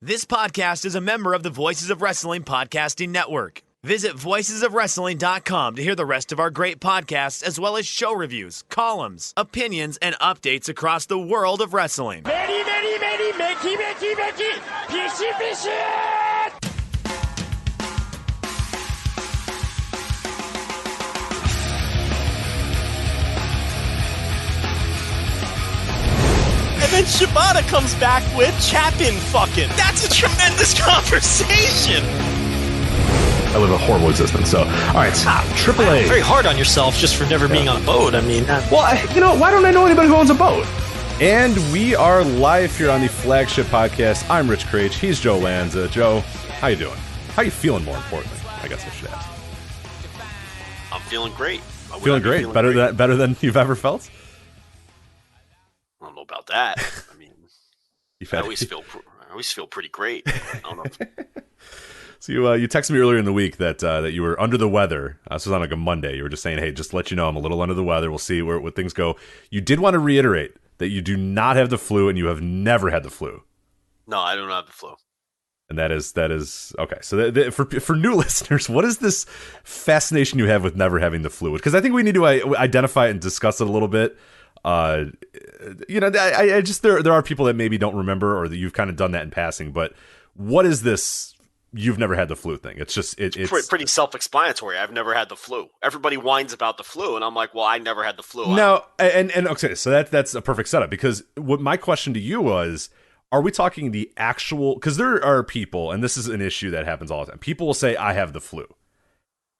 This podcast is a member of the Voices of Wrestling Podcasting Network. Visit voicesofwrestling.com to hear the rest of our great podcasts, as well as show reviews, columns, opinions, and updates across the world of wrestling. Very, very, very, Mickey, Mickey, Mickey, fishy, fishy! And then Shibata comes back with Chapin fucking. That's a tremendous conversation. I live a horrible existence. So, all right, AAA. Very hard on yourself just for never being on a boat. I mean, well, why don't I know anybody who owns a boat? And we are live here on the Flagship Podcast. I'm Rich Craich. He's Joe Lanza. Joe, how you doing? How you feeling, more importantly? I guess I should ask. I'm feeling great. Feeling great? Better than you've ever felt? I don't know about that. I mean, I always feel pretty great. I don't know. So you texted me earlier in the week that you were under the weather. This was on like a Monday. You were just saying, hey, just to let you know, I'm a little under the weather. We'll see where things go. You did want to reiterate that you do not have the flu and you have never had the flu. No, I don't have the flu. And that is okay. So for new listeners, what is this fascination you have with never having the flu? Because I think we need to identify it and discuss it a little bit. I just there are people that maybe don't remember, or that you've kind of done that in passing. But what is this? You've never had the flu thing. It's just it's pretty self-explanatory. I've never had the flu. Everybody whines about the flu, and I'm like, well, I never had the flu. No, and okay, so that's a perfect setup, because what my question to you was, are we talking the actual? Because there are people, and this is an issue that happens all the time. People will say, I have the flu.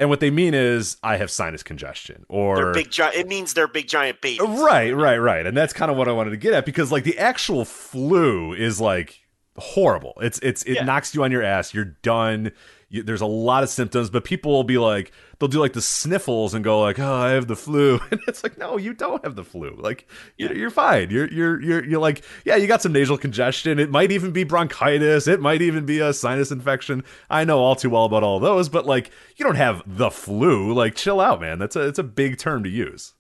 And what they mean is, I have sinus congestion, or it means they're big giant babies. Right. And that's kind of what I wanted to get at, because like the actual flu is like horrible. It knocks you on your ass. You're done. There's a lot of symptoms, but people will be like, they'll do like the sniffles and go like, oh, I have the flu. And it's like, no, you don't have the flu. Like, you're fine. You're like, yeah, you got some nasal congestion. It might even be bronchitis. It might even be a sinus infection. I know all too well about all those, but like, you don't have the flu. Like, chill out, man. It's a big term to use.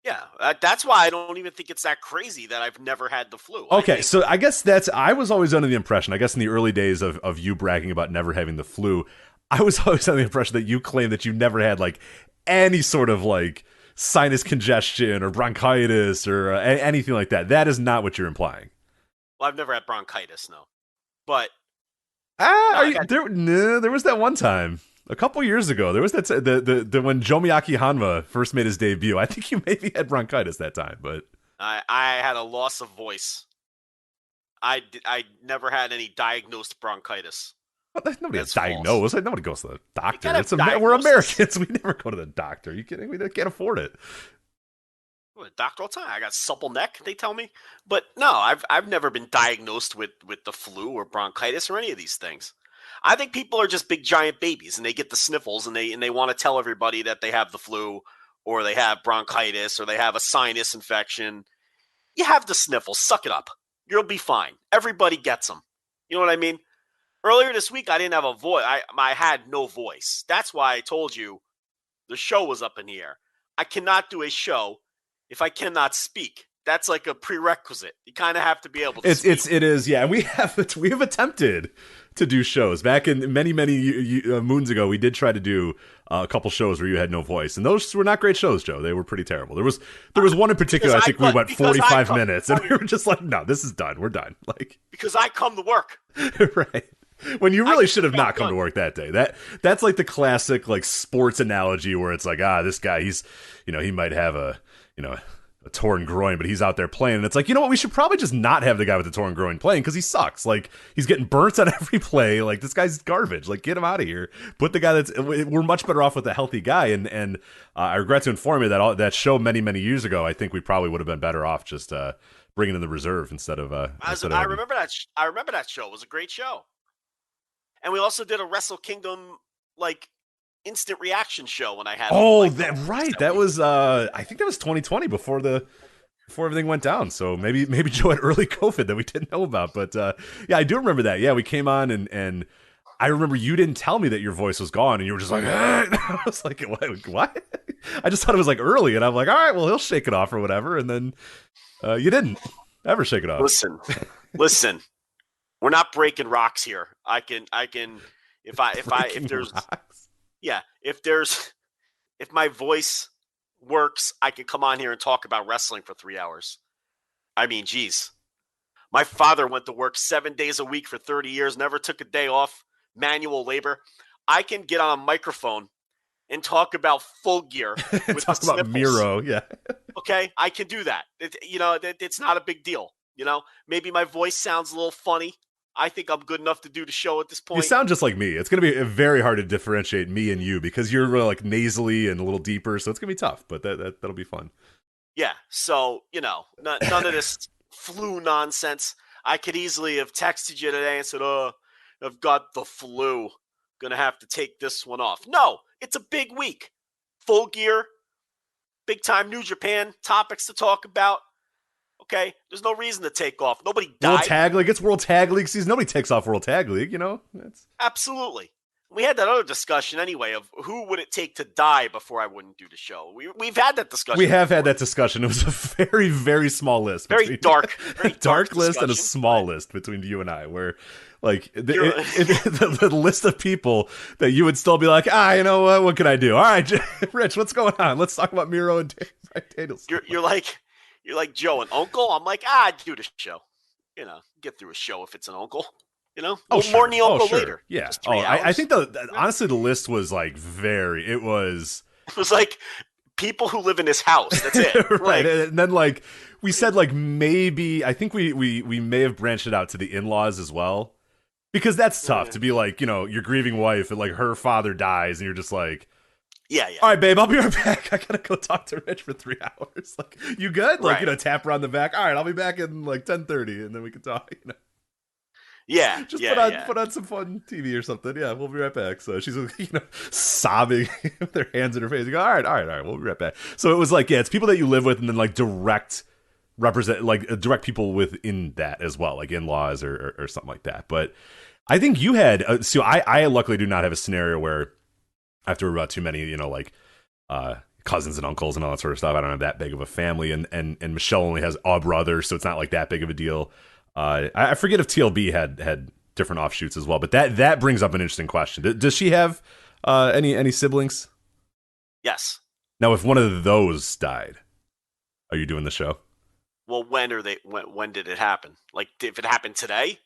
Yeah, that's why I don't even think it's that crazy that I've never had the flu. Okay, so I guess I was always under the impression, I guess in the early days of you bragging about never having the flu, I was always under the impression that you claimed that you never had like any sort of like sinus congestion or bronchitis or anything like that. That is not what you're implying. Well, I've never had bronchitis, no. But there was that one time. A couple years ago, there was that the when Jomiyaki Hanma first made his debut. I think you maybe had bronchitis that time, but I had a loss of voice. I never had any diagnosed bronchitis. Well, nobody has diagnosed. Like, nobody goes to the doctor. We're Americans. We never go to the doctor. Are you kidding? We can't afford it. The doctor all the time. I got supple neck, they tell me. But no, I've never been diagnosed with the flu or bronchitis or any of these things. I think people are just big giant babies, and they get the sniffles, and they want to tell everybody that they have the flu, or they have bronchitis, or they have a sinus infection. You have the sniffles. Suck it up. You'll be fine. Everybody gets them. You know what I mean? Earlier this week, I didn't have a voice. I had no voice. That's why I told you the show was up in the air. I cannot do a show if I cannot speak. That's like a prerequisite. You kind of have to be able to speak. It is, yeah. We have attempted to do shows back in many moons ago. We did try to do a couple shows where you had no voice, and those were not great shows, Joe. They were pretty terrible. There was one in particular. I think we went 45 minutes, and we were just like, no, this is done. We're done. Like, because I come to work, right? When you really should have not come to work that day. That's like the classic like sports analogy where it's like, this guy, he might have a torn groin, but he's out there playing. And it's like, you know what? We should probably just not have the guy with the torn groin playing, because he sucks. Like, he's getting burnt on every play. Like, this guy's garbage. Like, get him out of here. Put the guy we're much better off with a healthy guy. And I regret to inform you that show many years ago, I think we probably would have been better off just bringing in the reserve instead of. I remember that. I remember that show. It was a great show. And we also did a Wrestle Kingdom like instant reaction show when I had. Oh, that was I think that was 2020 before everything went down. So maybe Joe had early COVID that we didn't know about. But yeah, I do remember that. Yeah, we came on and I remember you didn't tell me that your voice was gone, and you were just like, I was like, what? I just thought it was like early, and I'm like, all right, well, he'll shake it off or whatever. And then you didn't ever shake it off. Listen. We're not breaking rocks here. I can if my voice works, I can come on here and talk about wrestling for 3 hours. I mean, geez. My father went to work 7 days a week for 30 years, never took a day off, manual labor. I can get on a microphone and talk about Full Gear with talk about Miro, yeah. Okay, I can do that. It's not a big deal. Maybe my voice sounds a little funny. I think I'm good enough to do the show at this point. You sound just like me. It's going to be very hard to differentiate me and you because you're really like nasally and a little deeper, so it's going to be tough, but that'll be fun. Yeah, so, none of this flu nonsense. I could easily have texted you today and said, I've got the flu. Gonna have to take this one off. No, it's a big week. Full Gear, big time New Japan, topics to talk about. Okay, there's no reason to take off. Nobody died. World Tag League. It's World Tag League season. Nobody takes off World Tag League, Absolutely. We had that other discussion anyway of who would it take to die before I wouldn't do the show. We've had that discussion. We have had that discussion. It was a very, very small list. Very dark list and a small list between you and I, where like the list of people that you would still be like, you know what can I do? All right, Rich, what's going on? Let's talk about Miro and Daniels. You're like Joe, an uncle. I'm like, I'd do the show. Get through a show if it's an uncle. More than the uncle later. Yeah. I think honestly, the list was like it was like people who live in this house. That's it. Right. And then like we said, like maybe I think we may have branched it out to the in-laws as well. Because that's tough to be like, your grieving wife and like her father dies and you're just like, yeah. All right, babe, I'll be right back. I gotta go talk to Rich for 3 hours. Like, you good? Like, tap her on the back. All right, I'll be back in like 10:30 and then we can talk. Yeah. Just put on some fun TV or something. Yeah, we'll be right back. So she's sobbing with her hands in her face. You go, all right, we'll be right back. So it was like, it's people that you live with and then like direct people within that as well, like in-laws or something like that. But I think you had I luckily do not have a scenario where I have to worry about too many, cousins and uncles and all that sort of stuff. I don't have that big of a family, and Michelle only has a brother, so it's not like that big of a deal. I forget if TLB had different offshoots as well, but that brings up an interesting question. Does she have any siblings? Yes. Now, if one of those died, are you doing the show? Well, when did it happen? Like, if it happened today?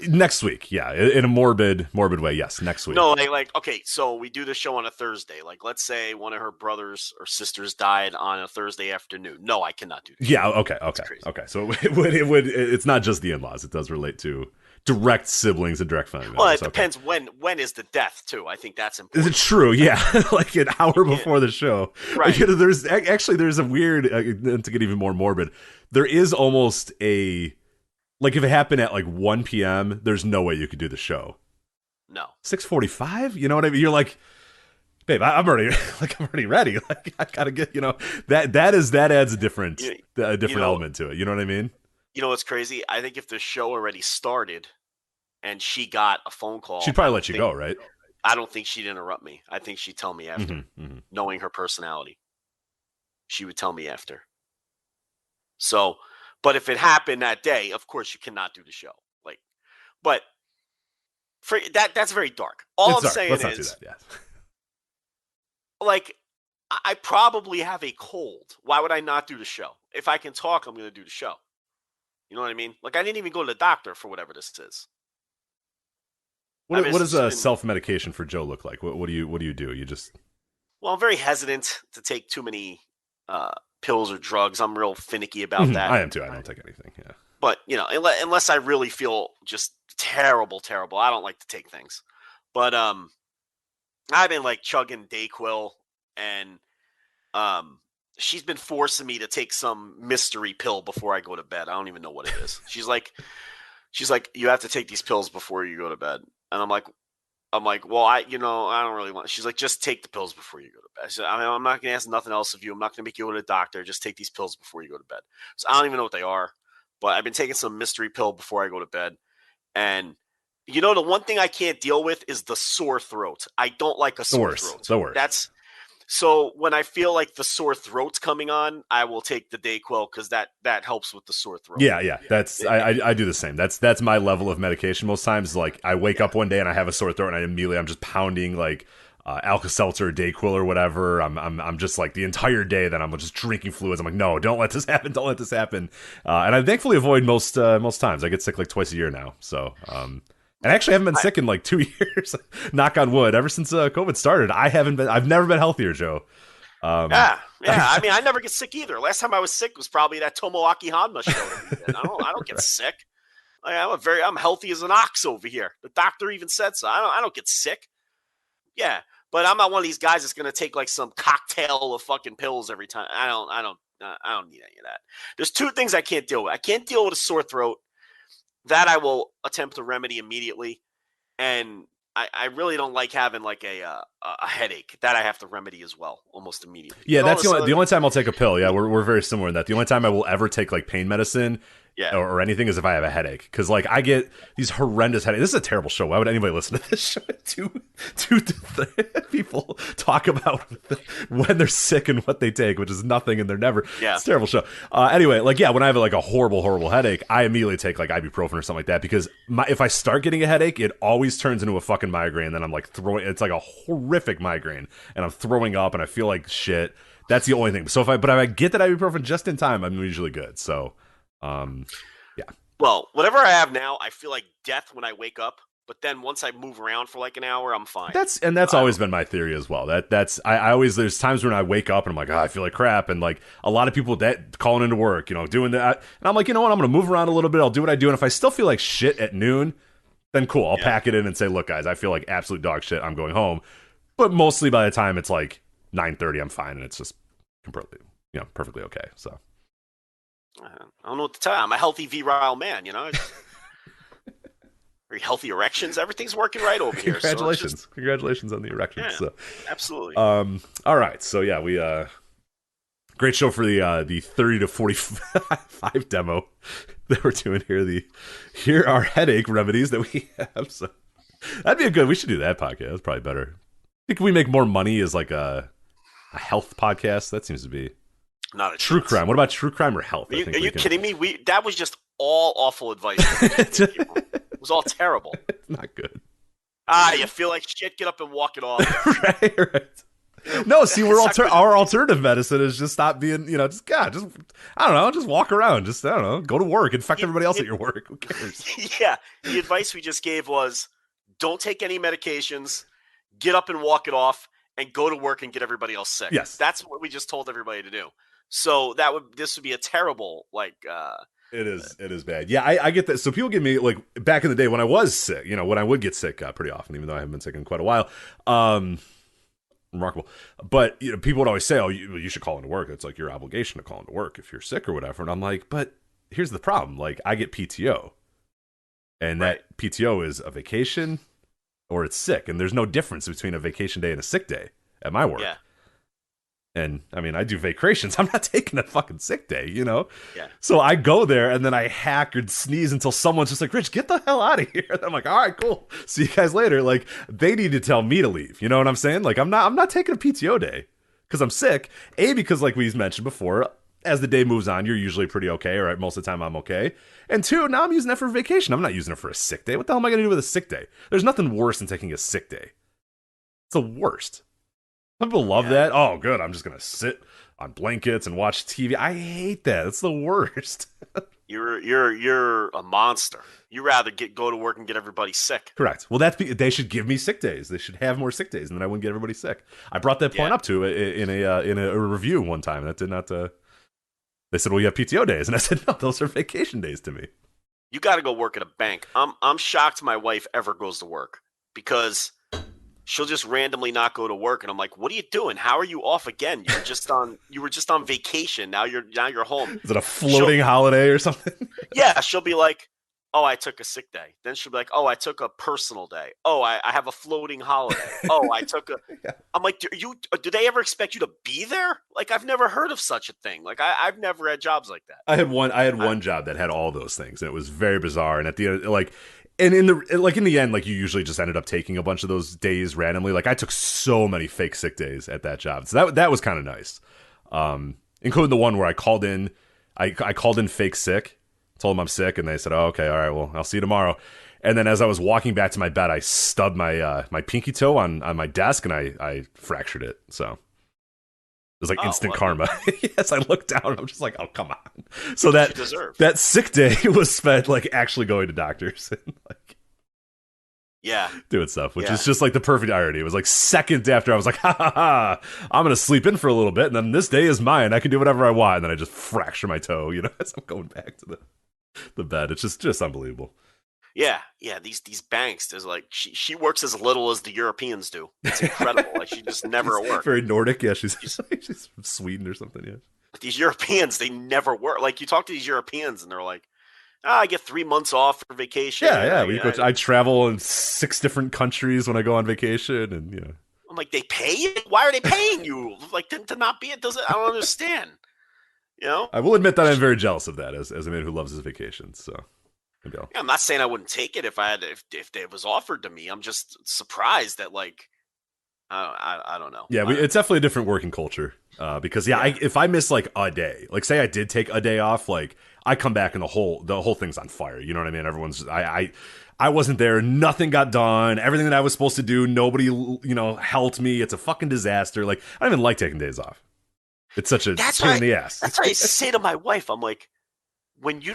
Next week, yeah, in a morbid way. Yes, next week. No, okay, so we do the show on a Thursday. Like, let's say one of her brothers or sisters died on a Thursday afternoon. No, I cannot do that. Yeah, okay. So it would. It's not just the in-laws. It does relate to direct siblings and direct family members. Well, it depends when is the death too. I think that's important. Is it true? Yeah, like an hour before the show. Right. There's a weird to get even more morbid. There is almost a. Like, if it happened at, 1 p.m., there's no way you could do the show. No. 6:45? You know what I mean? You're like, babe, I'm already ready. Like, I gotta get, that adds a different element to it. You know what I mean? You know what's crazy? I think if the show already started and she got a phone call, she'd probably let you go, right? I don't think she'd interrupt me. I think she'd tell me after, knowing her personality. She would tell me after. So... But if it happened that day, of course you cannot do the show. But for that's very dark. I'm saying Let's not do that, yeah. I probably have a cold. Why would I not do the show? If I can talk, I'm going to do the show. You know what I mean? Like, I didn't even go to the doctor for whatever this is. What does a self-medication for Joe look like? What do you do? You just... Well, I'm very hesitant to take too many pills or drugs. I'm real finicky about that. I am too. I don't take anything. Yeah. But, unless I really feel just terrible, I don't like to take things. But I've been chugging Dayquil, and she's been forcing me to take some mystery pill before I go to bed. I don't even know what it is. She's like, you have to take these pills before you go to bed. And I'm like, well, I don't really want. She's like, just take the pills before you go to bed. I said, I'm not going to ask nothing else of you. I'm not going to make you go to the doctor. Just take these pills before you go to bed. So I don't even know what they are, but I've been taking some mystery pill before I go to bed. And the one thing I can't deal with is the sore throat. I don't like a sore throat. The worst. So when I feel like the sore throat's coming on, I will take the Dayquil because that helps with the sore throat. Yeah. That's I do the same. That's my level of medication most times. Like I wake up one day and I have a sore throat, and I'm just pounding like Alka-Seltzer or Dayquil or whatever. I'm just like the entire day that I'm just drinking fluids. I'm like, no, don't let this happen. Don't let this happen. And I thankfully avoid most times. I get sick like twice a year now. So and I actually haven't been sick in like 2 years. Knock on wood. Ever since COVID started, I've never been healthier, Joe. Yeah. I mean, I never get sick either. Last time I was sick was probably that Tomoaki Hanma show that we did. I don't get sick. Like, I'm healthy as an ox over here. The doctor even said so. I don't get sick. Yeah, but I'm not one of these guys that's gonna take like some cocktail of fucking pills every time. I don't need any of that. There's two things I can't deal with. I can't deal with a sore throat. That I will attempt to remedy immediately, and I really don't like having like a headache that I have to remedy as well, almost immediately. Yeah, that's the only time I'll take a pill. Yeah, we're very similar in that. The only time I will ever take like pain medicine, or anything, is if I have a headache, because like I get these horrendous headaches. This is a terrible show. Why would anybody listen to this show? Two people talk about when they're sick and what they take, which is nothing, and they're never. Yeah, it's a terrible show. Anyway, like when I have like a horrible headache, I immediately take like ibuprofen or something like that, because if I start getting a headache, it always turns into a fucking migraine. Then I'm like it's like a horrific migraine, and I'm throwing up, and I feel like shit. That's the only thing. So if I get that ibuprofen just in time, I'm usually good. So. Yeah. Well, whatever I have now, I feel like death when I wake up. But then once I move around for like an hour, I'm fine. That's always been my theory as well. I always, there's times when I wake up and I'm like, I feel like crap, and like a lot of people that calling into work, doing that, and I'm like, you know what, I'm gonna move around a little bit. I'll do what I do, and if I still feel like shit at noon, then cool, I'll pack it in and say, look, guys, I feel like absolute dog shit. I'm going home. But mostly by the time it's like 9:30, I'm fine, and it's just completely, perfectly okay. So. I don't know what to tell you. I'm a healthy virile man, Very healthy erections. Everything's working right over here. Congratulations. Congratulations on the erections. Yeah, so. Absolutely. All right. So yeah, we great show for the 30 to 45 demo that we're doing here. Here are headache remedies that we have. So that'd be we should do that podcast. That's probably better. I think we make more money as like a health podcast. That seems to be not a true crime. What about true crime or health? Are you kidding me? That was just all awful advice. It was all terrible. It's not good. You feel like shit, get up and walk it off. right. No, see, our alternative medicine is just stop being, just I don't know, just walk around, just, I don't know, go to work, infect everybody else at your work. Who cares? Yeah. The advice we just gave was don't take any medications, get up and walk it off, and go to work and get everybody else sick. Yes. That's what we just told everybody to do. So this would be a terrible, it is bad. Yeah, I get that. So people give me, like, back in the day when I was sick, when I would get sick pretty often, even though I haven't been sick in quite a while. Remarkable. But people would always say, oh, you should call into work. It's like your obligation to call into work if you're sick or whatever. And I'm like, but here's the problem. Like, I get PTO. And that PTO is a vacation or it's sick. And there's no difference between a vacation day and a sick day at my work. Yeah. And, I mean, I do vacations. I'm not taking a fucking sick day, Yeah. So I go there, and then I hack or sneeze until someone's just like, Rich, get the hell out of here. And I'm like, all right, cool. See you guys later. Like, they need to tell me to leave. You know what I'm saying? Like, I'm not taking a PTO day because I'm sick. Because like we mentioned before, as the day moves on, you're usually pretty okay, or most of the time I'm okay. And two, now I'm using that for vacation. I'm not using it for a sick day. What the hell am I going to do with a sick day? There's nothing worse than taking a sick day. It's the worst. Some people love that. Oh, good. I'm just going to sit on blankets and watch TV. I hate that. It's the worst. You're a monster. You rather go to work and get everybody sick. Correct. Well, they should give me sick days. They should have more sick days, and then I wouldn't get everybody sick. I brought that point up to in a review one time. That did not. They said, "Well, you have PTO days," and I said, "No, those are vacation days to me." You got to go work at a bank. I'm shocked my wife ever goes to work because she'll just randomly not go to work, and I'm like, "What are you doing? How are you off again? You were just on vacation. Now you're home." Is it a floating holiday or something? Yeah, she'll be like, "Oh, I took a sick day." Then she'll be like, "Oh, I took a personal day. Oh, I have a floating holiday. Oh, I took a." Yeah. I'm like, do they ever expect you to be there? Like, I've never heard of such a thing. Like, I've never had jobs like that. I had one job that had all those things, and it was very bizarre. And at the end, like, And in the end, like you usually just ended up taking a bunch of those days randomly. Like I took so many fake sick days at that job, so that was kind of nice. Including the one where I called in, I called in fake sick, told them I'm sick, and they said, "Oh, okay, all right, well, I'll see you tomorrow." And then as I was walking back to my bed, I stubbed my my pinky toe on my desk, and I fractured it. So it was like instant karma. Yes, I looked down, and I'm just like, "Oh, come on!" So that sick day was spent like actually going to doctors and like doing stuff, which is just like the perfect irony. It was like seconds after I was like, "Ha ha ha! I'm gonna sleep in for a little bit, and then this day is mine. I can do whatever I want." And then I just fracture my toe, as I'm going back to the bed. It's just unbelievable. Yeah. These banks, there's like she works as little as the Europeans do. It's incredible. Like she just never works. Very Nordic. Yeah, she's from Sweden or something. Yeah. But these Europeans, they never work. Like you talk to these Europeans, and they're like, I get 3 months off for vacation. Yeah. I travel in 6 different countries when I go on vacation, and I'm like, they pay you? Why are they paying you? Like to not be? It doesn't. I don't understand. I will admit that I'm very jealous of that as a man who loves his vacations. So. Yeah, I'm not saying I wouldn't take it if it was offered to me. I'm just surprised that like I don't know. Yeah, it's definitely a different working culture because if I miss like a day, like say I did take a day off, like I come back and the whole thing's on fire. You know what I mean? Everyone's I wasn't there. Nothing got done. Everything that I was supposed to do, nobody helped me. It's a fucking disaster. Like I don't even like taking days off. It's such a pain in the ass. That's what I say to my wife. I'm like, when you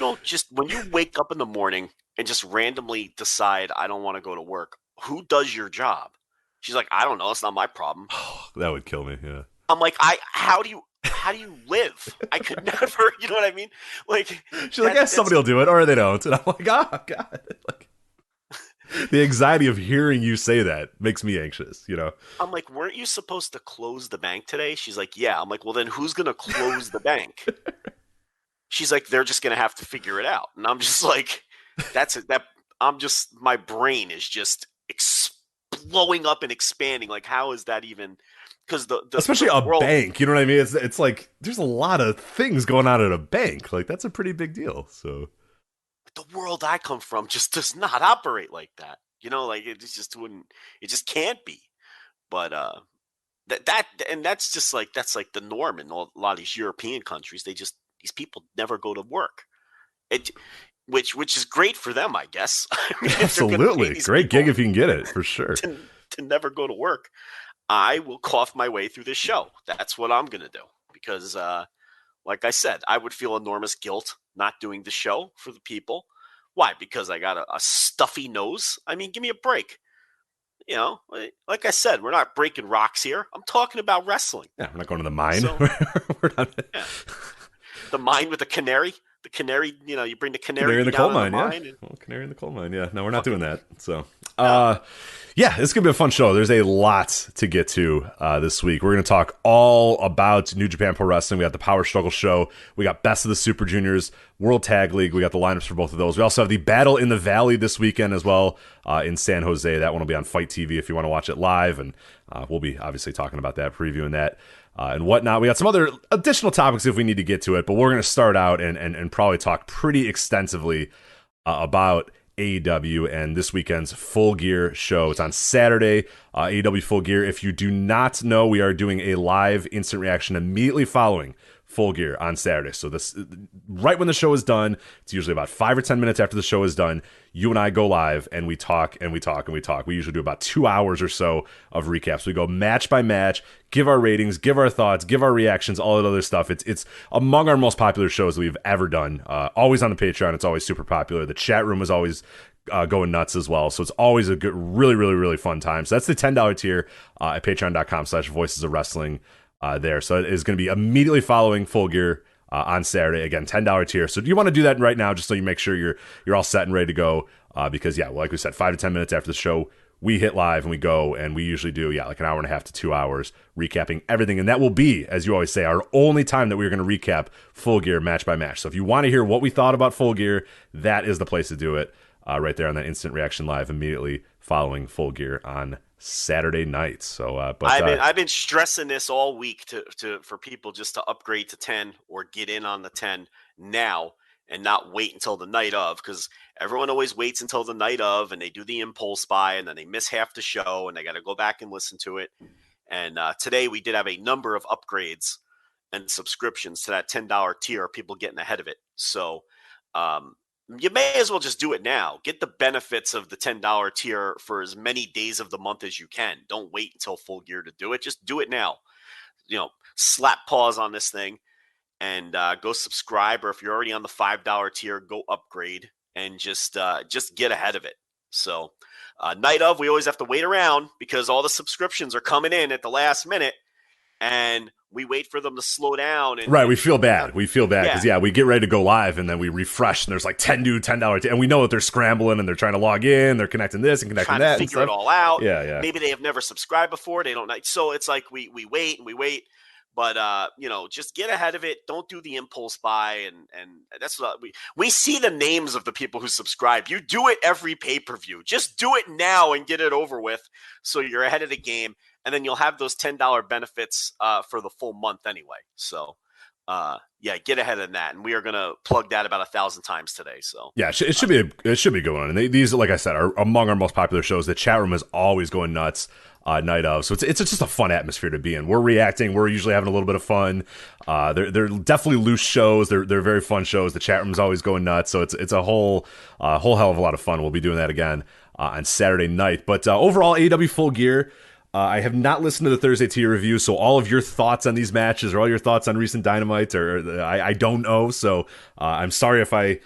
wake up in the morning and just randomly decide I don't want to go to work, who does your job? She's like, I don't know. It's not my problem. That would kill me. Yeah. I'm like, how do you live? I could never, you know what I mean? Like, she's like, somebody will do it or they don't. And I'm like, oh God. Like, the anxiety of hearing you say that makes me anxious, I'm like, weren't you supposed to close the bank today? She's like, yeah. I'm like, well, then who's going to close the bank? She's like, they're just going to have to figure it out. And I'm just like, my brain is just blowing up and expanding. Like, how is that even? Because especially a bank, you know what I mean? It's like, there's a lot of things going on at a bank. Like, that's a pretty big deal. So the world I come from just does not operate like that. Like it just can't be. But, that's the norm in a lot of these European countries. These people never go to work, which is great for them, I guess. I mean, absolutely, great gig if you can get it, for sure. To never go to work, I will cough my way through this show. That's what I'm going to do because, like I said, I would feel enormous guilt not doing the show for the people. Why? Because I got a stuffy nose. I mean, give me a break. Like I said, we're not breaking rocks here. I'm talking about wrestling. Yeah, we're not going to the mine. So, we're not. Yeah. The mine with the canary. The canary, you bring the canary in the coal mine, canary in the coal mine, yeah. No, we're not doing that. So, it's going to be a fun show. There's a lot to get to this week. We're going to talk all about New Japan Pro Wrestling. We got the Power Struggle show. We got Best of the Super Juniors, World Tag League. We got the lineups for both of those. We also have the Battle in the Valley this weekend as well in San Jose. That one will be on Fight TV if you want to watch it live, and we'll be obviously talking about that, previewing that. And whatnot. We got some other additional topics if we need to get to it, but we're going to start out and probably talk pretty extensively about AEW and this weekend's Full Gear show. It's on Saturday, AEW Full Gear. If you do not know, we are doing a live instant reaction immediately following Full Gear on Saturday. So this right when the show is done, it's usually about 5 or 10 minutes after the show is done, you and I go live and we talk and we talk and we talk. We usually do about 2 hours or so of recaps. We go match by match, give our ratings, give our thoughts, give our reactions, all that other stuff. It's among our most popular shows that we've ever done. Always on the Patreon. It's always super popular. The chat room is always going nuts as well. So it's always a good, really, really, really fun time. So that's the $10 tier at patreon.com/voices of wrestling. There. So it is going to be immediately following Full Gear on Saturday. Again, $10 tier. So do you want to do that right now just so you make sure you're all set and ready to go? Because, like we said, 5 to 10 minutes after the show, we hit live and we go, and we usually do, like an hour and a half to 2 hours recapping everything. And that will be, as you always say, our only time that we're going to recap Full Gear match by match. So if you want to hear what we thought about Full Gear, that is the place to do it right there on that instant reaction live immediately following Full Gear on Saturday night. So, but I've been stressing this all week for people just to upgrade to 10 or get in on the 10 now, and not wait until the night of, because everyone always waits until the night of and they do the impulse buy and then they miss half the show and they got to go back and listen to it. And today we did have a number of upgrades and subscriptions to that $10 tier, people getting ahead of it. So you may as well just do it now. Get the benefits of the $10 tier for as many days of the month as you can. Don't wait until Full Gear to do it. Just do it now. Slap pause on this thing and go subscribe. Or if you're already on the $5 tier, go upgrade and just get ahead of it. So night of, we always have to wait around because all the subscriptions are coming in at the last minute. And we wait for them to slow down. Right, we feel bad. We feel bad because, we get ready to go live, and then we refresh, and there's like 10 new $10, and we know that they're scrambling, and they're trying to log in, they're connecting this and connecting that. Trying to figure it all out. Yeah. Maybe they have never subscribed before. They don't know. So it's like we wait and we wait. But, just get ahead of it. Don't do the impulse buy. And that's what we see the names of the people who subscribe. You do it every pay-per-view. Just do it now and get it over with so you're ahead of the game. And then you'll have those $10 benefits for the full month anyway. So, get ahead of that. And we are going to plug that about 1,000 times today. So yeah, it should be going on. And these, like I said, are among our most popular shows. The chat room is always going nuts. Night of, so it's just a fun atmosphere to be in. We're reacting. We're usually having a little bit of fun. They're definitely loose shows. They're very fun shows. The chat room's always going nuts. So it's a whole hell of a lot of fun. We'll be doing that again on Saturday night. But overall, AEW Full Gear. I have not listened to the Thursday tier review, so all of your thoughts on these matches or all your thoughts on recent Dynamite, I don't know. So I'm sorry if I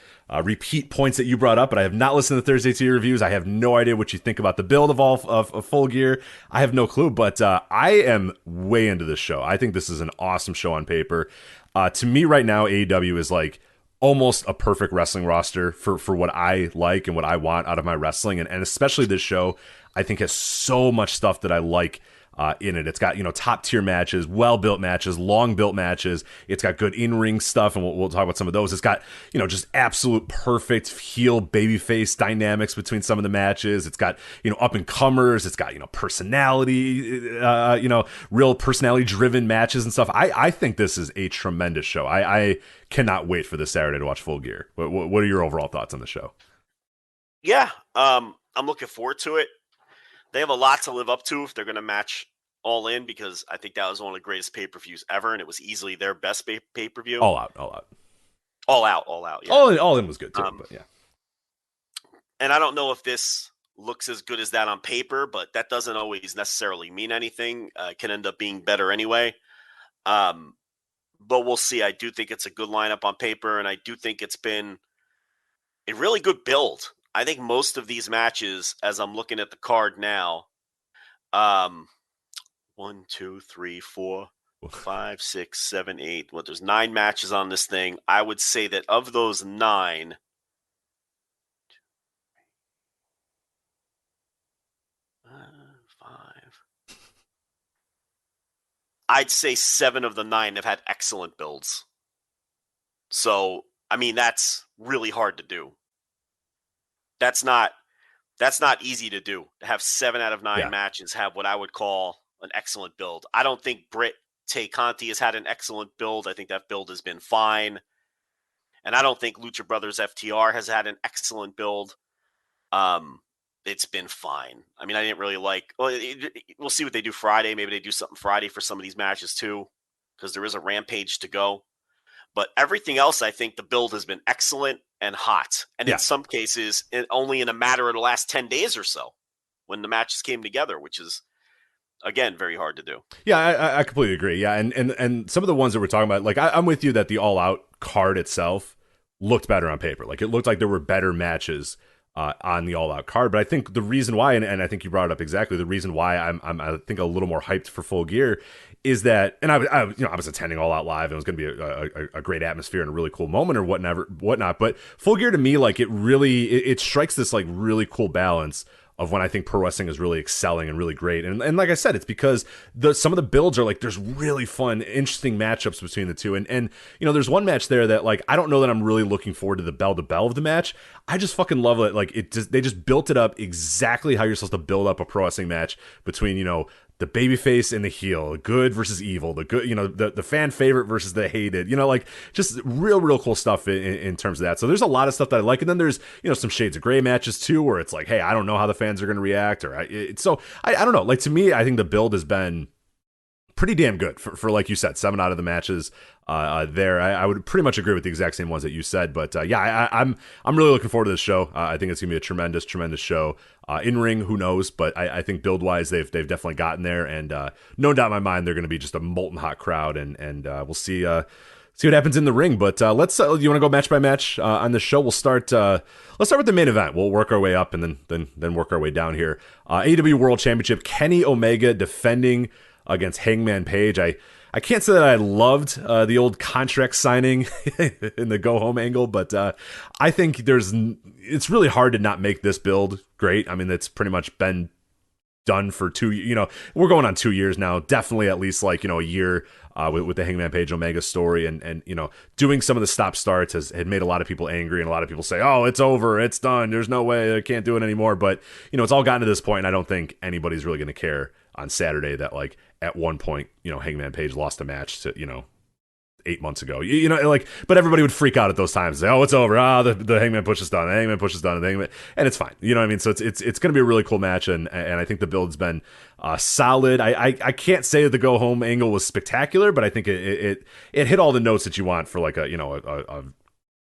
repeat points that you brought up, but I have not listened to the Thursday tier reviews. I have no idea what you think about the build of Full Gear. I have no clue, but I am way into this show. I think this is an awesome show on paper. To me right now, AEW is like almost a perfect wrestling roster for what I like and what I want out of my wrestling, and especially this show, I think has so much stuff that I like in it. It's got, top tier matches, well-built matches, long-built matches. It's got good in-ring stuff, and we'll talk about some of those. It's got, just absolute perfect heel babyface dynamics between some of the matches. It's got, up-and-comers. It's got, personality, real personality-driven matches and stuff. I think this is a tremendous show. I cannot wait for this Saturday to watch Full Gear. What are your overall thoughts on the show? Yeah, I'm looking forward to it. They have a lot to live up to if they're going to match All In, because I think that was one of the greatest pay-per-views ever, and it was easily their best pay-per-view. All out. Yeah. All in was good too, but yeah. And I don't know if this looks as good as that on paper, but that doesn't always necessarily mean anything. It can end up being better anyway. But we'll see. I do think it's a good lineup on paper, and I do think it's been a really good build. I think most of these matches, as I'm looking at the card now, 1, 2, 3, 4, 5, 6, 7, 8. Well, there's 9 matches on this thing. I would say that of those 9, I'd say 7 of the 9 have had excellent builds. So, I mean, that's really hard to do. That's not easy to do. To have 7 out of 9 matches have what I would call an excellent build. I don't think Britt Tay Conti has had an excellent build. I think that build has been fine. And I don't think Lucha Brothers FTR has had an excellent build. It's been fine. I mean, I didn't really like... Well, we'll see what they do Friday. Maybe they do something Friday for some of these matches too, because there is a Rampage to go. But everything else, I think the build has been excellent and hot. And in some cases, only in a matter of the last 10 days or so when the matches came together, which is, again, very hard to do. Yeah, I completely agree. Yeah, and some of the ones that we're talking about, like I'm with you that the All Out card itself looked better on paper. Like it looked like there were better matches on the All Out card. But I think the reason why, and I think you brought it up exactly, the reason why I think a little more hyped for Full Gear is that, and I was attending All Out live, and it was going to be a great atmosphere and a really cool moment or whatnot. But Full Gear to me, like it strikes this like really cool balance of when I think pro wrestling is really excelling and really great. And like I said, it's because some of the builds are like, there's really fun, interesting matchups between the two. And there's one match there that like, I don't know that I'm really looking forward to the bell to bell of the match. I just fucking love it. Like they just built it up exactly how you're supposed to build up a pro wrestling match between, the babyface and the heel, good versus evil, the good, the fan favorite versus the hated, like just real cool stuff in terms of that. So there's a lot of stuff that I like. And then there's, some shades of gray matches too, where it's like, hey, I don't know how the fans are going to react. I don't know. Like, to me, I think the build has been pretty damn good for like you said, 7 out of the matches there. I would pretty much agree with the exact same ones that you said, but I'm really looking forward to this show. I think it's gonna be a tremendous show. In ring, who knows? But I think build wise, they've definitely gotten there, and no doubt in my mind they're going to be just a molten hot crowd, and we'll see what happens in the ring. But let's you want to go match by match on the show? Let's start with the main event. We'll work our way up and then work our way down here. AEW World Championship, Kenny Omega defending against Hangman Page. I can't say that I loved the old contract signing in the go home angle, but I think it's really hard to not make this build great. I mean, it's pretty much been done for 2 we're going on 2 years now, definitely at least like, a year with the Hangman Page Omega story, and doing some of the stop starts had made a lot of people angry, and a lot of people say, oh, it's over, it's done, there's no way, I can't do it anymore. But it's all gotten to this point, and I don't think anybody's really going to care on Saturday that, like, at one point, Hangman Page lost a match to, 8 months ago, but everybody would freak out at those times. Say, oh, it's over. The Hangman push is done. The Hangman push is done. And it's fine. You know what I mean? So it's going to be a really cool match, and I think the build's been solid. I can't say that the go home angle was spectacular, but I think it hit all the notes that you want for like a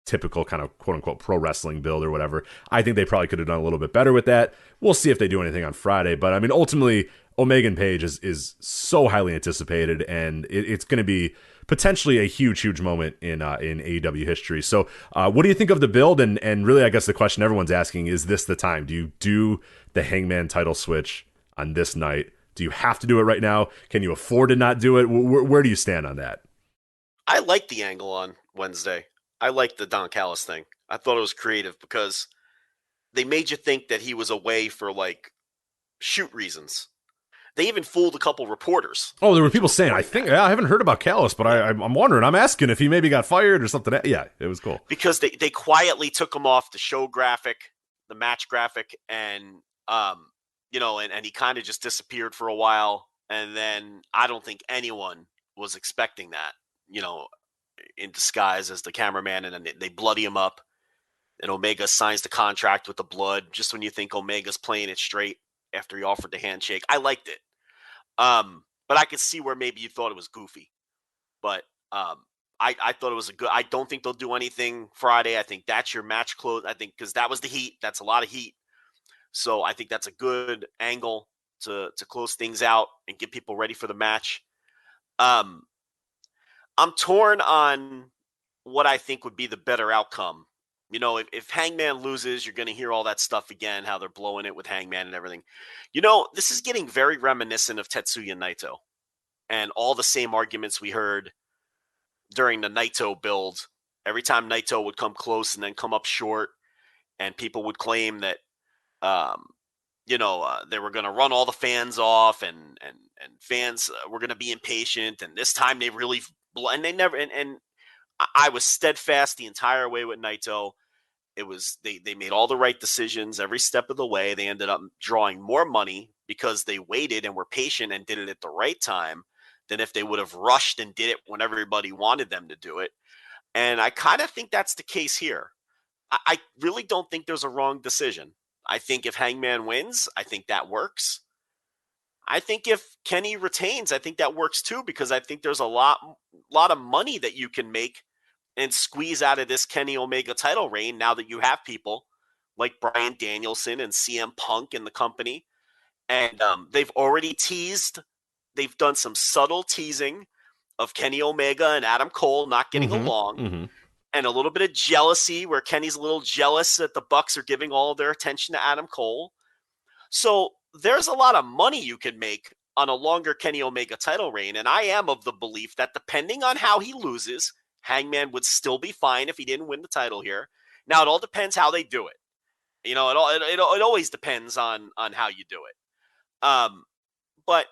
typical kind of quote unquote pro wrestling build or whatever. I think they probably could have done a little bit better with that. We'll see if they do anything on Friday, but I mean, ultimately, Omega and Page is so highly anticipated, and it's going to be potentially a huge moment in AEW history. So what do you think of the build? And really, I guess the question everyone's asking is this the time? Do you do the Hangman title switch on this night? Do you have to do it right now? Can you afford to not do it? Where do you stand on that? I like the angle on Wednesday. I like the Don Callis thing. I thought it was creative because they made you think that he was away for like shoot reasons. They even fooled a couple reporters. Oh, there were people saying, I haven't heard about Callis, but I'm wondering, I'm asking if he maybe got fired or something. Yeah, it was cool. Because they quietly took him off the show graphic, the match graphic, and and he kind of just disappeared for a while. And then I don't think anyone was expecting that, in disguise as the cameraman, and then they bloody him up. And Omega signs the contract with the blood just when you think Omega's playing it straight after he offered the handshake. I liked it. But I could see where maybe you thought it was goofy. But I thought it was I don't think they'll do anything Friday. I think that's your match close. I think because that was the heat. That's a lot of heat. So I think that's a good angle to close things out and get people ready for the match. I'm torn on what I think would be the better outcome. If Hangman loses, you're going to hear all that stuff again, how they're blowing it with Hangman and everything. This is getting very reminiscent of Tetsuya Naito and all the same arguments we heard during the Naito build. Every time Naito would come close and then come up short, and people would claim that, they were going to run all the fans off, and fans were going to be impatient. And this time they really, and they never, and I was steadfast the entire way with Naito. It was they made all the right decisions every step of the way. They ended up drawing more money because they waited and were patient and did it at the right time than if they would have rushed and did it when everybody wanted them to do it. And I kind of think that's the case here. I really don't think there's a wrong decision. I think if Hangman wins, I think that works. I think if Kenny retains, I think that works too, because I think there's a lot of money that you can make and squeeze out of this Kenny Omega title reign now that you have people like Bryan Danielson and CM Punk in the company. And they've already teased. They've done some subtle teasing of Kenny Omega and Adam Cole not getting along, and a little bit of jealousy where Kenny's a little jealous that the Bucks are giving all of their attention to Adam Cole. So there's a lot of money you can make on a longer Kenny Omega title reign. And I am of the belief that depending on how he loses, Hangman would still be fine if he didn't win the title here. Now, it all depends how they do it. It always depends on how you do it. But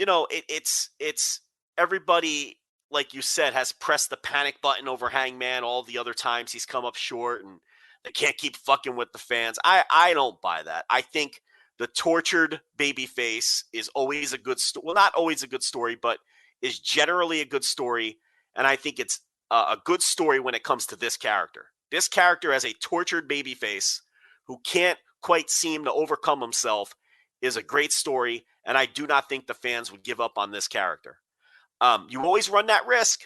it's everybody, like you said, has pressed the panic button over Hangman all the other times he's come up short, and they can't keep fucking with the fans. I don't buy that. I think the tortured babyface is always a good story. Well, not always a good story, but is generally a good story. And I think it's a good story when it comes to this character. This character as a tortured babyface who can't quite seem to overcome himself is a great story. And I do not think the fans would give up on this character. You always run that risk,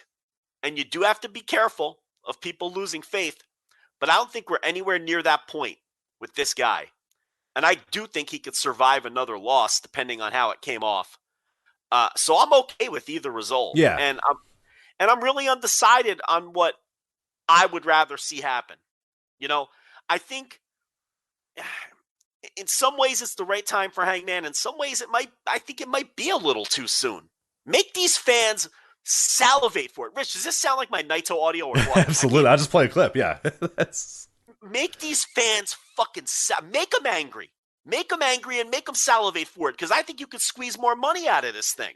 and you do have to be careful of people losing faith. But I don't think we're anywhere near that point with this guy. And I do think he could survive another loss depending on how it came off. So I'm okay with either result. Yeah. And I'm really undecided on what I would rather see happen. You know, I think in some ways it's the right time for Hangman. In some ways I think it might be a little too soon. Make these fans salivate for it. Rich, does this sound like my Naito audio or what? Absolutely. I'll just play a clip. Yeah. Make these fans fucking make them angry. Make them angry and make them salivate for it, because I think you could squeeze more money out of this thing.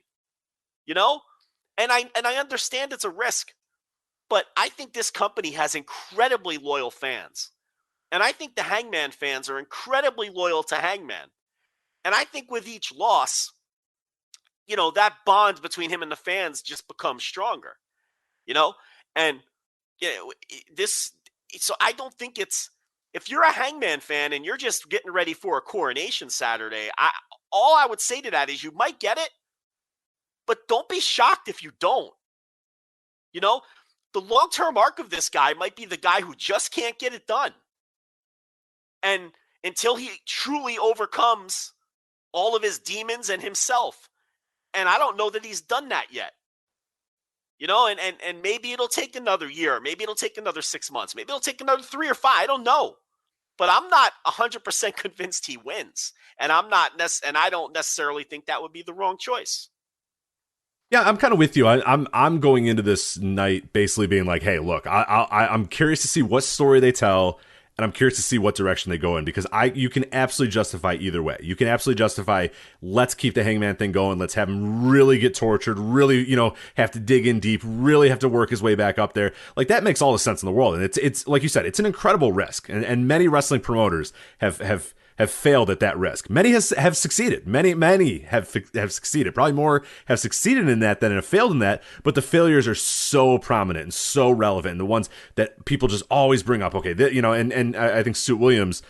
You know? And I understand it's a risk, but I think this company has incredibly loyal fans. And I think the Hangman fans are incredibly loyal to Hangman. And I think with each loss, you know, that bond between him and the fans just becomes stronger. You know? And you know, so I don't think it's, if you're a Hangman fan and you're just getting ready for a coronation Saturday, all I would say to that is you might get it, but don't be shocked if you don't. You know, the long-term arc of this guy might be the guy who just can't get it done. And until he truly overcomes all of his demons and himself. And I don't know that he's done that yet. You know, and maybe it'll take another year. Maybe it'll take another 6 months. Maybe it'll take another 3 or 5. I don't know. But I'm not 100% convinced he wins. And I don't necessarily think that would be the wrong choice. Yeah, I'm kind of with you. I'm going into this night basically being like, hey, look, I'm curious to see what story they tell, and I'm curious to see what direction they go in, because you can absolutely justify either way. You can absolutely justify, let's keep the Hangman thing going. Let's have him really get tortured, really, you know, have to dig in deep, really have to work his way back up there. Like, that makes all the sense in the world. And it's like you said, it's an incredible risk. And many wrestling promoters have failed at that risk. Many have succeeded. Many have succeeded. Probably more have succeeded in that than have failed in that. But the failures are so prominent and so relevant. And the ones that people just always bring up. Okay, you know, and I think Stu Williams,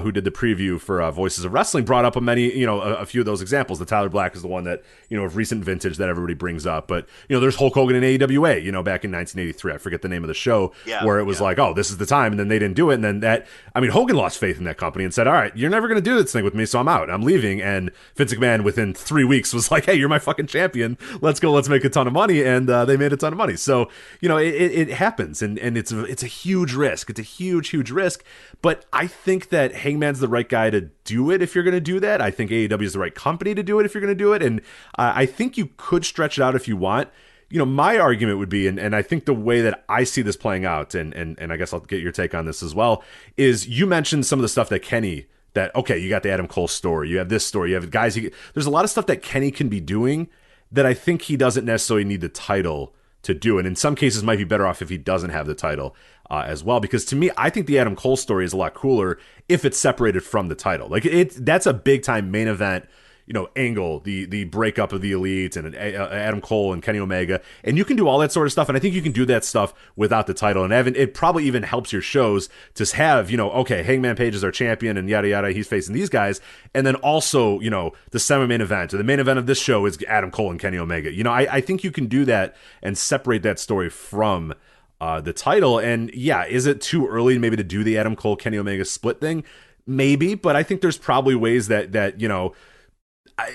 who did the preview for Voices of Wrestling, brought up a few of those examples. The Tyler Black is the one that, you know, of recent vintage that everybody brings up. But, you know, there's Hulk Hogan in AEWA, you know, back in 1983. I forget the name of the show, where it was like, oh, this is the time. And then they didn't do it. And then Hogan lost faith in that company and said, all right, you're never going to do this thing with me, so I'm out. I'm leaving. And Vince McMahon, within 3 weeks, was like, hey, you're my fucking champion. Let's go. Let's make a ton of money. And they made a ton of money. So, you know, it happens. And it's a huge risk. It's a huge, huge risk. But I think that Hangman's the right guy to do it if you're going to do that. I think AEW is the right company to do it if you're going to do it. And I think you could stretch it out if you want. You know, my argument would be, and I think the way that I see this playing out, and I guess I'll get your take on this as well, is you mentioned some of the stuff that Kenny, okay, you got the Adam Cole story, you have this story, you have guys, there's a lot of stuff that Kenny can be doing that I think he doesn't necessarily need the title to do. And in some cases might be better off if he doesn't have the title as well. Because to me, I think the Adam Cole story is a lot cooler if it's separated from the title. Like, that's a big time main event, you know, angle, the breakup of the Elite and Adam Cole and Kenny Omega. And you can do all that sort of stuff. And I think you can do that stuff without the title. And Evan, it probably even helps your shows to have, you know, okay, Hangman Page is our champion and yada, yada, he's facing these guys. And then also, you know, the semi-main event, or the main event of this show is Adam Cole and Kenny Omega. You know, I think you can do that and separate that story from the title. And yeah, is it too early maybe to do the Adam Cole Kenny Omega split thing? Maybe, but I think there's probably ways that you know,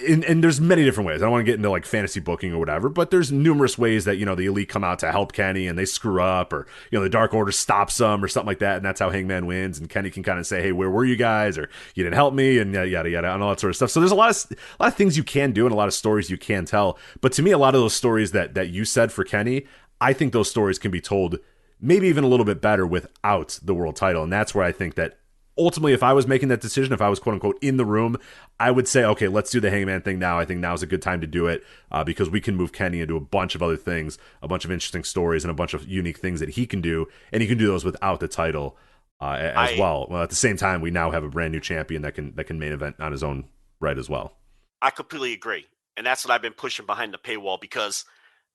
and there's many different ways. I don't want to get into like fantasy booking or whatever, but there's numerous ways that, you know, the Elite come out to help Kenny and they screw up, or, you know, the Dark Order stops them or something like that, and that's how Hangman wins, and Kenny can kind of say, hey, where were you guys, or you didn't help me, and yada yada, and all that sort of stuff. So there's a lot of things you can do and a lot of stories you can tell. But to me, a lot of those stories that you said for Kenny, I think those stories can be told maybe even a little bit better without the world title. And that's where I think that ultimately, if I was making that decision, if I was quote unquote in the room, I would say, okay, let's do the Hangman thing now. I think now's a good time to do it because we can move Kenny into a bunch of other things, a bunch of interesting stories, and a bunch of unique things that he can do. And he can do those without the title as well. Well, at the same time, we now have a brand new champion that can main event on his own right as well. I completely agree. And that's what I've been pushing behind the paywall, because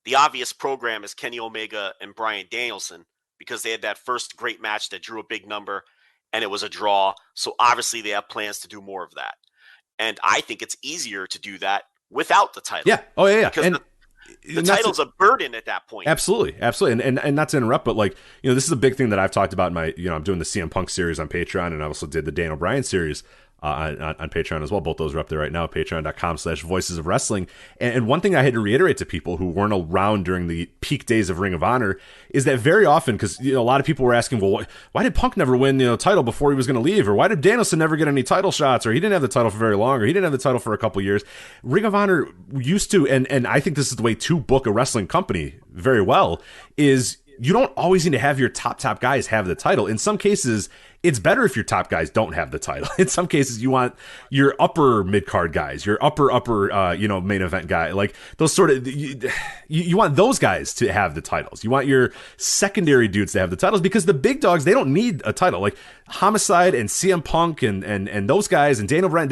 the obvious program is Kenny Omega and Bryan Danielson, because they had that first great match that drew a big number and it was a draw. So obviously they have plans to do more of that. And I think it's easier to do that without the title. Yeah. Oh, yeah. Because and the title's a burden at that point. Absolutely. And not to interrupt, but like, this is a big thing that I've talked about in my, I'm doing the CM Punk series on Patreon, and I also did the Daniel Bryan series on Patreon as well. Both those are up there right now, patreon.com/voices of wrestling. And one thing I had to reiterate to people who weren't around during the peak days of Ring of Honor is that very often, because a lot of people were asking, well, why did Punk never win title before he was going to leave? Or why did Danielson never get any title shots? Or he didn't have the title for very long, or he didn't have the title for a couple years. Ring of Honor used to, and I think this is the way to book a wrestling company very well, is you don't always need to have your top guys have the title. In some cases, it's better if your top guys don't have the title. In some cases, you want your upper mid-card guys, your upper main event guy, like those sort of, you want those guys to have the titles. You want your secondary dudes to have the titles, because the big dogs, they don't need a title. Like Homicide and CM Punk and those guys and Daniel Bryan,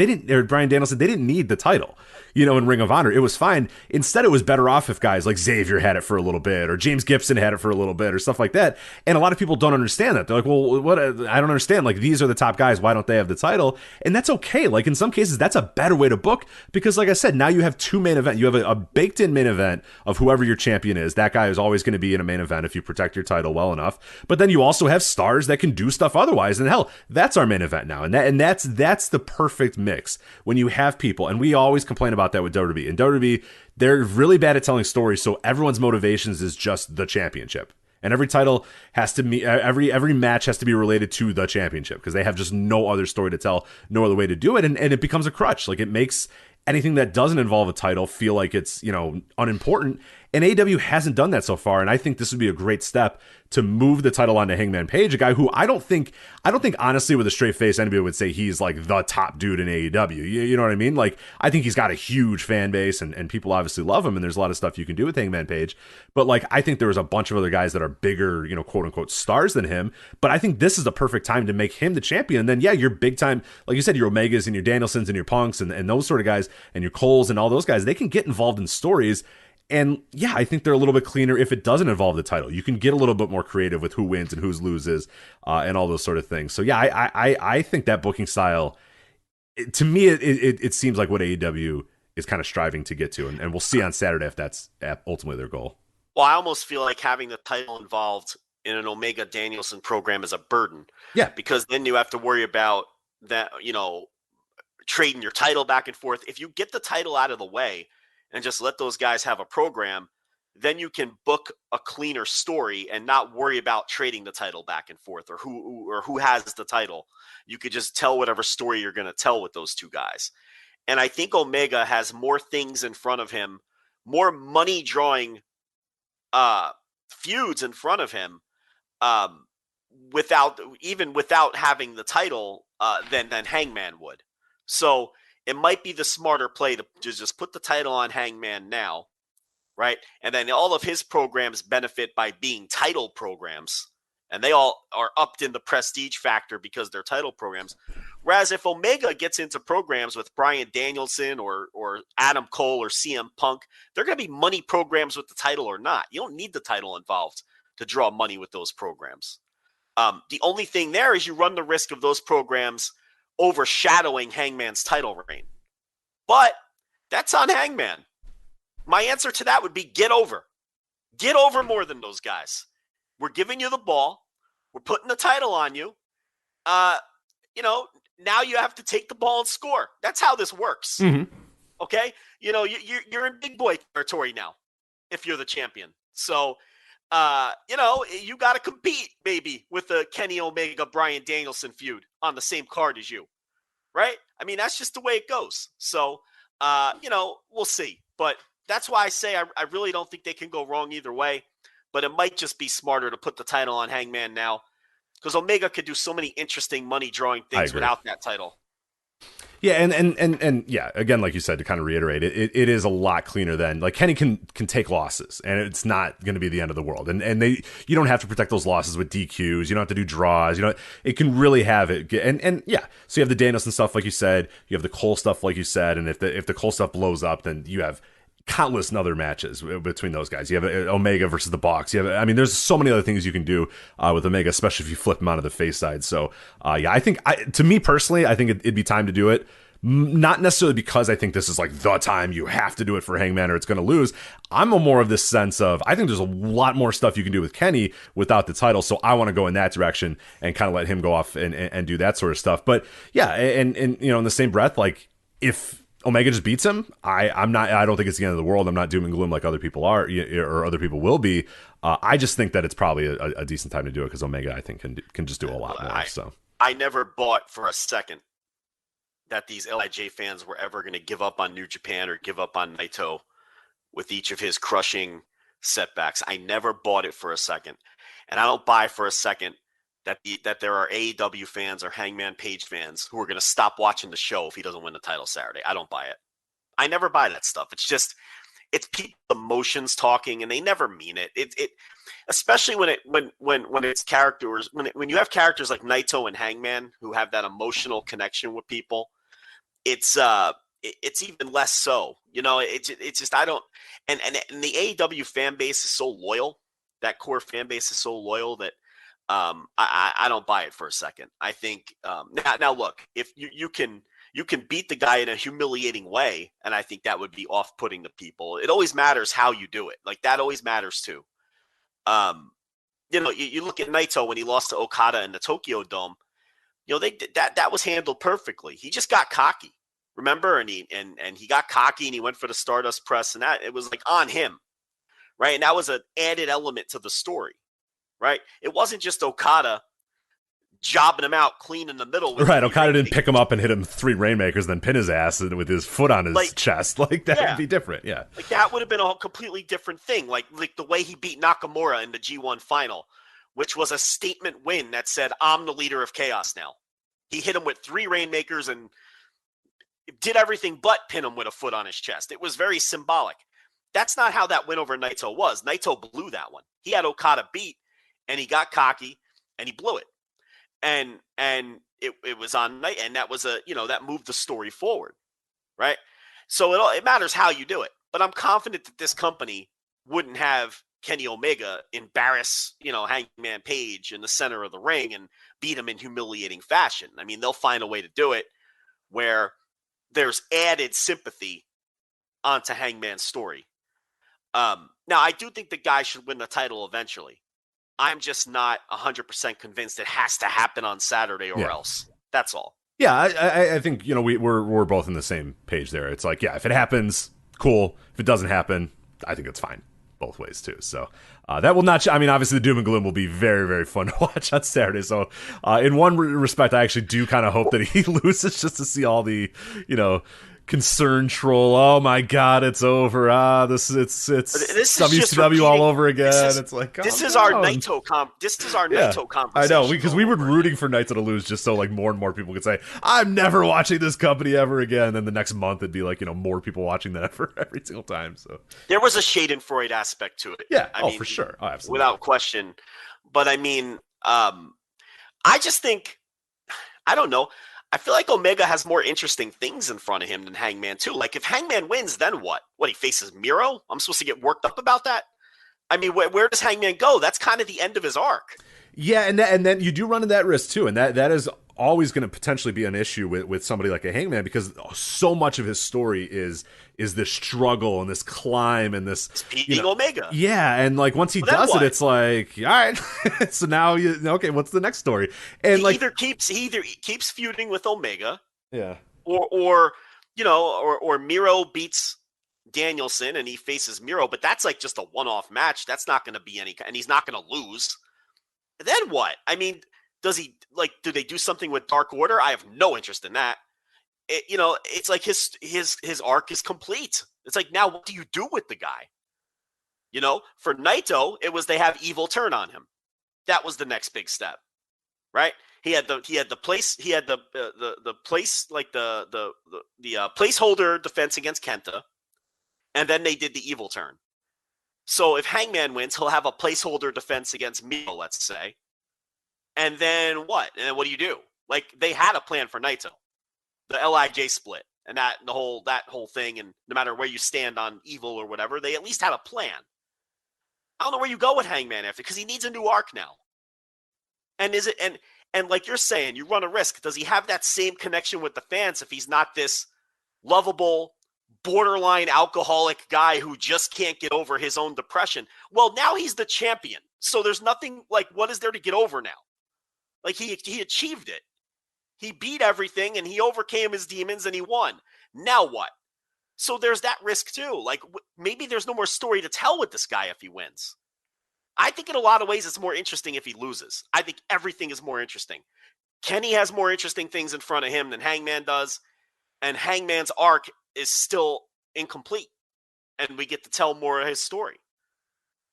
Bryan Danielson, they didn't need the title. In Ring of Honor, it was fine. Instead, it was better off if guys like Xavier had it for a little bit, or James Gibson had it for a little bit, or stuff like that. And a lot of people don't understand that. They're like, well, what? I don't understand. Like, these are the top guys. Why don't they have the title? And that's okay. Like, in some cases, that's a better way to book, because, like I said, now you have two main events. You have a baked-in main event of whoever your champion is. That guy is always going to be in a main event if you protect your title well enough. But then you also have stars that can do stuff otherwise. And hell, that's our main event now. And that's the perfect mix when you have people. And we always complain about that with WWE. And WWE, they're really bad at telling stories, so everyone's motivations is just the championship. And every title has to be, every match has to be related to the championship, because they have just no other story to tell, no other way to do it, and it becomes a crutch. Like, it makes anything that doesn't involve a title feel like it's, unimportant. And AEW hasn't done that so far, and I think this would be a great step to move the title onto Hangman Page, a guy who I don't think honestly with a straight face anybody would say he's like the top dude in AEW. You know what I mean? Like, I think he's got a huge fan base, and people obviously love him, and there's a lot of stuff you can do with Hangman Page. But like, I think there was a bunch of other guys that are bigger, quote unquote stars than him. But I think this is the perfect time to make him the champion. And then, yeah, your big time, like you said, your Omegas and your Danielsons and your Punks and those sort of guys, and your Coles and all those guys, they can get involved in stories. And yeah, I think they're a little bit cleaner if it doesn't involve the title. You can get a little bit more creative with who wins and who loses, and all those sort of things. So yeah, I think that booking style, to me, it seems like what AEW is kind of striving to get to, and we'll see on Saturday if that's ultimately their goal. Well, I almost feel like having the title involved in an Omega Danielson program is a burden. Yeah, because then you have to worry about that, trading your title back and forth. If you get the title out of the way and just let those guys have a program, then you can book a cleaner story and not worry about trading the title back and forth, or who has the title. You could just tell whatever story you're going to tell with those two guys. And I think Omega has more things in front of him, more money drawing feuds in front of him, without having the title, than Hangman would. So it might be the smarter play to just put the title on Hangman now, right? And then all of his programs benefit by being title programs, and they all are upped in the prestige factor because they're title programs. Whereas if Omega gets into programs with Bryan Danielson or Adam Cole or CM Punk, they're going to be money programs with the title or not. You don't need the title involved to draw money with those programs. The only thing there is you run the risk of those programs overshadowing Hangman's title reign. But that's on Hangman. My answer to that would be get over. Get over more than those guys. We're giving you the ball. We're putting the title on you. Now you have to take the ball and score. That's how this works. Mm-hmm. Okay? You're in big boy territory now if you're the champion. So, you got to compete maybe with the Kenny Omega, Bryan Danielson feud on the same card as you, right? I mean, that's just the way it goes. So, we'll see. But that's why I say I really don't think they can go wrong either way. But it might just be smarter to put the title on Hangman now, because Omega could do so many interesting money drawing things without that title. Yeah, and yeah, again, like you said, to kind of reiterate, it is a lot cleaner than like Kenny can take losses, and it's not going to be the end of the world. And you don't have to protect those losses with DQs. You don't have to do draws. It can really have it. And yeah, so you have the Danielson stuff, like you said. You have the Cole stuff, like you said. And if the Cole stuff blows up, then you have countless other matches between those guys. You have Omega versus the Bucks. There's so many other things you can do with Omega, especially if you flip him onto the face side. So yeah, I think to me personally, I think it'd be time to do it. Not necessarily because I think this is like the time you have to do it for Hangman or it's going to lose. I'm more of this sense of I think there's a lot more stuff you can do with Kenny without the title. So I want to go in that direction and kind of let him go off and do that sort of stuff. But yeah, and in the same breath, like if Omega just beats him, I don't think it's the end of the world. I'm not doom and gloom like other people are or other people will be. I just think that it's probably a decent time to do it because Omega, I think, can just do a lot more. So I never bought for a second that these LIJ fans were ever going to give up on New Japan or give up on Naito with each of his crushing setbacks. I never bought it for a second. And I don't buy for a second that there are AEW fans or Hangman Page fans who are going to stop watching the show if he doesn't win the title Saturday. I don't buy it. I never buy that stuff. It's people's emotions talking, and they never mean it. It especially when it's characters when you have characters like Naito and Hangman who have that emotional connection with people. It's even less so. It's just I don't and the AEW fan base is so loyal. That core fan base is so loyal that I don't buy it for a second. I think now look, if you can beat the guy in a humiliating way, and I think that would be off-putting to people. It always matters how you do it. Like that always matters too. You look at Naito when he lost to Okada in the Tokyo Dome. They did that was handled perfectly. He just got cocky, remember? And he got cocky and he went for the Stardust press, and that it was like on him, right? And that was an added element to the story. Right? It wasn't just Okada jobbing him out clean in the middle. Right. Okada didn't pick him up and hit him 3 Rainmakers and then pin his ass with his foot on his chest. Like, that would be different. Yeah. Like, that would have been a completely different thing. Like the way he beat Nakamura in the G1 final, which was a statement win that said, I'm the leader of Chaos now. He hit him with 3 Rainmakers and did everything but pin him with a foot on his chest. It was very symbolic. That's not how that win over Naito was. Naito blew that one. He had Okada beat, and he got cocky and he blew it. And it was on night, and that was that moved the story forward. Right. So it matters how you do it, but I'm confident that this company wouldn't have Kenny Omega embarrass, Hangman Page in the center of the ring and beat him in humiliating fashion. I mean, they'll find a way to do it where there's added sympathy onto Hangman's story. Now I do think the guy should win the title eventually. I'm just not 100% convinced it has to happen on Saturday or else. That's all. Yeah, I think we're both on the same page there. It's like, yeah, if it happens, cool. If it doesn't happen, I think it's fine both ways too. So that will not. Obviously, the doom and gloom will be very, very fun to watch on Saturday. So in one respect, I actually do kind of hope that he loses just to see all the concern troll. Oh my God, it's over. This it's WCW all over again. It's like this is our Naito Naito conversation. I know, because we were rooting for Naito to lose just so like more and more people could say, I'm never watching this company ever again. And then the next month it'd be like more people watching that ever every single time. So there was a Schadenfreude aspect to it. Yeah, I mean, for sure. Oh, absolutely, without question. But I mean, I just think I don't know. I feel like Omega has more interesting things in front of him than Hangman too. Like if Hangman wins, then what? What, he faces Miro? I'm supposed to get worked up about that? I mean, where does Hangman go? That's kind of the end of his arc. Yeah, and then you do run into that risk too, and that is always going to potentially be an issue with somebody like a Hangman, because so much of his story is this struggle and this climb and this beating Omega. Yeah, and like once he does it, it's like, all right, so now okay, what's the next story? And he either keeps feuding with Omega, yeah, or Miro beats Danielson and he faces Miro, but that's like just a one-off match. That's not going to be and he's not going to lose. Then what? I mean, do they do something with Dark Order? I have no interest in that. It's like his arc is complete. It's like, now what do you do with the guy? For Naito, it was they have Evil turn on him. That was the next big step, right? He had the placeholder defense against Kenta, and then they did the evil turn. So if Hangman wins, he'll have a placeholder defense against Miro, let's say. And then what? And then what do? Like, they had a plan for Naito, the LIJ split, and that whole thing. And no matter where you stand on evil or whatever, they at least had a plan. I don't know where you go with Hangman after, because he needs a new arc now. And is it and like you're saying, you run a risk. Does he have that same connection with the fans if he's not this lovable, borderline alcoholic guy who just can't get over his own depression? Well, now he's the champion. So there's nothing, like, what is there to get over now? Like, he achieved it. He beat everything and he overcame his demons and he won. Now what? So there's that risk too. Like, maybe there's no more story to tell with this guy if he wins. I think in a lot of ways it's more interesting if he loses. I think everything is more interesting. Kenny has more interesting things in front of him than Hangman does, and Hangman's arc is still incomplete, and we get to tell more of his story.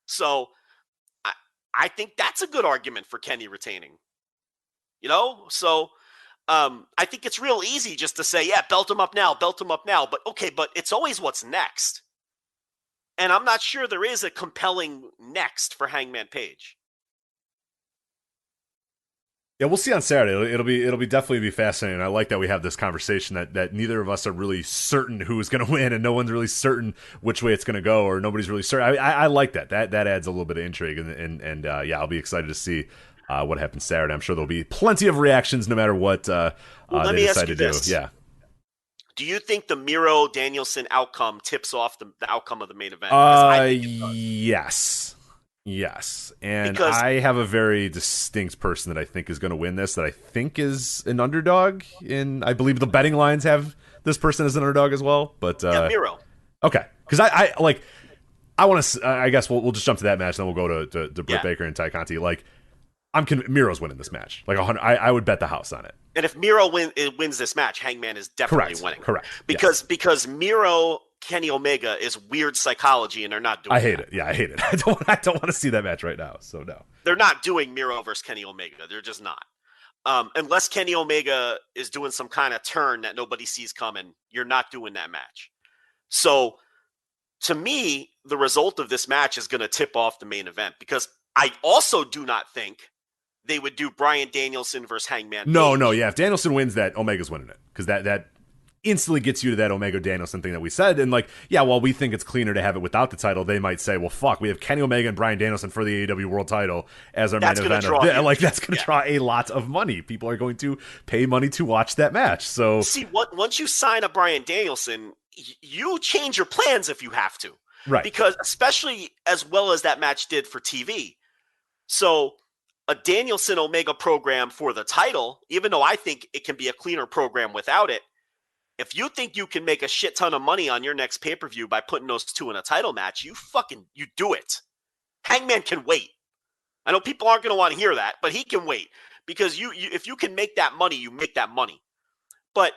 So I think that's a good argument for Kenny retaining. So I think it's real easy just to say, yeah, belt him up now. But okay, but it's always what's next. And I'm not sure there is a compelling next for Hangman Page. Yeah, we'll see on Saturday. It'll be definitely be fascinating. I like that we have this conversation that neither of us are really certain who is going to win, and no one's really certain which way it's going to go, or nobody's really certain. I like that. That adds a little bit of intrigue, and yeah, I'll be excited to see what happens Saturday. I'm sure there'll be plenty of reactions no matter what they decide to do. Yeah. Do you think the Miro Danielson outcome tips off the outcome of the main event? Yes. And because I have a very distinct person that I think is going to win this, that I think is an underdog. I believe the betting lines have this person as an underdog as well. But yeah, Miro. Okay, because I want to. I guess we'll just jump to that match, then we'll go to Britt Baker and Ty Conti. Like, Miro's winning this match. Like 100, I would bet the house on it. And if Miro wins this match, Hangman is definitely winning. Correct. Because Miro, Kenny Omega is weird psychology, and they're not doing. I hate it. Yeah, I hate it. I don't want to see that match right now. So no, they're not doing Miro versus Kenny Omega. They're just not. Unless Kenny Omega is doing some kind of turn that nobody sees coming, you're not doing that match. So, to me, the result of this match is going to tip off the main event, because I also do not think they would do Bryan Danielson versus Hangman Page. No, yeah. If Danielson wins that, Omega's winning it. Because that instantly gets you to that Omega-Danielson thing that we said. And, like, yeah, while we think it's cleaner to have it without the title, they might say, well, fuck, we have Kenny Omega and Bryan Danielson for the AEW World title as our main event. That's going to draw a lot of money. People are going to pay money to watch that match. So, see, once you sign up Bryan Danielson, you change your plans if you have to. Right. Because especially as well as that match did for TV. So a Danielson Omega program for the title, even though I think it can be a cleaner program without it, if you think you can make a shit ton of money on your next pay-per-view by putting those two in a title match, you do it. Hangman can wait. I know people aren't going to want to hear that, but he can wait, because you if you can make that money, you make that money. But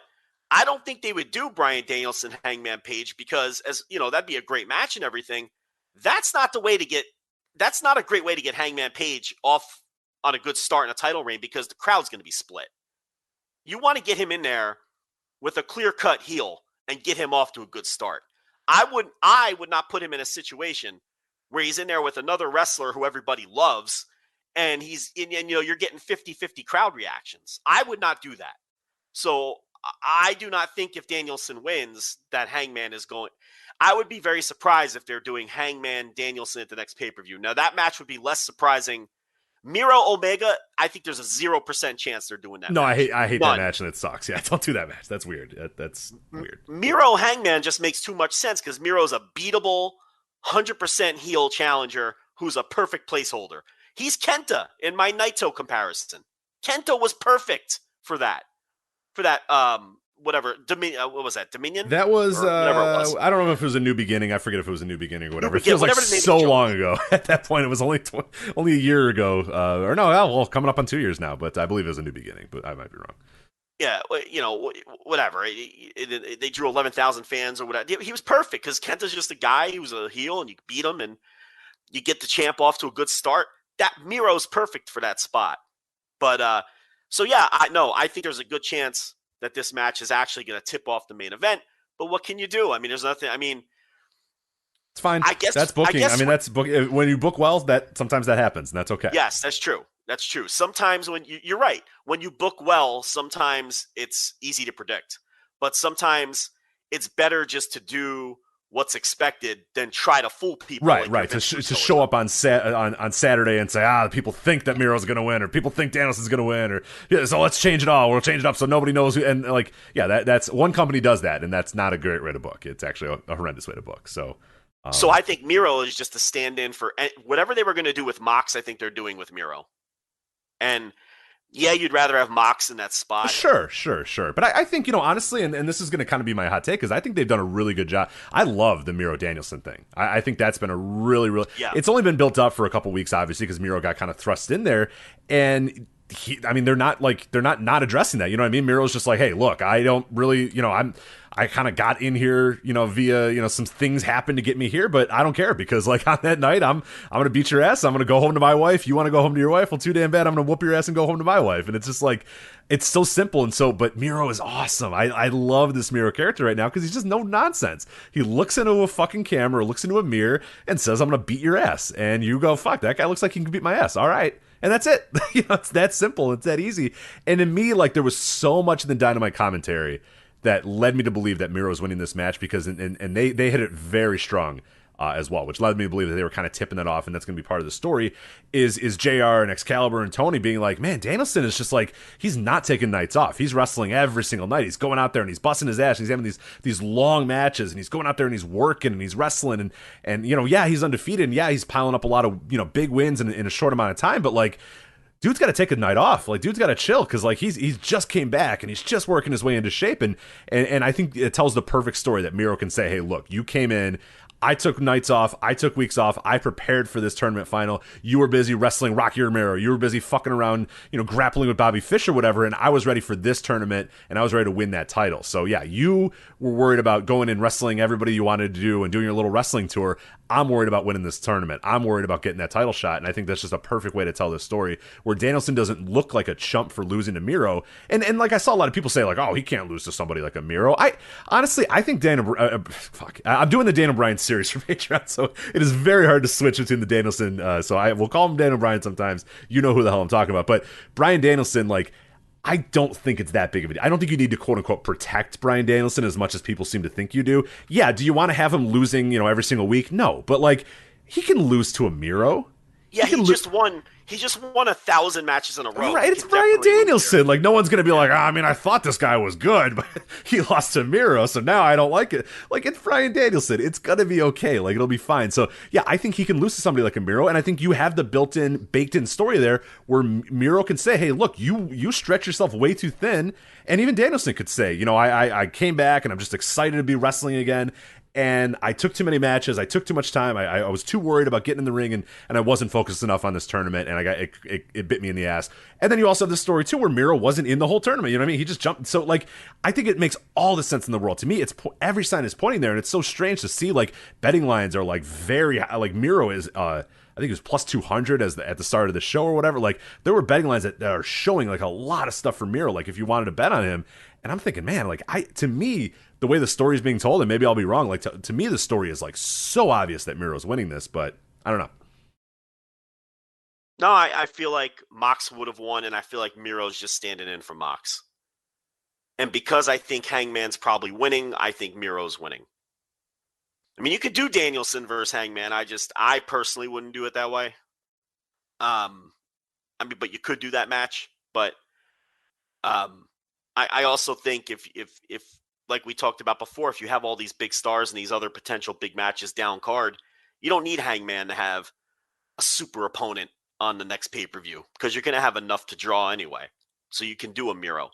I don't think they would do Bryan Danielson Hangman Page, because, as you know, that'd be a great match and everything. That's not a great way to get Hangman Page off on a good start in a title reign, because the crowd's going to be split. You want to get him in there with a clear-cut heel and get him off to a good start. I would not put him in a situation where he's in there with another wrestler who everybody loves, and you're getting 50-50 crowd reactions. I would not do that. So I do not think if Danielson wins that Hangman is going. I would be very surprised if they're doing Hangman Danielson at the next pay-per-view. Now, that match would be less surprising. Miro Omega, I think there's a 0% chance they're doing that. No, match. I hate that match, and it sucks. Yeah, don't do that match. That's weird. That's weird. Miro Hangman just makes too much sense, because Miro's a beatable, 100% heel challenger who's a perfect placeholder. He's Kenta in my Naito comparison. Kenta was perfect for that. Whatever, what was that? Dominion? That was, whatever it was. I don't know if it was a New Beginning. I forget if it was a New Beginning or whatever. It feels like so long ago. At that point, it was only a year ago. Or no, well, coming up on 2 years now, but I believe it was a New Beginning, but I might be wrong. Yeah, whatever. They drew 11,000 fans or whatever. He was perfect, because Kenta's just a guy. He was a heel, and you beat him, and you get the champ off to a good start. That Miro's perfect for that spot. But So yeah, I think there's a good chance that this match is actually going to tip off the main event. But what can you do? I mean, there's nothing. I mean, It's fine. I guess That's booking. I mean, that's book. When you book well, that sometimes that happens, and that's okay. Yes, that's true. That's true. Sometimes when you're right, when you book well, sometimes it's easy to predict. But sometimes it's better just to do what's expected than try to fool people. Right, right. To show up on Saturday and say, people think that Miro's going to win, or people think Danielson's going to win, or so let's change it all. We'll change it up so nobody knows who. And like, yeah, that's one company does that, and that's not a great way to book. It's actually a horrendous way to book. So I think Miro is just a stand-in for whatever they were going to do with Mox. I think they're doing with Miro. And yeah, you'd rather have Mox in that spot. Sure. But I think, honestly, and this is going to kind of be my hot take, because I think they've done a really good job. I love the Miro Danielson thing. I think that's been a really, really... Yeah. It's only been built up for a couple weeks, obviously, because Miro got kind of thrust in there. And... they're not addressing that. You know what I mean? Miro's just like, hey, look, I don't really, I kind of got in here, via, some things happened to get me here, but I don't care, because like on that night, I'm going to beat your ass. I'm going to go home to my wife. You want to go home to your wife? Well, too damn bad. I'm going to whoop your ass and go home to my wife. And it's just like, it's so simple. But Miro is awesome. I love this Miro character right now, because he's just no nonsense. He looks into a fucking camera, looks into a mirror, and says, I'm going to beat your ass. And you go, fuck, that guy looks like he can beat my ass. All right. And that's it. It's that simple. It's that easy. And to me, like, there was so much in the Dynamite commentary that led me to believe that Miro was winning this match, because and they hit it very strong as well, which led me to believe that they were kind of tipping that off, and that's going to be part of the story. Is JR and Excalibur and Tony being like, man, Danielson is just like, he's not taking nights off. He's wrestling every single night. He's going out there and he's busting his ass. And he's having these long matches, and he's going out there and he's working and he's wrestling, and yeah, he's undefeated, and yeah, he's piling up a lot of big wins in a short amount of time, but like, dude's got to take a night off. Like, dude's got to chill, because like he's just came back and he's just working his way into shape, and I think it tells the perfect story that Miro can say, hey, look, you came in, I took nights off, I took weeks off, I prepared for this tournament final. You were busy wrestling Rocky Romero, you were busy fucking around, grappling with Bobby Fish or whatever, and I was ready for this tournament, and I was ready to win that title. So yeah, you were worried about going and wrestling everybody you wanted to do and doing your little wrestling tour. I'm worried about winning this tournament. I'm worried about getting that title shot, and I think that's just a perfect way to tell this story, where Danielson doesn't look like a chump for losing to Miro. And like, I saw a lot of people say like, oh, he can't lose to somebody like a Miro. I think I'm doing the Daniel Bryan series for Patreon, so it is very hard to switch between the Danielson. So I will call him Daniel Bryan sometimes. You know who the hell I'm talking about. But Bryan Danielson, like, I don't think it's that big of a deal. I don't think you need to quote unquote protect Bryan Danielson as much as people seem to think you do. Yeah, do you want to have him losing, every single week? No, but like, he can lose to a Miro. Yeah, he just won 1,000 matches in a row. Right, it's Bryan Danielson. Like, no one's going to be like, I thought this guy was good, but he lost to Miro, so now I don't like it. Like, it's Bryan Danielson. It's going to be okay. Like, it'll be fine. So, yeah, I think he can lose to somebody like a Miro, and I think you have the baked-in story there where Miro can say, hey, look, you stretch yourself way too thin, and even Danielson could say, I came back, and I'm just excited to be wrestling again, and I took too many matches. I took too much time. I was too worried about getting in the ring, and I wasn't focused enough on this tournament, and it bit me in the ass. And then you also have this story too, where Miro wasn't in the whole tournament. You know what I mean? He just jumped. So like, I think it makes all the sense in the world to me. It's every sign is pointing there, and it's so strange to see like betting lines are like very high. Like Miro is. I think it was plus 200 at the start of the show or whatever. Like, there were betting lines that are showing like a lot of stuff for Miro. Like, if you wanted to bet on him, and I'm thinking, man, like to me, the way the story is being told, and maybe I'll be wrong. Like, to me, the story is like so obvious that Miro's winning this, but I don't know. No, I feel like Mox would have won, and I feel like Miro's just standing in for Mox. And because I think Hangman's probably winning, I think Miro's winning. I mean, you could do Danielson versus Hangman. I personally wouldn't do it that way. But you could do that match. But I also think if like we talked about before, if you have all these big stars and these other potential big matches down card, you don't need Hangman to have a super opponent on the next pay-per-view, because you're going to have enough to draw anyway. So you can do a Miro.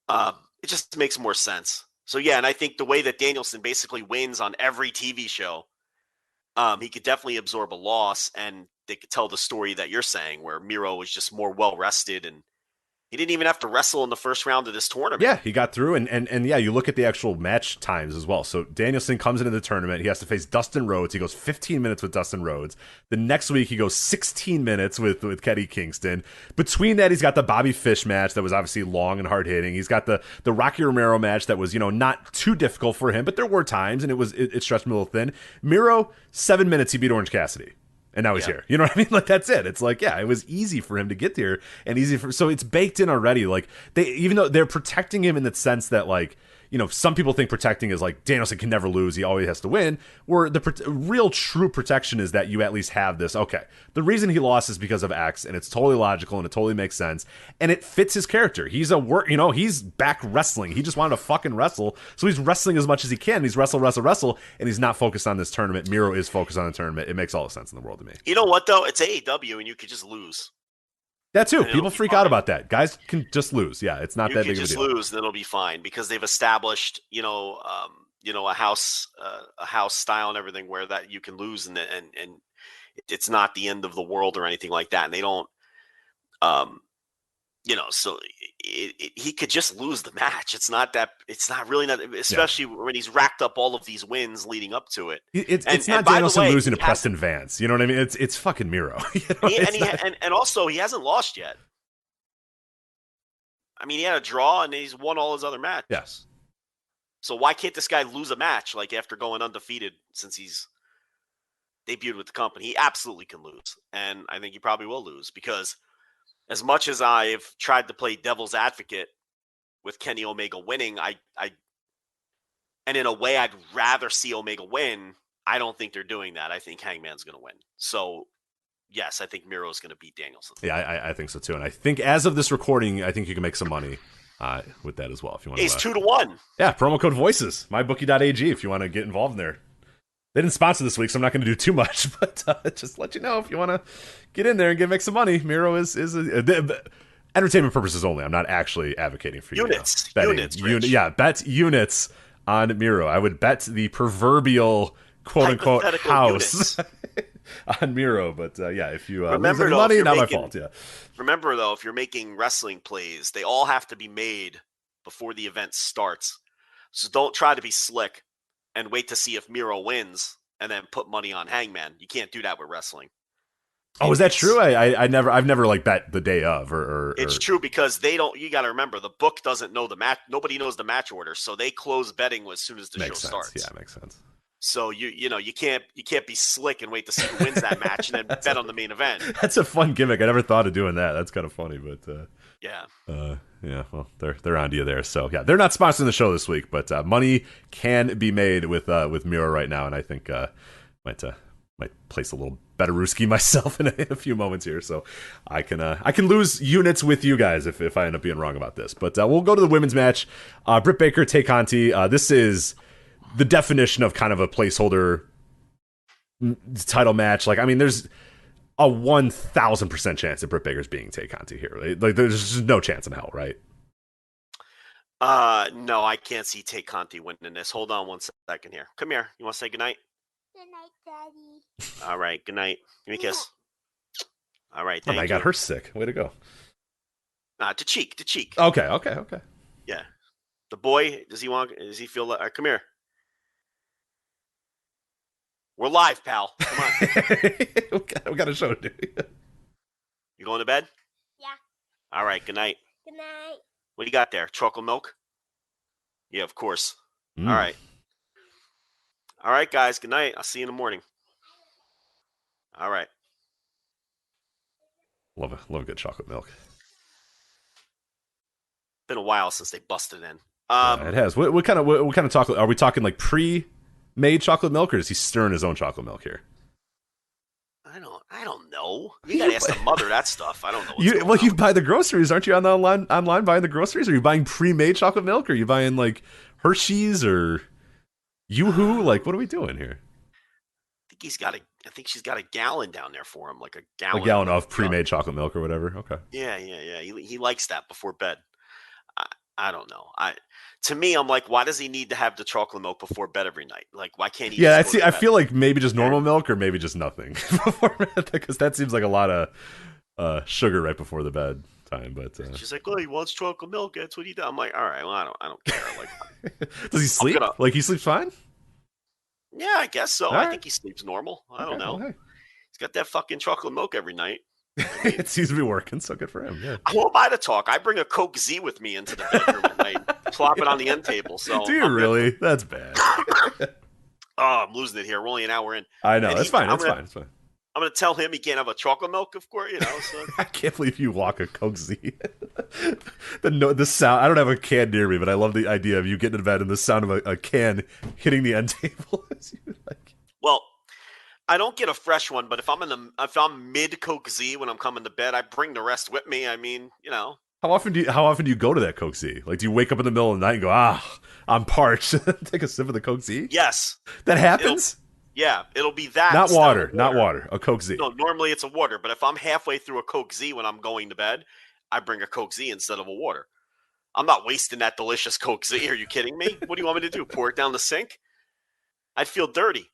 It just makes more sense. So yeah, and I think the way that Danielson basically wins on every TV show, he could definitely absorb a loss, and they could tell the story that you're saying, where Miro was just more well-rested and He didn't even have to wrestle in the first round of this tournament. Yeah, he got through, and yeah, you look at the actual match times as well. So Danielson comes into the tournament. He has to face Dustin Rhodes. He goes 15 minutes with Dustin Rhodes. The next week, he goes 16 minutes with Kenny Kingston. Between that, he's got the Bobby Fish match that was obviously long and hard-hitting. He's got the Rocky Romero match that was, not too difficult for him, but there were times, and it stretched him a little thin. Miro, 7 minutes, he beat Orange Cassidy. And now he's here. You know what I mean? Like, that's it. It's like, yeah, it was easy for him to get here and so it's baked in already. Like, even though they're protecting him in the sense that, like, some people think protecting is like Danielson can never lose. He always has to win. Where the real true protection is that you at least have this. Okay, the reason he lost is because of X, and it's totally logical and it totally makes sense. And it fits his character. He's he's back wrestling. He just wanted to fucking wrestle. So he's wrestling as much as he can. He's wrestle, and he's not focused on this tournament. Miro is focused on the tournament. It makes all the sense in the world to me. You know what, though? It's AEW, and you could just lose. That too. People freak out about that. Guys can just lose. Yeah, it's not that big of a deal. You can just lose, and it'll be fine because they've established, a house style and everything where that you can lose, and it's not the end of the world or anything like that. And they don't, so he could just lose the match. It's not really, especially when he's racked up all of these wins leading up to it. It's not Danielson losing to Preston Vance. You know what I mean? It's fucking Miro. And also he hasn't lost yet. I mean, he had a draw and he's won all his other matches. Yes. So why can't this guy lose a match like after going undefeated since he's debuted with the company? He absolutely can lose, and I think he probably will lose because. As much as I've tried to play devil's advocate with Kenny Omega winning, and in a way I'd rather see Omega win. I don't think they're doing that. I think Hangman's going to win. So, yes, I think Miro's going to beat Danielson. Yeah, I think so too. And I think as of this recording, I think you can make some money with that as well if you want. He's 2-1. Yeah, promo code VOICES, mybookie.ag if you want to get involved in there. They didn't sponsor this week, so I'm not going to do too much, but just let you know if you want to get in there and make some money. Miro is entertainment purposes only. I'm not actually advocating for units. Bet units on Miro. I would bet the proverbial quote-unquote house on Miro, but if you remember lose money, not my fault. Yeah. Remember, though, if you're making wrestling plays, they all have to be made before the event starts. So don't try to be slick and wait to see if Miro wins and then put money on Hangman. You can't do that with wrestling. Oh, is that true? I've never like bet the day of or it's true because they don't. You got to remember the book doesn't know the match. Nobody knows the match order, so they close betting as soon as the show starts. Yeah, makes sense. So you can't be slick and wait to see who wins that match and then bet on the main event. That's a fun gimmick. I never thought of doing that. That's kind of funny, but yeah. Well, they're on to you there. So yeah, they're not sponsoring the show this week, but money can be made with Miro right now, and I think might place a little better Ruski myself in a few moments here, so I can lose units with you guys if I end up being wrong about this. But we'll go to the women's match. Britt Baker, Tay Conti. This is the definition of kind of a placeholder title match. Like, I mean, there's a 1,000% chance that Britt Baker's being Tay Conti here. Right? Like, there's just no chance in hell, right? No, I can't see Tay Conti winning this. Hold on 1 second here. Come here. You want to say goodnight? Good night, Daddy. All right. Good night. Give me a kiss. All right. Thank I got her sick. Way to go. To cheek. Okay. Yeah. The boy, does he feel like, come here. We're live, pal. Come on. we got a show to do. You going to bed? Yeah. All right. Good night. Good night. What do you got there? Chocolate milk? Yeah, of course. All right. All right, guys. Good night. I'll see you in the morning. All right. Love a good chocolate milk. Been a while since they busted in. It has. What kind of chocolate? Are we talking like pre-made chocolate milk, or is he stirring his own chocolate milk here? I don't know. You gotta ask the mother that stuff. I don't know. You buy the groceries, aren't you? On the online buying the groceries? Are you buying pre-made chocolate milk? Or are you buying like Hershey's or Yoo-hoo? Like, what are we doing here? I think she's got a gallon down there for him, like a gallon. A gallon of pre-made chocolate milk or whatever. Okay. Yeah. He likes that before bed. I don't know. To me, I'm like, why does he need to have the chocolate milk before bed every night? Like, why can't he? Yeah, I feel like maybe just normal milk or maybe just nothing before bed, because that seems like a lot of sugar right before the bed. time. But she's like, "Oh, he wants chocolate milk. That's what he does." I'm like, "All right, well, I don't care." Like, does he sleep? Like he sleeps fine? Yeah, I guess so. I think he sleeps normal. I don't know. Well, hey. He's got that fucking chocolate milk every night. I mean, it seems to be working, so good for him. Yeah. Who am I to talk? I bring a Coke Z with me into the bedroom at night, plop it on the end table. So do you really? That's bad. Oh, I'm losing it here. We're only an hour in. I know. It's fine. It's fine. It's fine. I'm going to tell him he can't have a chocolate milk, of course. So. I can't believe you walk a Coke Z. the sound. I don't have a can near me, but I love the idea of you getting to bed and the sound of a can hitting the end table. Well, I don't get a fresh one, but if I'm mid Coke Z when I'm coming to bed, I bring the rest with me. I mean, How often do you go to that Coke Z? Like, do you wake up in the middle of the night and go, I'm parched? Take a sip of the Coke Z? Yes. That happens? It'll be that. Not water. A Coke Z. No, normally it's a water, but if I'm halfway through a Coke Z when I'm going to bed, I bring a Coke Z instead of a water. I'm not wasting that delicious Coke Z. Are you kidding me? What do you want me to do? Pour it down the sink? I'd feel dirty.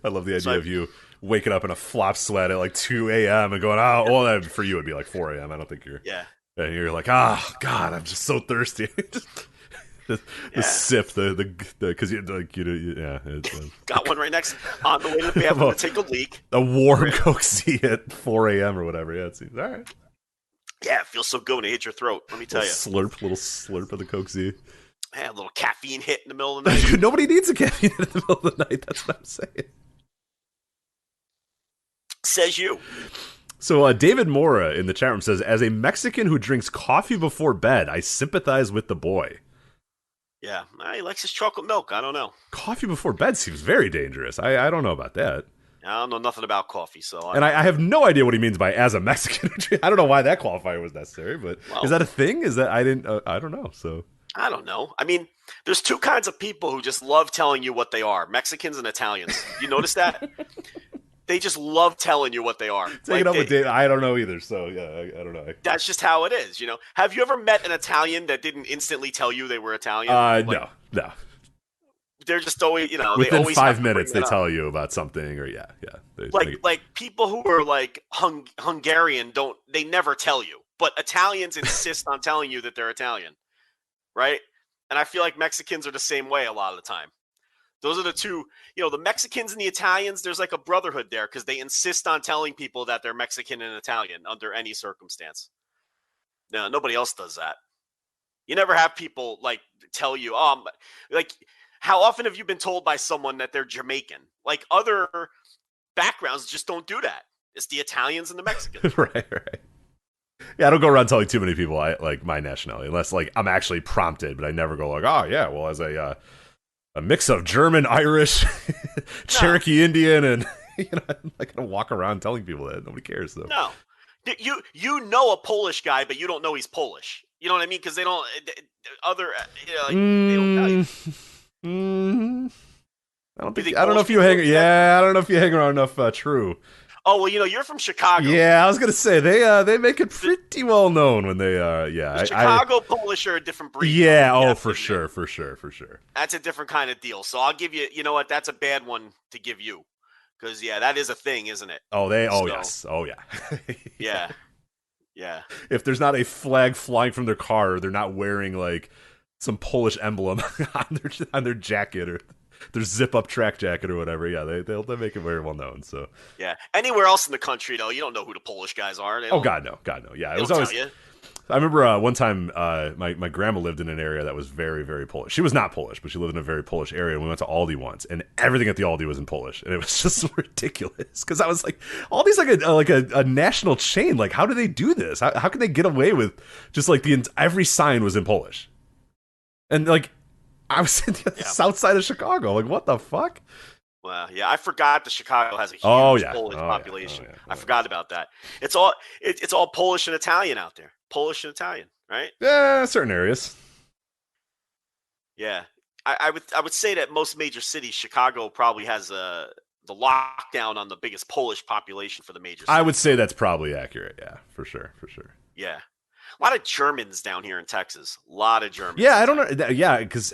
I love the idea of you waking up in a flop sweat at like 2 a.m. and going, that for you would be like 4 a.m. I don't think you're. Yeah. And you're like, God, I'm just so thirsty. The sip, because got one right next on the way to the bathroom to take a leak. A warm Coke Z at 4 a.m. or whatever. Yeah, it seems all right. Yeah, it feels so good when it hits your throat. Let me tell you. Little slurp of the Coke Z. Yeah, a little caffeine hit in the middle of the night. Nobody needs a caffeine hit in the middle of the night. That's what I'm saying. Says you. So David Mora in the chat room says, as a Mexican who drinks coffee before bed, I sympathize with the boy. Yeah, he likes his chocolate milk. I don't know. Coffee before bed seems very dangerous. I don't know about that. I don't know nothing about coffee, so. I have no idea what he means by as a Mexican. I don't know why that qualifier was necessary, but is that a thing? Is that I don't know. So I don't know. I mean, there's two kinds of people who just love telling you what they are: Mexicans and Italians. You notice that? They just love telling you what they are. Take it up with Dave. I don't know either, so yeah, I don't know. That's just how it is, Have you ever met an Italian that didn't instantly tell you they were Italian? No. They're just always, within they always 5 minutes they tell you about something, or like people who are like Hungarian they never tell you, but Italians insist on telling you that they're Italian, right? And I feel like Mexicans are the same way a lot of the time. Those are the two, the Mexicans and the Italians, there's like a brotherhood there because they insist on telling people that they're Mexican and Italian under any circumstance. No, nobody else does that. You never have people like tell you, like, how often have you been told by someone that they're Jamaican? Like other backgrounds just don't do that. It's the Italians and the Mexicans. Right. Yeah, I don't go around telling too many people I like my nationality unless like I'm actually prompted, but I never go like, as a mix of German, Irish, Cherokee Indian, and I'm not gonna walk around telling people that. Nobody cares though. No, you know a Polish guy, but you don't know he's Polish. You know what I mean? Because they don't they don't tell you. I don't know if you hang around enough. True. Oh well, you're from Chicago. Yeah, I was gonna say they make it pretty well known when they Chicago Polish are a different breed. Yeah, for sure. That's a different kind of deal. So I'll give you. You know what? That's a bad one to give you, because that is a thing, isn't it? Yes. Oh yeah. Yeah. If there's not a flag flying from their car, or they're not wearing like some Polish emblem on their jacket or their zip-up track jacket or whatever, they'll make it very well known. So yeah, anywhere else in the country though, you don't know who the Polish guys are. God no. Yeah, it was always. I remember one time my grandma lived in an area that was very, very Polish. She was not Polish, but she lived in a very Polish area. And we went to Aldi once, and everything at the Aldi was in Polish, and it was just ridiculous. Because I was like, Aldi's like a national chain. Like, how do they do this? How can they get away with just like every sign was in Polish? And like, I was in the south side of Chicago. Like, what the fuck? Well, yeah, I forgot that Chicago has a huge Polish population. I forgot about that. It's all Polish and Italian out there. Polish and Italian, right? Yeah, certain areas. Yeah, I would say that most major cities, Chicago probably has the lockdown on the biggest Polish population for the major cities. I would say that's probably accurate. Yeah, for sure. Yeah. A lot of Germans down here in Texas. A lot of Germans. Yeah, I don't know. Yeah, because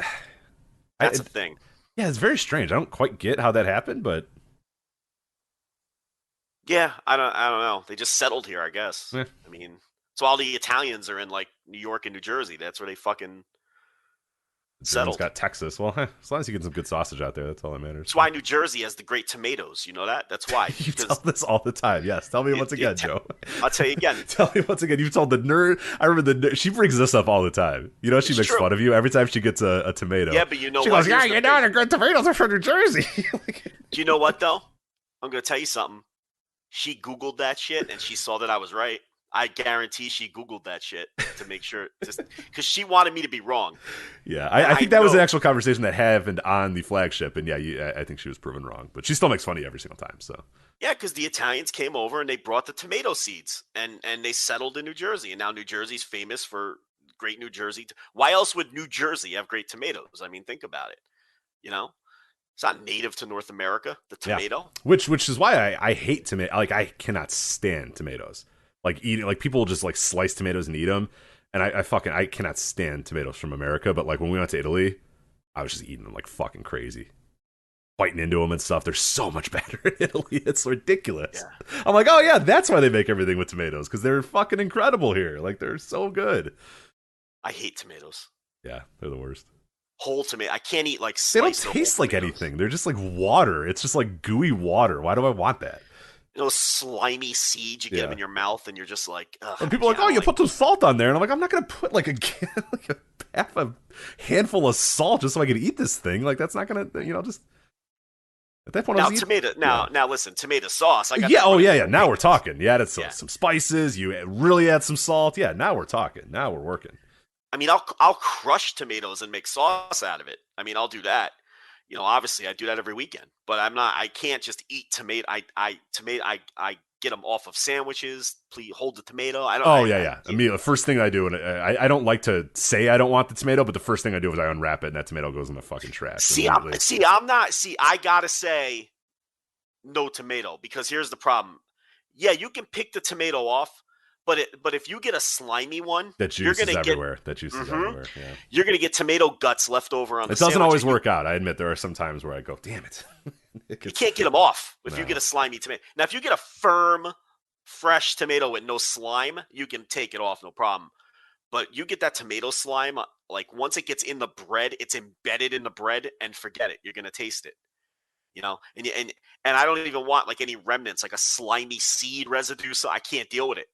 that's a thing. Yeah, it's very strange. I don't quite get how that happened, but yeah, I don't know. They just settled here, I guess. Yeah. I mean, So all the Italians are in like New York and New Jersey. That's where they fucking German's settled. got Texas. Well, as long as you get some good sausage out there, that's all that matters. That's why New Jersey has the great tomatoes. You know that? That's why. You tell this all the time. Yes. Tell me once again, Joe. I'll tell you again. Tell me once again. You've told the nerd. I remember the nerd. She brings this up all the time. You know, she makes fun of you every time she gets a tomato. Yeah, but you know she what? Goes, yeah, you know the good tomatoes are from New Jersey. Do you know what, though? I'm going to tell you something. She Googled that shit, and she saw that I was right. I guarantee she Googled that shit to make sure, because she wanted me to be wrong. Yeah, I think that was an actual conversation that happened on the flagship, and yeah, I think she was proven wrong. But she still makes fun of you every single time. So yeah, because the Italians came over and they brought the tomato seeds, and they settled in New Jersey, and now New Jersey's famous for great New Jersey. Why else would New Jersey have great tomatoes? I mean, think about it. You know, it's not native to North America. The tomato, which is why I hate tomato. Like I cannot stand tomatoes. Like eating, like people just like slice tomatoes and eat them, and I cannot stand tomatoes from America. But like when we went to Italy, I was just eating them like fucking crazy, biting into them and stuff. They're so much better in Italy. It's ridiculous. Yeah. I'm like, oh yeah, that's why they make everything with tomatoes, because they're fucking incredible here. Like they're so good. I hate tomatoes. Yeah, they're the worst. Whole tomato. I can't eat like they don't taste like anything. They're just like water. It's just like gooey water. Why do I want that? Those slimy seeds, you get them in your mouth, and you're just like, ugh. And people are like, oh, you put some salt on there. And I'm like, I'm not going to put like half a handful of salt just so I can eat this thing. Like, that's not going to, just. At that point, now, now listen, tomato sauce. I got yeah. Now we're talking. You added some spices. You really add some salt. Yeah, now we're talking. Now we're working. I mean, I'll crush tomatoes and make sauce out of it. I mean, I'll do that. You know, obviously I do that every weekend, but I can't just eat tomato. I get them off of sandwiches. Please hold the tomato. I don't. I mean, the first thing I do, and I don't like to say I don't want the tomato, but the first thing I do is I unwrap it and that tomato goes in the fucking trash. I gotta say no tomato, because here's the problem. Yeah, you can pick the tomato off. But if you get a slimy one, that juice is everywhere. That juice is everywhere. Yeah. You're gonna get tomato guts left over on the sandwich. It doesn't always work out. I admit there are some times where I go, damn it. You can't get them off if you get a slimy tomato. Now, if you get a firm, fresh tomato with no slime, you can take it off, no problem. But you get that tomato slime, like once it gets in the bread, it's embedded in the bread, and forget it. You're gonna taste it. You know, and I don't even want like any remnants, like a slimy seed residue, so I can't deal with it.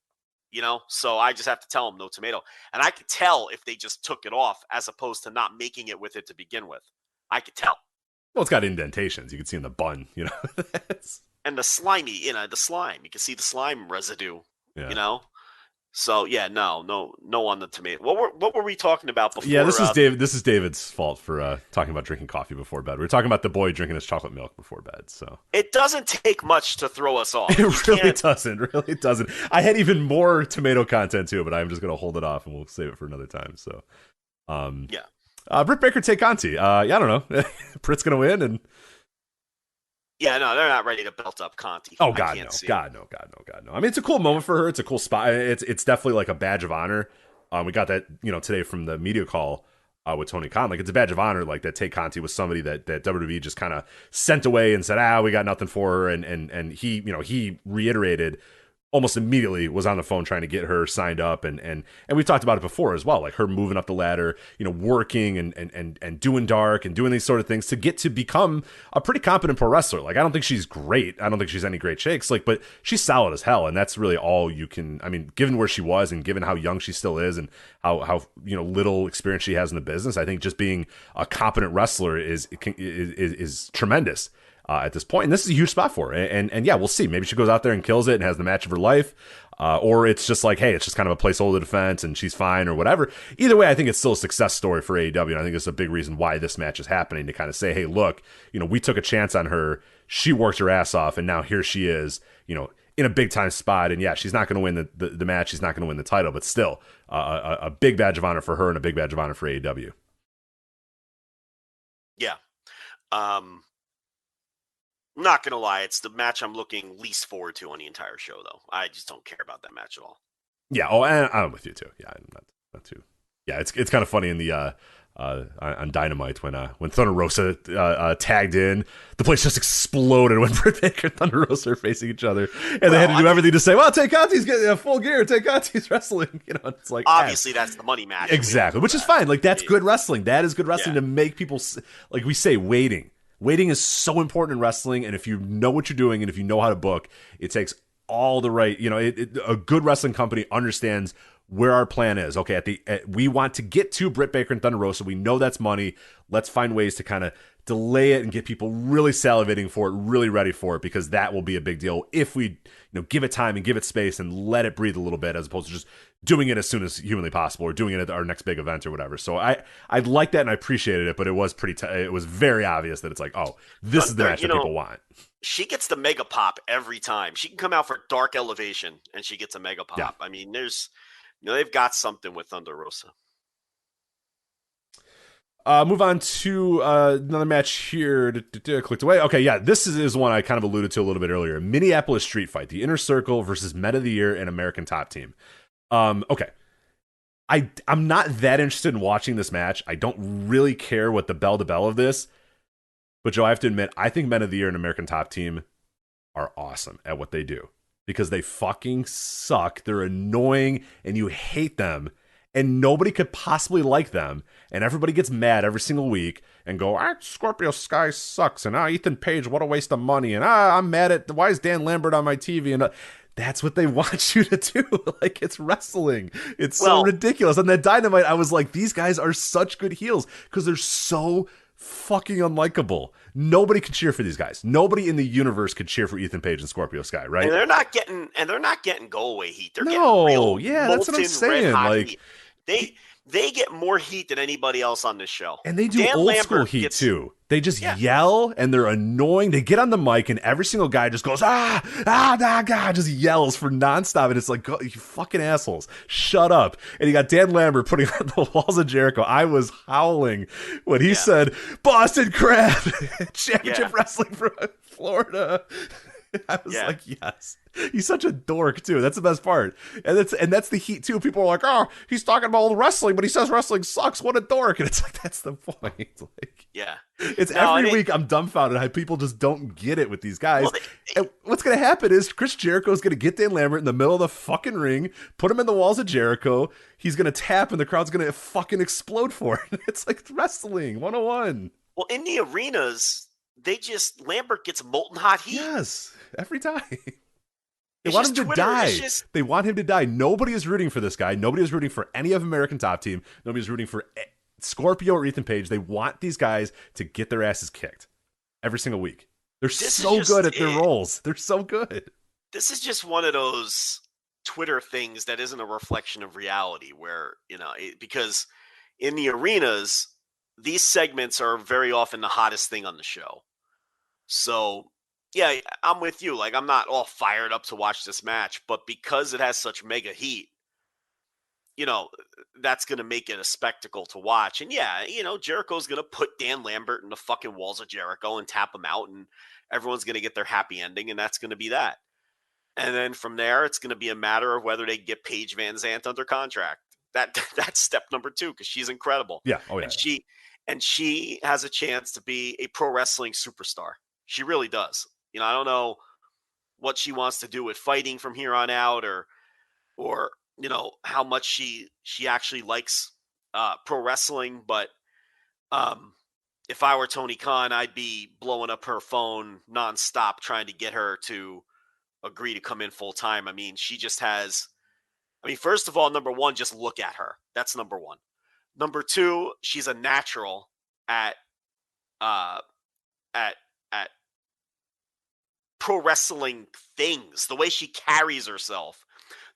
You know, so I just have to tell them no tomato. And I could tell if they just took it off as opposed to not making it with it to begin with. I could tell. Well, it's got indentations. You can see in the bun, you know. And the slimy, the slime. You can see the slime residue, you know. So, yeah, no on the tomato. What were we talking about before? Yeah, this is David's fault for talking about drinking coffee before bed. We were talking about the boy drinking his chocolate milk before bed. So it doesn't take much to throw us off. It really doesn't. I had even more tomato content too, but I'm just going to hold it off and we'll save it for another time. So, Britt Baker take Conti. I don't know. Britt's going to win and. Yeah, no, they're not ready to belt up Conti. Oh, God, no. God, no. I mean, it's a cool moment for her. It's a cool spot. It's definitely like a badge of honor. We got that, today from the media call with Tony Khan. Like, it's a badge of honor, like, that Tay Conti was somebody that WWE just kind of sent away and said, we got nothing for her. And he, he reiterated almost immediately was on the phone trying to get her signed up. And we've talked about it before as well, like her moving up the ladder, working and doing dark and doing these sort of things to get to become a pretty competent pro wrestler. Like, I don't think she's great. I don't think she's any great shakes, but she's solid as hell. And that's really all you can, I mean, given where she was and given how young she still is and how little experience she has in the business, I think just being a competent wrestler is tremendous. At this point, and this is a huge spot for her. And yeah, we'll see. Maybe she goes out there and kills it and has the match of her life, or it's just like, hey, it's just kind of a placeholder defense and she's fine or whatever. Either way, I think it's still a success story for AEW, and I think it's a big reason why this match is happening, to kind of say, hey, look, we took a chance on her. She worked her ass off, and now here she is, in a big time spot. And yeah, she's not going to win the match. She's not going to win the title, but still a big badge of honor for her and a big badge of honor for AEW. Yeah. I'm not going to lie. It's the match I'm looking least forward to on the entire show, though. I just don't care about that match at all. Yeah. Oh, and I'm with you too. Yeah. I'm not too. Yeah. It's kind of funny in the on Dynamite when Thunder Rosa tagged in. The place just exploded when Britt Baker and Thunder Rosa are facing each other, and they had to do everything to say, "Well, Tay Conti's getting Full Gear. Tay Conti's wrestling." It's like obviously that's the money match. Exactly, which is fine. Like that's good wrestling. That is good wrestling to make people like we say waiting. Waiting is so important in wrestling, and if you know what you're doing and if you know how to book, it takes all the right. A good wrestling company understands where our plan is. Okay, we want to get to Britt Baker and Thunder Rosa. We know that's money. Let's find ways to kind of delay it and get people really salivating for it, really ready for it, because that will be a big deal if we give it time and give it space and let it breathe a little bit, as opposed to just doing it as soon as humanly possible or doing it at our next big event or whatever. So I like that and I appreciated it, but it was it was very obvious that it's like, oh, this is the match that people want. She gets the mega pop every time. She can come out for Dark Elevation and she gets a mega pop. Yeah. I mean, they've got something with Thunder Rosa. Move on to another match here. Clicked away. Okay, yeah, this is one I kind of alluded to a little bit earlier. Minneapolis Street Fight, the Inner Circle versus Men of the Year and American Top Team. Okay. I'm not that interested in watching this match. I don't really care what the bell to bell of this. But Joe, I have to admit, I think Men of the Year and American Top Team are awesome at what they do. Because they fucking suck. They're annoying and you hate them. And nobody could possibly like them. And everybody gets mad every single week and go, Scorpio Sky sucks. And Ethan Page, what a waste of money. And I'm mad at, why is Dan Lambert on my TV? And that's what they want you to do. Like, it's wrestling. It's so ridiculous. On that Dynamite, I was like, these guys are such good heels because they're so fucking unlikable. Nobody could cheer for these guys. Nobody in the universe could cheer for Ethan Page and Scorpio Sky, right? And they're not getting go away heat. They're getting real that's what I'm saying. Like heat. They get more heat than anybody else on this show. And they do old school heat too. They just yell and they're annoying. They get on the mic and every single guy just goes, just yells for nonstop. And it's like, you fucking assholes, shut up. And you got Dan Lambert putting on the walls of Jericho. I was howling when he said, Boston Crab, championship wrestling from Florida. I was like, yes. He's such a dork too. That's the best part. And that's the heat too. People are like, oh, he's talking about old wrestling, but he says wrestling sucks. What a dork. And it's like, that's the point. Like, it's every week I'm dumbfounded how people just don't get it with these guys. And what's going to happen is Chris Jericho's going to get Dan Lambert in the middle of the fucking ring, put him in the walls of Jericho. He's going to tap and the crowd's going to fucking explode for it. It's like wrestling 101. Well, in the arenas, Lambert gets molten hot heat. Yes, every time. They want him to die. They want him to die. Nobody is rooting for this guy. Nobody is rooting for any of American Top Team. Nobody is rooting for Scorpio or Ethan Page. They want these guys to get their asses kicked every single week. They're so good at their roles. They're so good. This is just one of those Twitter things that isn't a reflection of reality where, because in the arenas, these segments are very often the hottest thing on the show. So, yeah, I'm with you. Like, I'm not all fired up to watch this match, but because it has such mega heat, that's going to make it a spectacle to watch. And yeah, Jericho's going to put Dan Lambert in the fucking walls of Jericho and tap him out, and everyone's going to get their happy ending, and that's going to be that. And then from there, it's going to be a matter of whether they get Paige Van Zandt under contract. That's step number 2, because she's incredible. Yeah. Oh, yeah. And she has a chance to be a pro wrestling superstar. She really does. I don't know what she wants to do with fighting from here on out, or how much she actually likes pro wrestling. But if I were Tony Khan, I'd be blowing up her phone nonstop trying to get her to agree to come in full time. I mean, she just has. First of all, number 1, just look at her. That's number 1. Number 2, she's a natural at pro wrestling things. The way she carries herself,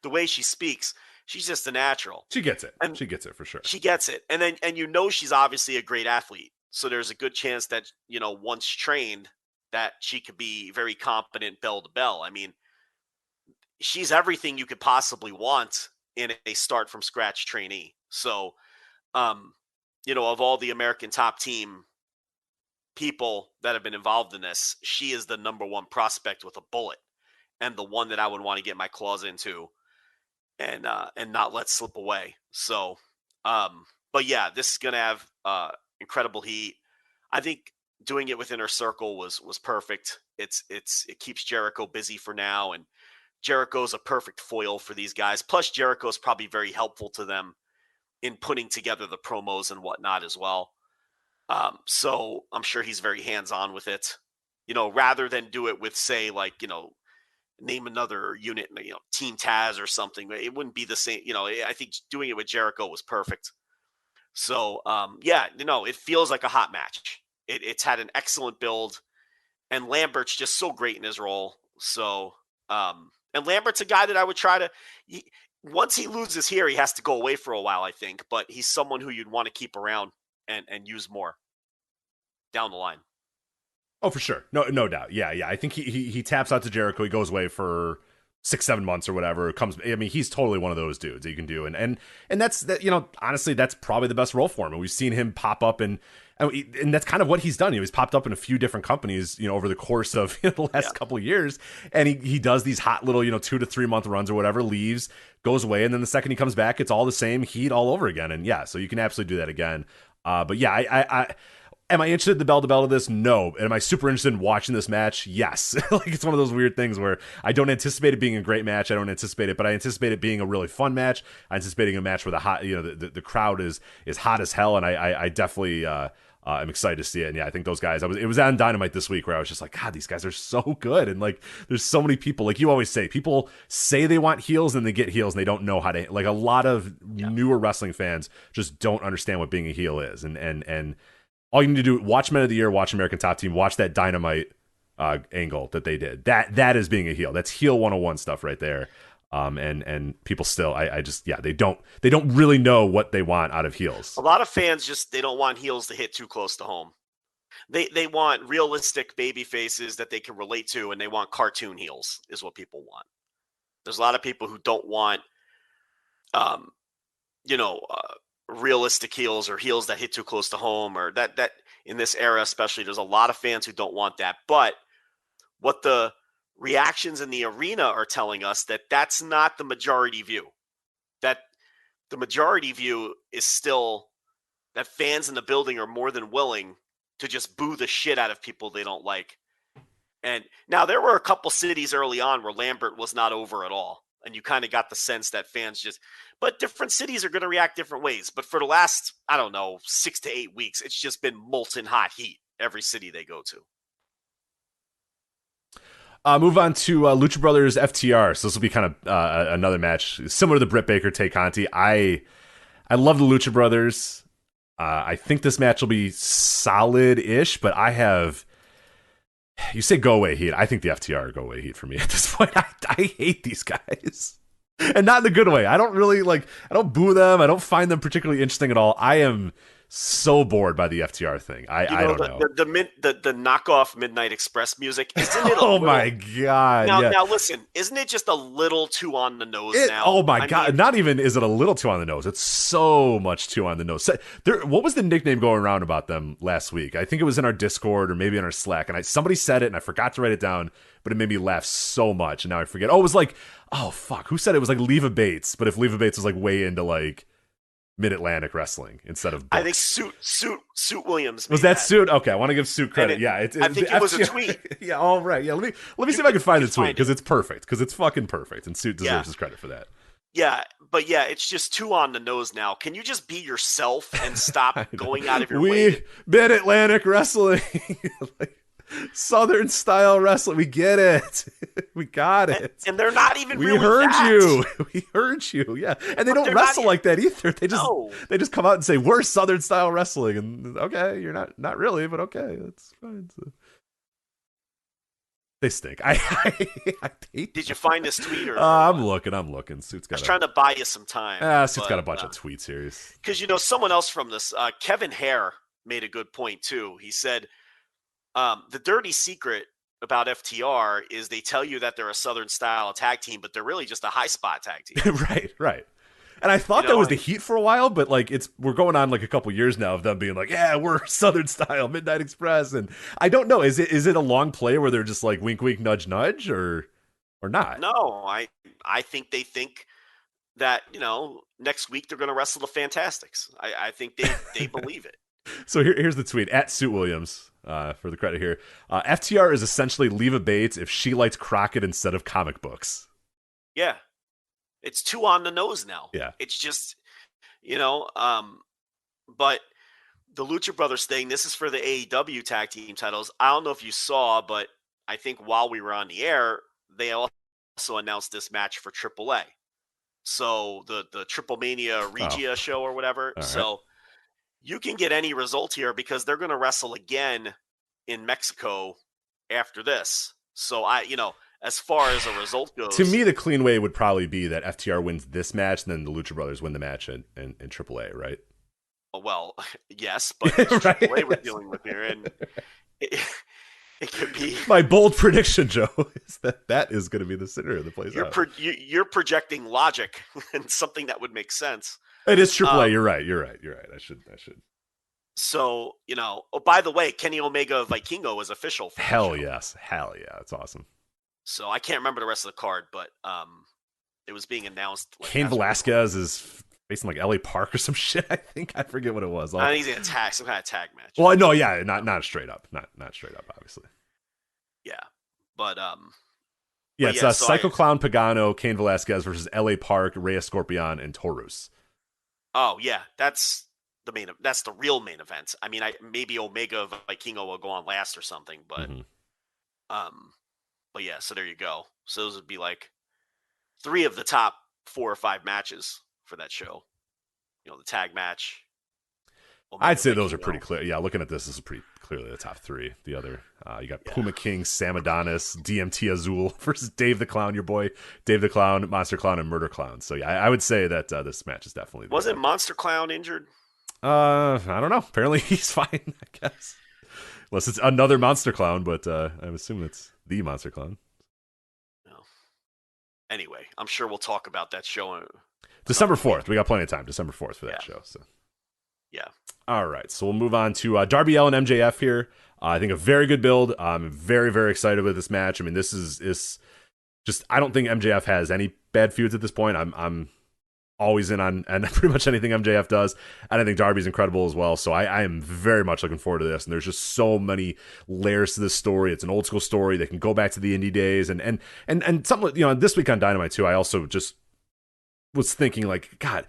the way she speaks, she's just a natural. She gets it. She gets it for sure. She gets it. And she's obviously a great athlete. So there's a good chance that, once trained, that she could be very competent bell to bell. She's everything you could possibly want in a start from scratch trainee. So, of all the American Top Team people that have been involved in this, she is the number 1 prospect with a bullet, and the one that I would want to get my claws into and not let slip away. So, But yeah, this is going to have incredible heat. I think doing it with Inner Circle was perfect. It keeps Jericho busy for now, and Jericho's a perfect foil for these guys. Plus, Jericho's probably very helpful to them in putting together the promos and whatnot as well. So I'm sure he's very hands-on with it. Rather than do it with, say, like, name another unit, Team Taz or something. It wouldn't be the same. I think doing it with Jericho was perfect. So, it feels like a hot match. It's had an excellent build, and Lambert's just so great in his role. So, and Lambert's a guy that I would try to. Once he loses here, he has to go away for a while, I think. But he's someone who you'd want to keep around and use more down the line. Oh, for sure. No doubt. Yeah. I think he taps out to Jericho. He goes away for 6-7 months or whatever. He's totally one of those dudes that you can do. And that's that, honestly, that's probably the best role for him. And we've seen him pop up and that's kind of what he's done. He's popped up in a few different companies, over the course of the last couple of years. And he does these hot little, 2 to 3 month runs or whatever, leaves, goes away. And then the second he comes back, it's all the same heat all over again. And yeah, so you can absolutely do that again. But yeah, I am I interested in the bell-to-bell of this? No. Am I super interested in watching this match? Yes. It's one of those weird things where I don't anticipate it being a great match. I don't anticipate it, but I anticipate it being a really fun match. I'm anticipating a match where the crowd is hot as hell, and I definitely I'm excited to see it. And yeah, I think those guys. It was on Dynamite this week where I was just like, God, these guys are so good, and like, there's so many people. Like you always say, people say they want heels and they get heels, and they don't know how to. Like a lot of newer wrestling fans just don't understand what being a heel is, and all you need to do, watch Men of the Year, watch American Top Team, watch that Dynamite angle that they did. That is being a heel. That's heel 101 stuff right there. And people still, they don't really know what they want out of heels. A lot of fans they don't want heels to hit too close to home. They want realistic baby faces that they can relate to, and they want cartoon heels is what people want. There's a lot of people who don't want, realistic heels or heels that hit too close to home, or that in this era especially, there's a lot of fans who don't want that. But what the reactions in the arena are telling us, that's not the majority view. That the majority view is still that fans in the building are more than willing to just boo the shit out of people they don't like. And now there were a couple cities early on where Lambert was not over at all, and you kind of got the sense that fans but different cities are going to react different ways. But for the last, 6 to 8 weeks, it's just been molten hot heat every city they go to. Move on to Lucha Brothers FTR. So this will be kind of another match similar to the Britt Baker Tay Conti. I love the Lucha Brothers. I think this match will be solid-ish, but you say go away heat. I think the FTR are go away heat for me at this point. I hate these guys. And not in a good way. I don't boo them. I don't find them particularly interesting at all. I am so bored by the FTR thing. I don't know. The knockoff Midnight Express music, isn't it? My God. Now listen, isn't it just a little too on the nose now? Oh my God. Not even is it a little too on the nose. It's so much too on the nose. What was the nickname going around about them last week? I think it was in our Discord or maybe in our Slack, and somebody said it and I forgot to write it down, but it made me laugh so much, and now I forget. Oh, it was like, oh fuck, who said it? It was like Leva Bates, but if Leva Bates was like way into like Mid-Atlantic wrestling instead of books. I think Suit Williams was that Suit. Okay, I want to give Suit credit. I think it was a tweet. Yeah, all right. Yeah, let me see if I can find the tweet, because it's perfect, because it's fucking perfect, and Suit deserves his credit for that. Yeah, but yeah, it's just too on the nose now. Can you just be yourself and stop going out of your way? Mid-Atlantic wrestling. Southern style wrestling. We get it. We got it. And they're not even we really heard that. you. We heard you. Yeah. And they don't wrestle like that either. They just come out and say, we're Southern style wrestling. And okay, you're not really, but okay, that's fine. So, they stink. I hate Did you find this tweet? Or I'm looking. Suit's got. I was trying to buy you some time. Suit's got a bunch of tweets here. Because someone else from this, Kevin Hare made a good point too. He said, the dirty secret about FTR is they tell you that they're a Southern style tag team, but they're really just a high spot tag team. Right. And I thought that was the Heat for a while, but like we're going on like a couple years now of them being like, yeah, we're Southern style Midnight Express, and I don't know, is it a long play where they're just like wink, wink, nudge, nudge, or not? No, I think they think that, next week they're going to wrestle the Fantastics. I think they believe it. So here's the tweet at Suit Williams for the credit here. FTR is essentially Leva Bates if she liked Crockett instead of comic books. Yeah. It's too on the nose now. Yeah. It's just, but the Lucha Brothers thing, this is for the AEW tag team titles. I don't know if you saw, but I think while we were on the air, they also announced this match for AAA. So the Triple Mania Regia show or whatever. Right. So you can get any result here because they're going to wrestle again in Mexico after this. So as far as a result goes, to me, the clean way would probably be that FTR wins this match, and then the Lucha Brothers win the match in AAA, right? Well, yes, but right? AAA we're dealing with here, and it could be my bold prediction, Joe, is that is going to be the center of the place. You're projecting logic and something that would make sense. It is AAA. You're right. I should. So, oh, by the way, Kenny Omega Vikingo is official. For Hell yes. That's awesome. So I can't remember the rest of the card, but it was being announced. Cain Velasquez is facing like LA Park or some shit. I think I forget what it was. I think he's in some kind of tag match. Well, no, yeah, not straight up, not straight up, obviously. Yeah, but it's Psycho Clown Pagano, Cain Velasquez versus LA Park, Reyes Scorpion, and Taurus. Oh yeah, that's the real main event. I mean, maybe Omega Vikingo will go on last or something, but but yeah, so there you go. So those would be like 3 of the top 4 or 5 matches for that show. The tag match. Omega I'd say Vikingo. Those are pretty clear. Yeah, looking at this is pretty clearly the top 3. The other, you got Puma King, Sam Adonis, DMT Azul versus Dave the Clown, your boy, Dave the Clown, Monster Clown, and Murder Clown. So yeah, I would say that this match is definitely. Wasn't Monster Clown injured? I don't know. Apparently he's fine, I guess. Unless it's another Monster Clown, but I'm assuming it's the Monster Clown. No. Anyway, I'm sure we'll talk about that show. December 4th. We got plenty of time. December 4th for that show. So. Yeah. All right. So we'll move on to Darby Allin and MJF here. I think a very good build. I'm very, very excited with this match. I mean, this is just, I don't think MJF has any bad feuds at this point. I'm always in on and pretty much anything MJF does. And I think Darby's incredible as well. So I am very much looking forward to this. And there's just so many layers to this story. It's an old school story. They can go back to the indie days and something, this week on Dynamite too, I also just was thinking like, God,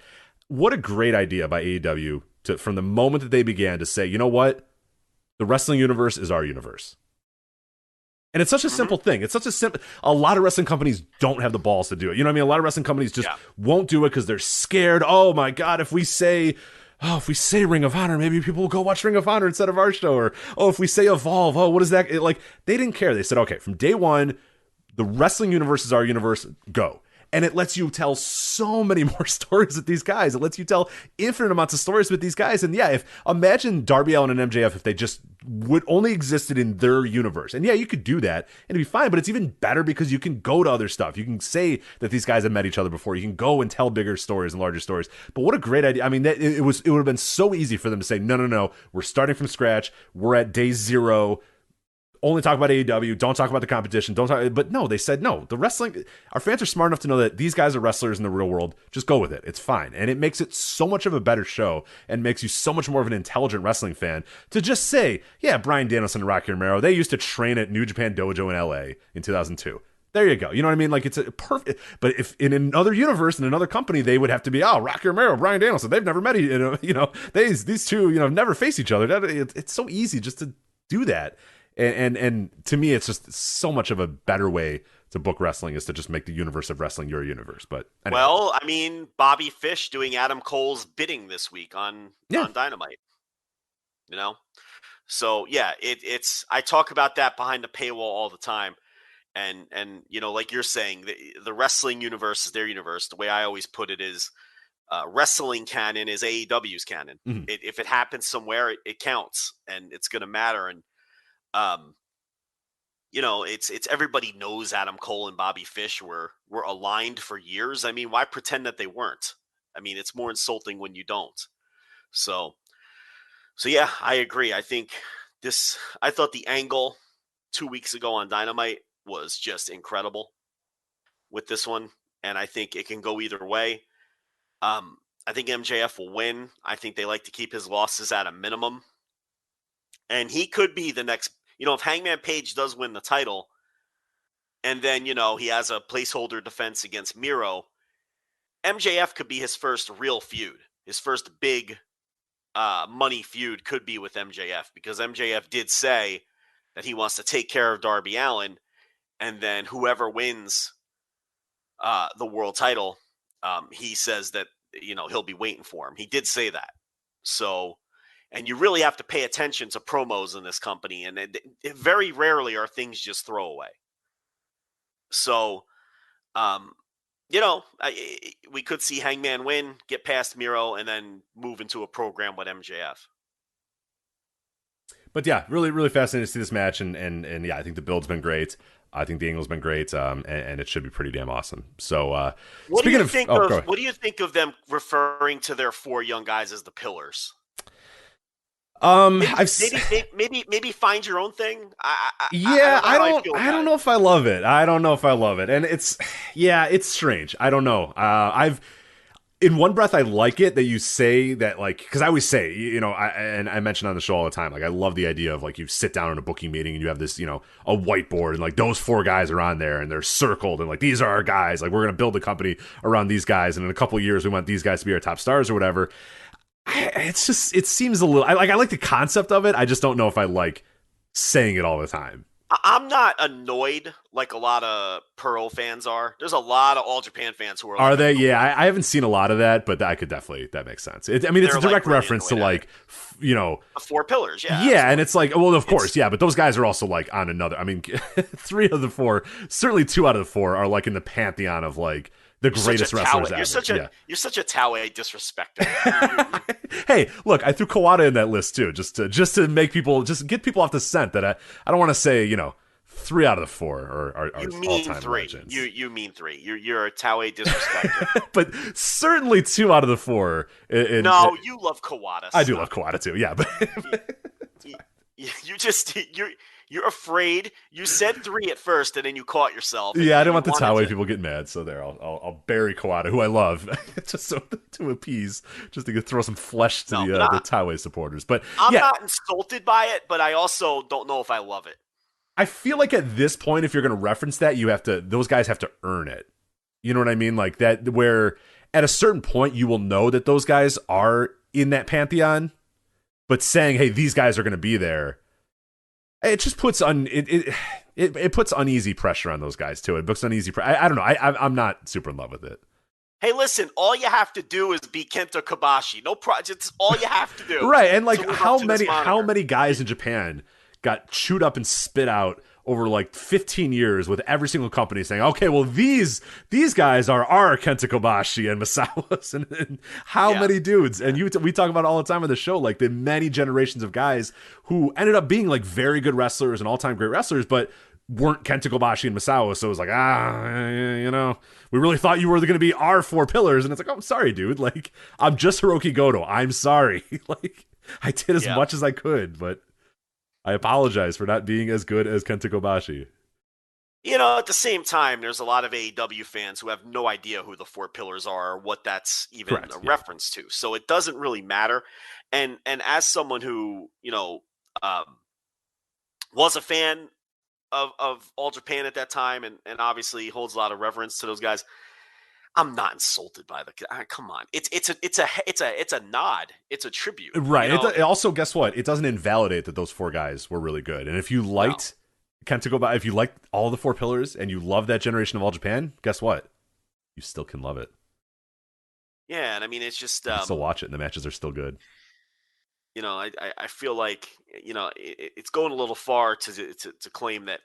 what a great idea by AEW from the moment that they began to say, you know what? The wrestling universe is our universe. And it's such a simple thing. It's such a lot of wrestling companies don't have the balls to do it. You know what I mean? A lot of wrestling companies just won't do it because they're scared. Oh my God, if we say Ring of Honor, maybe people will go watch Ring of Honor instead of our show. Or, if we say Evolve, what is that? They didn't care. They said, okay, from day one, the wrestling universe is our universe, go. And it lets you tell so many more stories with these guys. It lets you tell infinite amounts of stories with these guys. And yeah, imagine Darby Allin and MJF if they just would only existed in their universe. And yeah, you could do that and it'd be fine, but it's even better because you can go to other stuff. You can say that these guys have met each other before. You can go and tell bigger stories and larger stories. But what a great idea. I mean, it would have been so easy for them to say, no, we're starting from scratch. We're at day 0. Only talk about AEW, don't talk about the competition, but no, they said no. The wrestling, our fans are smart enough to know that these guys are wrestlers in the real world. Just go with it. It's fine. And it makes it so much of a better show and makes you so much more of an intelligent wrestling fan to just say, yeah, Bryan Danielson and Rocky Romero, they used to train at New Japan Dojo in LA in 2002. There you go. You know what I mean? Like, it's a perfect, but if in another universe, in another company, they would have to be, Rocky Romero, Bryan Danielson, they've never met, these two, never face each other. It's so easy just to do that. And to me, it's just so much of a better way to book wrestling is to just make the universe of wrestling your universe. But anyway. Well, I mean, Bobby Fish doing Adam Cole's bidding this week on Dynamite. So yeah, it's I talk about that behind the paywall all the time, and like you're saying, the wrestling universe is their universe. The way I always put it is, wrestling canon is AEW's canon. Mm-hmm. If it happens somewhere, it counts, and it's going to matter. And it's everybody knows Adam Cole and Bobby Fish were aligned for years. I mean, why pretend that they weren't? I mean, it's more insulting when you don't. So yeah, I agree. I thought the angle 2 weeks ago on Dynamite was just incredible with this one. And I think it can go either way. I think MJF will win. I think they like to keep his losses at a minimum. And he could be the next, if Hangman Page does win the title, and then, he has a placeholder defense against Miro, MJF could be his first real feud. His first big money feud could be with MJF, because MJF did say that he wants to take care of Darby Allin, and then whoever wins the world title, he says that, he'll be waiting for him. He did say that. So, and you really have to pay attention to promos in this company, and it very rarely are things just throwaway. So, we could see Hangman win, get past Miro, and then move into a program with MJF. But yeah, really, really fascinating to see this match, and yeah, I think the build's been great. I think the angle's been great, and it should be pretty damn awesome. So, what do you think of them referring to their 4 young guys as the Pillars? Maybe find your own thing. I don't know if I love it. And it's strange. I don't know. In one breath, I like it that you say that, like, because I always say, I mention on the show all the time, like, I love the idea of, like, you sit down in a booking meeting and you have this, a whiteboard, and, like, those 4 guys are on there and they're circled, and, like, these are our guys. Like, we're going to build a company around these guys, and in a couple of years, we want these guys to be our top stars or whatever. It seems a little, I like the concept of it. I just don't know if I like saying it all the time. I'm not annoyed like a lot of Pearl fans are. There's a lot of All Japan fans who are. Are they? Yeah, I haven't seen a lot of that, but that makes sense. It's a direct reference to, like, the 4 pillars. Yeah. Yeah, absolutely. And it's like, well, of course, yeah, but those guys are also, like, on another. I mean, 3 of the 4, certainly 2 out of the 4 are, like, in the pantheon of, like, the greatest wrestlers ever. You're such a Taue disrespecter. Hey, look, I threw Kawada in that list too, just to make people, just get people off the scent that I don't want to say, 3 out of the 4 are all-time legends. You mean 3. You're a Taue disrespecter. But certainly 2 out of the 4. You love Kawada. I do love Kawada too. Yeah, but you're afraid. You said 3 at first, and then you caught yourself. Yeah, I didn't want the Taue people get mad, so there, I'll bury Kawada, who I love, just to appease, just to throw some flesh to the Taue supporters. But I'm not insulted by it, but I also don't know if I love it. I feel like at this point, if you're going to reference that, those guys have to earn it. You know what I mean? Like that, where at a certain point you will know that those guys are in that pantheon, but saying, "Hey, these guys are going to be there," it just puts it puts uneasy pressure on those guys too. It puts uneasy pressure. I don't know. I'm not super in love with it. Hey, listen, all you have to do is be Kenta Kobashi. No project. It's all you have to do. Right. And, like, how many guys in Japan got chewed up and spit out over, like, 15 years with every single company saying, okay, well, these guys are our Kenta Kobashi and Masawas, and how many dudes? And we talk about it all the time on the show, like, the many generations of guys who ended up being, like, very good wrestlers and all-time great wrestlers, but weren't Kenta Kobashi and Masawa, so it was like, we really thought you were going to be our 4 pillars, and it's like, oh, I'm sorry, dude, like, I'm just Hiroki Goto, I'm sorry, like, I did as much as I could, but I apologize for not being as good as Kenta Kobashi. At the same time, there's a lot of AEW fans who have no idea who the 4 pillars are or what that's even a reference to, so it doesn't really matter, and as someone who, was a fan of All Japan at that time, and obviously holds a lot of reverence to those guys, I'm not insulted by come on. It's a nod. It's a tribute. Right. It also, guess what? It doesn't invalidate that those 4 guys were really good. And if you liked Kenta Kobashi, if you liked all the 4 pillars and you love that generation of All Japan, guess what? You still can love it. Yeah, and I mean, it's just you can still watch it, and the matches are still good. I feel like it's going a little far to claim that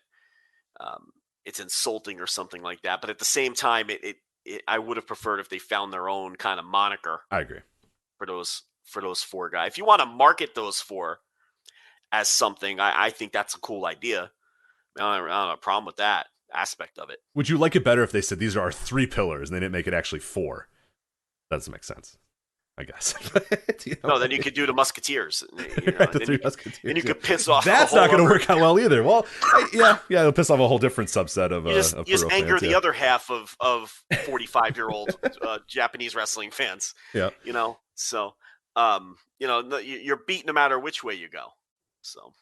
it's insulting or something like that. But at the same time, I would have preferred if they found their own kind of moniker. I agree. For those 4 guys, if you want to market those 4 as something, I think that's a cool idea. I don't have a problem with that aspect of it. Would you like it better if they said these are our 3 pillars and they didn't make it actually 4? That doesn't make sense. I guess. No, then you could do the Musketeers. The Three Musketeers. And you could piss off. That's not going to work out well either. Well, it'll piss off a whole different subset of. You just anger fans, the other half of 45-year-old Japanese wrestling fans. Yeah. So you're beat no matter which way you go. So.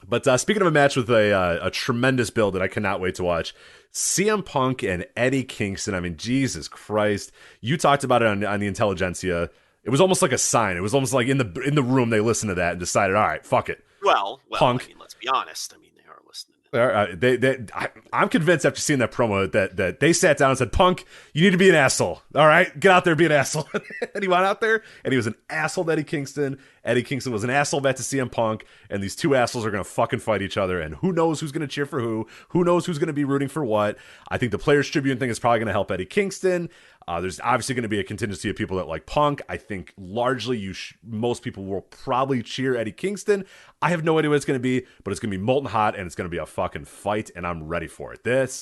But speaking of a match with a tremendous build that I cannot wait to watch, CM Punk and Eddie Kingston. I mean, Jesus Christ! You talked about it on the Intelligentsia. It was almost like a sign. It was almost like in the room they listened to that and decided, all right, fuck it. Well, Punk. I mean, let's be honest. I mean, they are listening. I'm convinced after seeing that promo that they sat down and said, Punk, you need to be an asshole. All right, get out there, be an asshole. And he went out there and he was an asshole to Eddie Kingston. Eddie Kingston was an asshole back to CM Punk, and these two assholes are going to fucking fight each other, and who knows who's going to cheer for who knows who's going to be rooting for what. I think the Players Tribune thing is probably going to help Eddie Kingston. There's obviously going to be a contingency of people that like Punk. I think largely most people will probably cheer Eddie Kingston. I have no idea what it's going to be, but it's going to be molten hot, and it's going to be a fucking fight, and I'm ready for it. That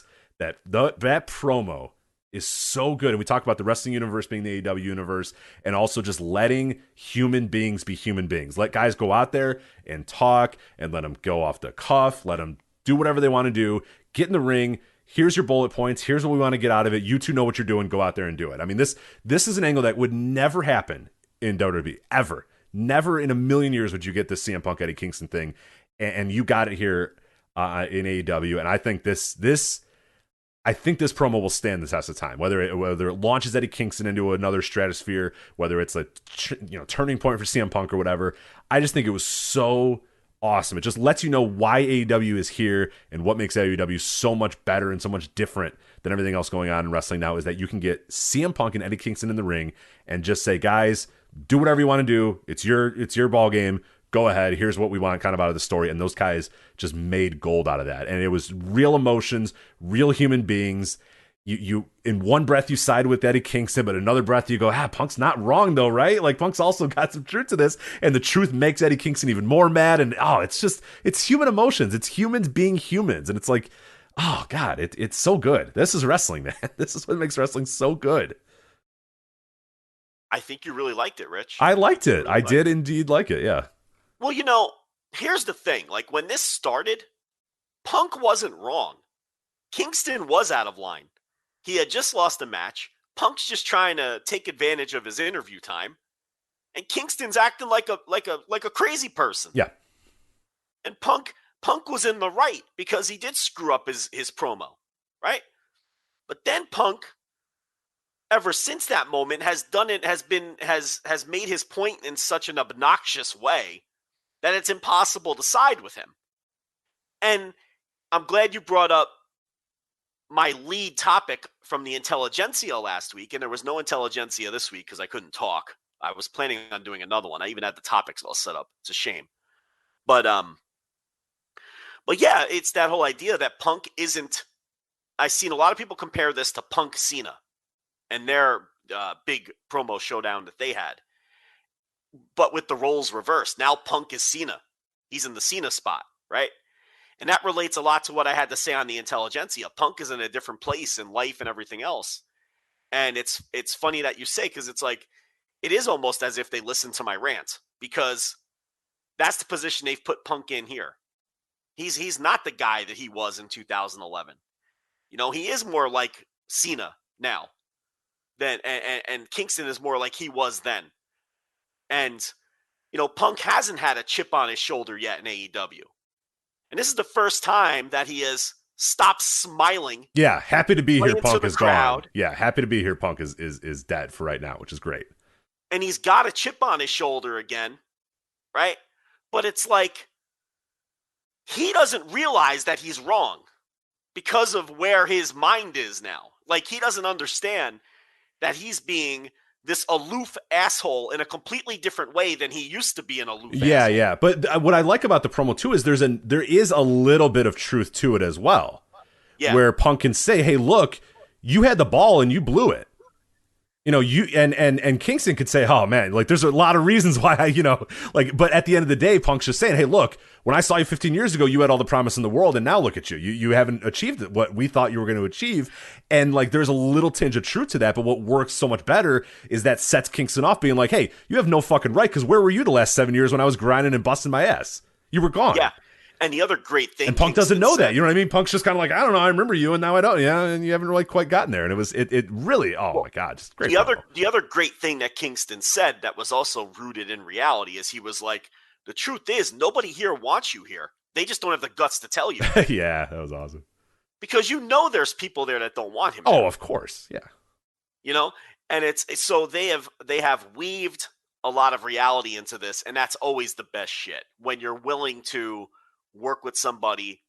promo is so good. And we talk about the wrestling universe being the AEW universe, and also just letting human beings be human beings. Let guys go out there and talk, and let them go off the cuff. Let them do whatever they want to do. Get in the ring. Here's your bullet points. Here's what we want to get out of it. You two know what you're doing. Go out there and do it. I mean, this is an angle that would never happen in WWE, ever. Never in a million years would you get this CM Punk Eddie Kingston thing, and you got it here in AEW. And I think this promo will stand the test of time. Whether it launches Eddie Kingston into another stratosphere, whether it's a turning point for CM Punk or whatever, I just think it was so awesome. It just lets you know why AEW is here and what makes AEW so much better and so much different than everything else going on in wrestling now, is that you can get CM Punk and Eddie Kingston in the ring and just say, guys, do whatever you want to do. It's your ball game. Go ahead. Here's what we want kind of out of the story. And those guys just made gold out of that. And it was real emotions, real human beings. You in one breath you side with Eddie Kingston, but another breath you go, Punk's not wrong though, right? Like Punk's also got some truth to this, and the truth makes Eddie Kingston even more mad. And it's human emotions. It's humans being humans, and it's like, oh God, it's so good. This is wrestling, man. This is what makes wrestling so good. I think you really liked it, Rich. I liked it. I did indeed like it. Yeah. Well, here's the thing. Like when this started, Punk wasn't wrong. Kingston was out of line. He had just lost a match. Punk's just trying to take advantage of his interview time, and Kingston's acting like a crazy person. Yeah. And Punk was in the right because he did screw up his promo, right? But then Punk, ever since that moment, has made his point in such an obnoxious way that it's impossible to side with him. And I'm glad you brought up my lead topic from the Intelligentsia last week, and there was no Intelligentsia this week because I couldn't talk. I was planning on doing another one. I even had the topics all set up. It's a shame. But yeah, it's that whole idea that Punk isn't. I've seen a lot of people compare this to Punk Cena and their big promo showdown that they had, but with the roles reversed. Now Punk is Cena. He's in the Cena spot, right? And that relates a lot to what I had to say on the Intelligentsia. Punk is in a different place in life and everything else. And it's funny that you say, because it's like, it is almost as if they listen to my rant, because that's the position they've put Punk in here. He's not the guy that he was in 2011. He is more like Cena now and Kingston is more like he was then. And, Punk hasn't had a chip on his shoulder yet in AEW. And this is the first time that he has stopped smiling. Yeah, happy to be here. Punk is gone. Yeah, happy to be here. Punk is dead for right now, which is great. And he's got a chip on his shoulder again, right? But it's like he doesn't realize that he's wrong because of where his mind is now. Like he doesn't understand that he's being this aloof asshole in a completely different way than he used to be an aloof asshole. Yeah. But what I like about the promo too is there is a little bit of truth to it as well. Yeah. Where Punk can say, hey, look, you had the ball and you blew it. You know, you and Kingston could say, "Oh man, like there's a lot of reasons why I, but at the end of the day, Punk's just saying, "Hey, look, when I saw you 15 years ago, you had all the promise in the world, and now look at you. You haven't achieved what we thought you were going to achieve." And like, there's a little tinge of truth to that. But what works so much better is that sets Kingston off, being like, "Hey, you have no fucking right, because where were you the last 7 years when I was grinding and busting my ass? You were gone." Yeah. And the other great thing, and Punk doesn't know that. You know what I mean? Punk's just kind of like, I don't know, I remember you, and now I don't. Yeah, and you haven't really quite gotten there. And it really, my God, just great. The other great thing that Kingston said that was also rooted in reality is he was like, the truth is, nobody here wants you here. They just don't have the guts to tell you. Yeah, that was awesome. Because there's people there that don't want him. Oh, of course, yeah. And it's so they have weaved a lot of reality into this, and that's always the best shit when you're willing to work with somebody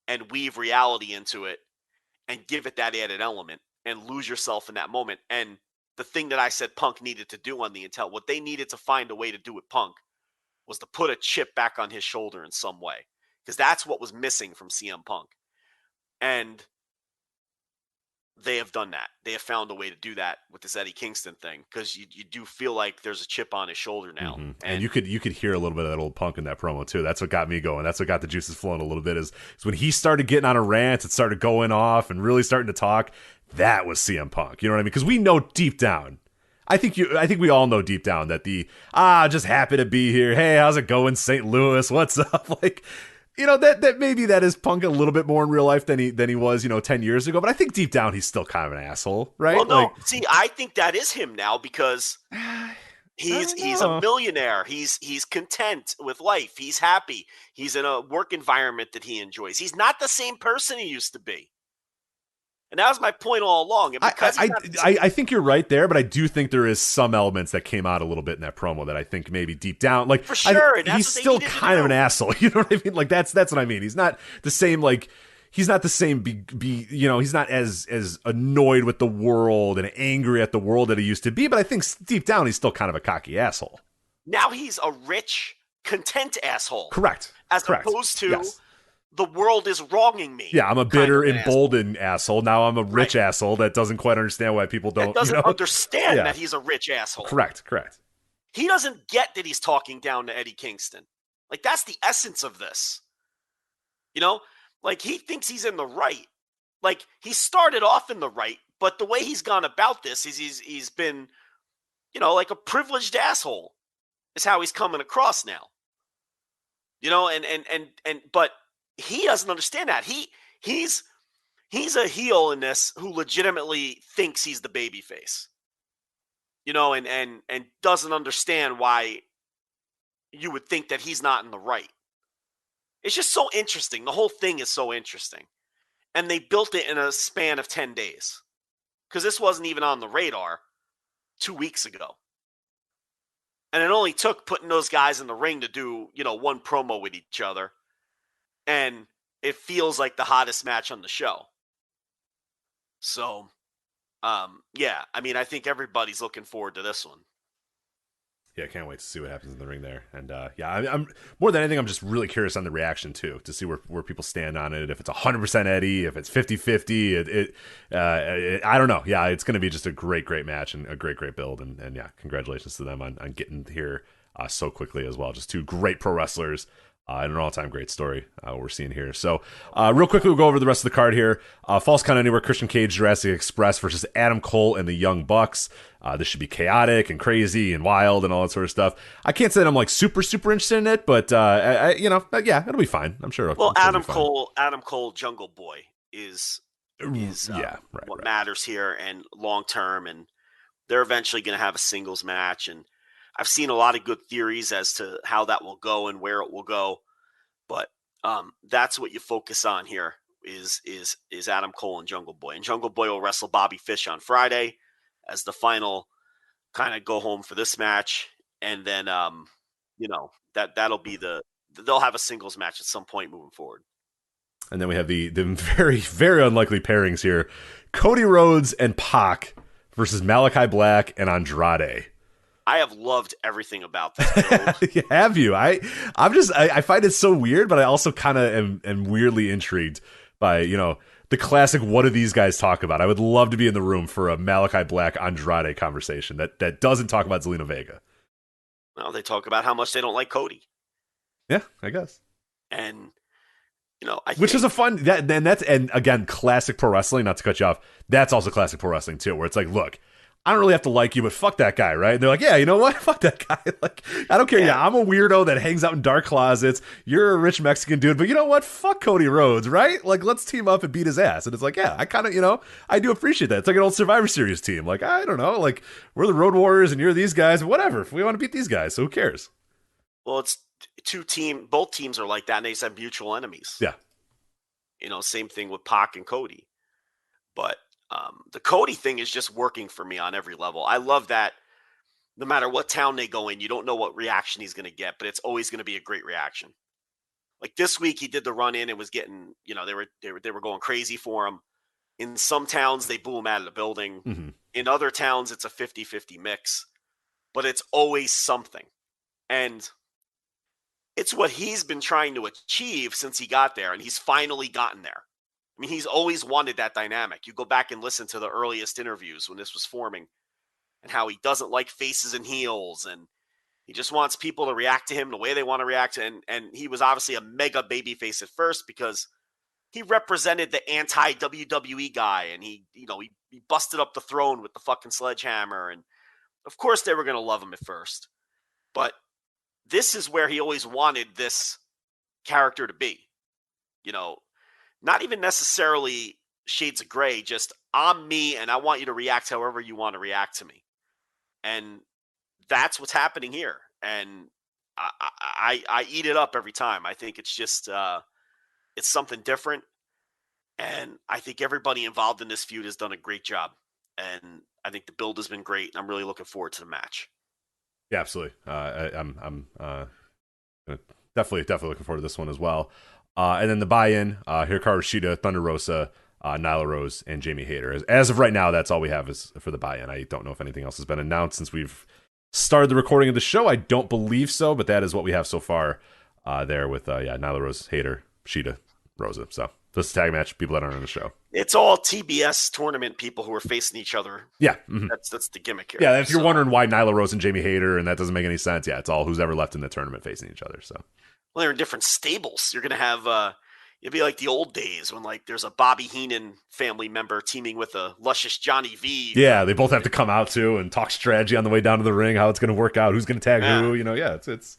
and weave reality into it and give it that added element and lose yourself in that moment. And the thing that I said Punk needed to do on the Intel, what they needed to find a way to do with Punk was to put a chip back on his shoulder in some way, because that's what was missing from CM Punk. And they have done that. They have found a way to do that with this Eddie Kingston thing, because you do feel like there's a chip on his shoulder now. Mm-hmm. And you could hear a little bit of that old Punk in that promo too. That's what got me going. That's what got the juices flowing a little bit, is when he started getting on a rant and started going off and really starting to talk. That was CM Punk. You know what I mean? Because we know deep down, I think we all know deep down that just happy to be here. Hey, how's it going, St. Louis? What's up? Like, that maybe that is Punk a little bit more in real life than he was, 10 years ago. But I think deep down he's still kind of an asshole, right? Well, no. See, I think that is him now, because he's a millionaire. He's content with life. He's happy. He's in a work environment that he enjoys. He's not the same person he used to be. And that was my point all along. And because I think you're right there, but I do think there is some elements that came out a little bit in that promo that I think maybe deep down, like, for sure, he's still kind of an asshole. You know what I mean? Like that's what I mean. He's not the same. Like, he's not the same. He's not as annoyed with the world and angry at the world that he used to be. But I think deep down, he's still kind of a cocky asshole. Now he's a rich, content asshole. Correct. Opposed to. Yes. The world is wronging me. Yeah, I'm a bitter, emboldened asshole. Now I'm a rich asshole that doesn't quite understand why people don't. Understand that he's a rich asshole. Correct. He doesn't get that he's talking down to Eddie Kingston. Like, that's the essence of this. Like, he thinks he's in the right. Like, he started off in the right, but the way he's gone about this is he's been, like a privileged asshole is how he's coming across now. But he doesn't understand that. He's a heel in this who legitimately thinks he's the babyface. And doesn't understand why you would think that he's not in the right. It's just so interesting. The whole thing is so interesting. And they built it in a span of 10 days. Because this wasn't even on the radar 2 weeks ago. And it only took putting those guys in the ring to do, one promo with each other. And it feels like the hottest match on the show. So, yeah, I mean, I think everybody's looking forward to this one. Yeah, I can't wait to see what happens in the ring there. And I'm more than anything, I'm just really curious on the reaction too, to see where people stand on it. If it's 100% Eddie, if it's 50-50, I don't know. Yeah, it's going to be just a great match and a great build. And yeah, congratulations to them on getting here so quickly as well. Just two great pro wrestlers. And an all-time great story we're seeing here. So real quickly, we'll go over the rest of the card here. Falls Count Anywhere, Christian Cage, Jurassic Express versus Adam Cole and the Young Bucks. This should be chaotic and crazy and wild and all that sort of stuff. I can't say that I'm like super interested in it, but yeah, it'll be fine. I'm sure. Well, Adam Cole, Jungle Boy is what matters here and long term, and they're eventually going to have a singles match. And I've seen a lot of good theories as to how that will go and where it will go, but that's what you focus on here is Adam Cole and Jungle Boy. And Jungle Boy will wrestle Bobby Fish on Friday as the final kind of go home for this match, and then that'll be they'll have a singles match at some point moving forward. And then we have the very very unlikely pairings here: Cody Rhodes and Pac versus Malachi Black and Andrade. I have loved everything about this. Have you? I find it so weird, but I also kind of am weirdly intrigued by, the classic what do these guys talk about? I would love to be in the room for a Malachi Black Andrade conversation that doesn't talk about Zelina Vega. Well, they talk about how much they don't like Cody. Yeah, I guess. And which is a fun and again, classic pro wrestling, not to cut you off. That's also classic pro wrestling too, where it's like, look, I don't really have to like you, but fuck that guy, right? And they're like, yeah, you know what? Fuck that guy. Like, I don't care. Yeah, I'm a weirdo that hangs out in dark closets. You're a rich Mexican dude, but you know what? Fuck Cody Rhodes, right? Like, let's team up and beat his ass. And it's like, yeah, I kind of, I do appreciate that. It's like an old Survivor Series team. Like, I don't know, like we're the Road Warriors and you're these guys, whatever. If we want to beat these guys, so who cares? Well, it's both teams are like that, and they just have mutual enemies. Yeah. Same thing with Pac and Cody. But the Cody thing is just working for me on every level. I love that no matter what town they go in, you don't know what reaction he's going to get, but it's always going to be a great reaction. Like this week, he did the run in and was getting, they were going crazy for him. In some towns, they boo him out of the building. Mm-hmm. In other towns, it's a 50-50 mix, but it's always something. And it's what he's been trying to achieve since he got there, and he's finally gotten there. I mean, he's always wanted that dynamic. You go back and listen to the earliest interviews when this was forming and how he doesn't like faces and heels, and he just wants people to react to him the way they want to react. And he was obviously a mega babyface at first because he represented the anti-WWE guy, and he busted up the throne with the fucking sledgehammer. And of course they were going to love him at first. But this is where he always wanted this character to be. Not even necessarily shades of gray, just I'm me and I want you to react however you want to react to me. And that's what's happening here. And I eat it up every time. I think it's just, it's something different. And I think everybody involved in this feud has done a great job. And I think the build has been great. I'm really looking forward to the match. Yeah, absolutely. I'm definitely looking forward to this one as well. And then the buy-in, Hikaru Shida, Thunder Rosa, Nyla Rose, and Jamie Hayter. As of right now, that's all we have is for the buy-in. I don't know if anything else has been announced since we've started the recording of the show. I don't believe so, but that is what we have so far there with Nyla Rose, Hayter, Shida, Rosa. So this is a tag match, people that aren't on the show. It's all TBS tournament people who are facing each other. Yeah. Mm-hmm. That's the gimmick here. Yeah, if you're wondering why Nyla Rose and Jamie Hayter and that doesn't make any sense, yeah, it's all who's ever left in the tournament facing each other. So. Well, they're in different stables. You're going to have, it'll be like the old days when like there's a Bobby Heenan family member teaming with a luscious Johnny V. Yeah, they both have to come out too and talk strategy on the way down to the ring, how it's going to work out, who's going to tag who, it's.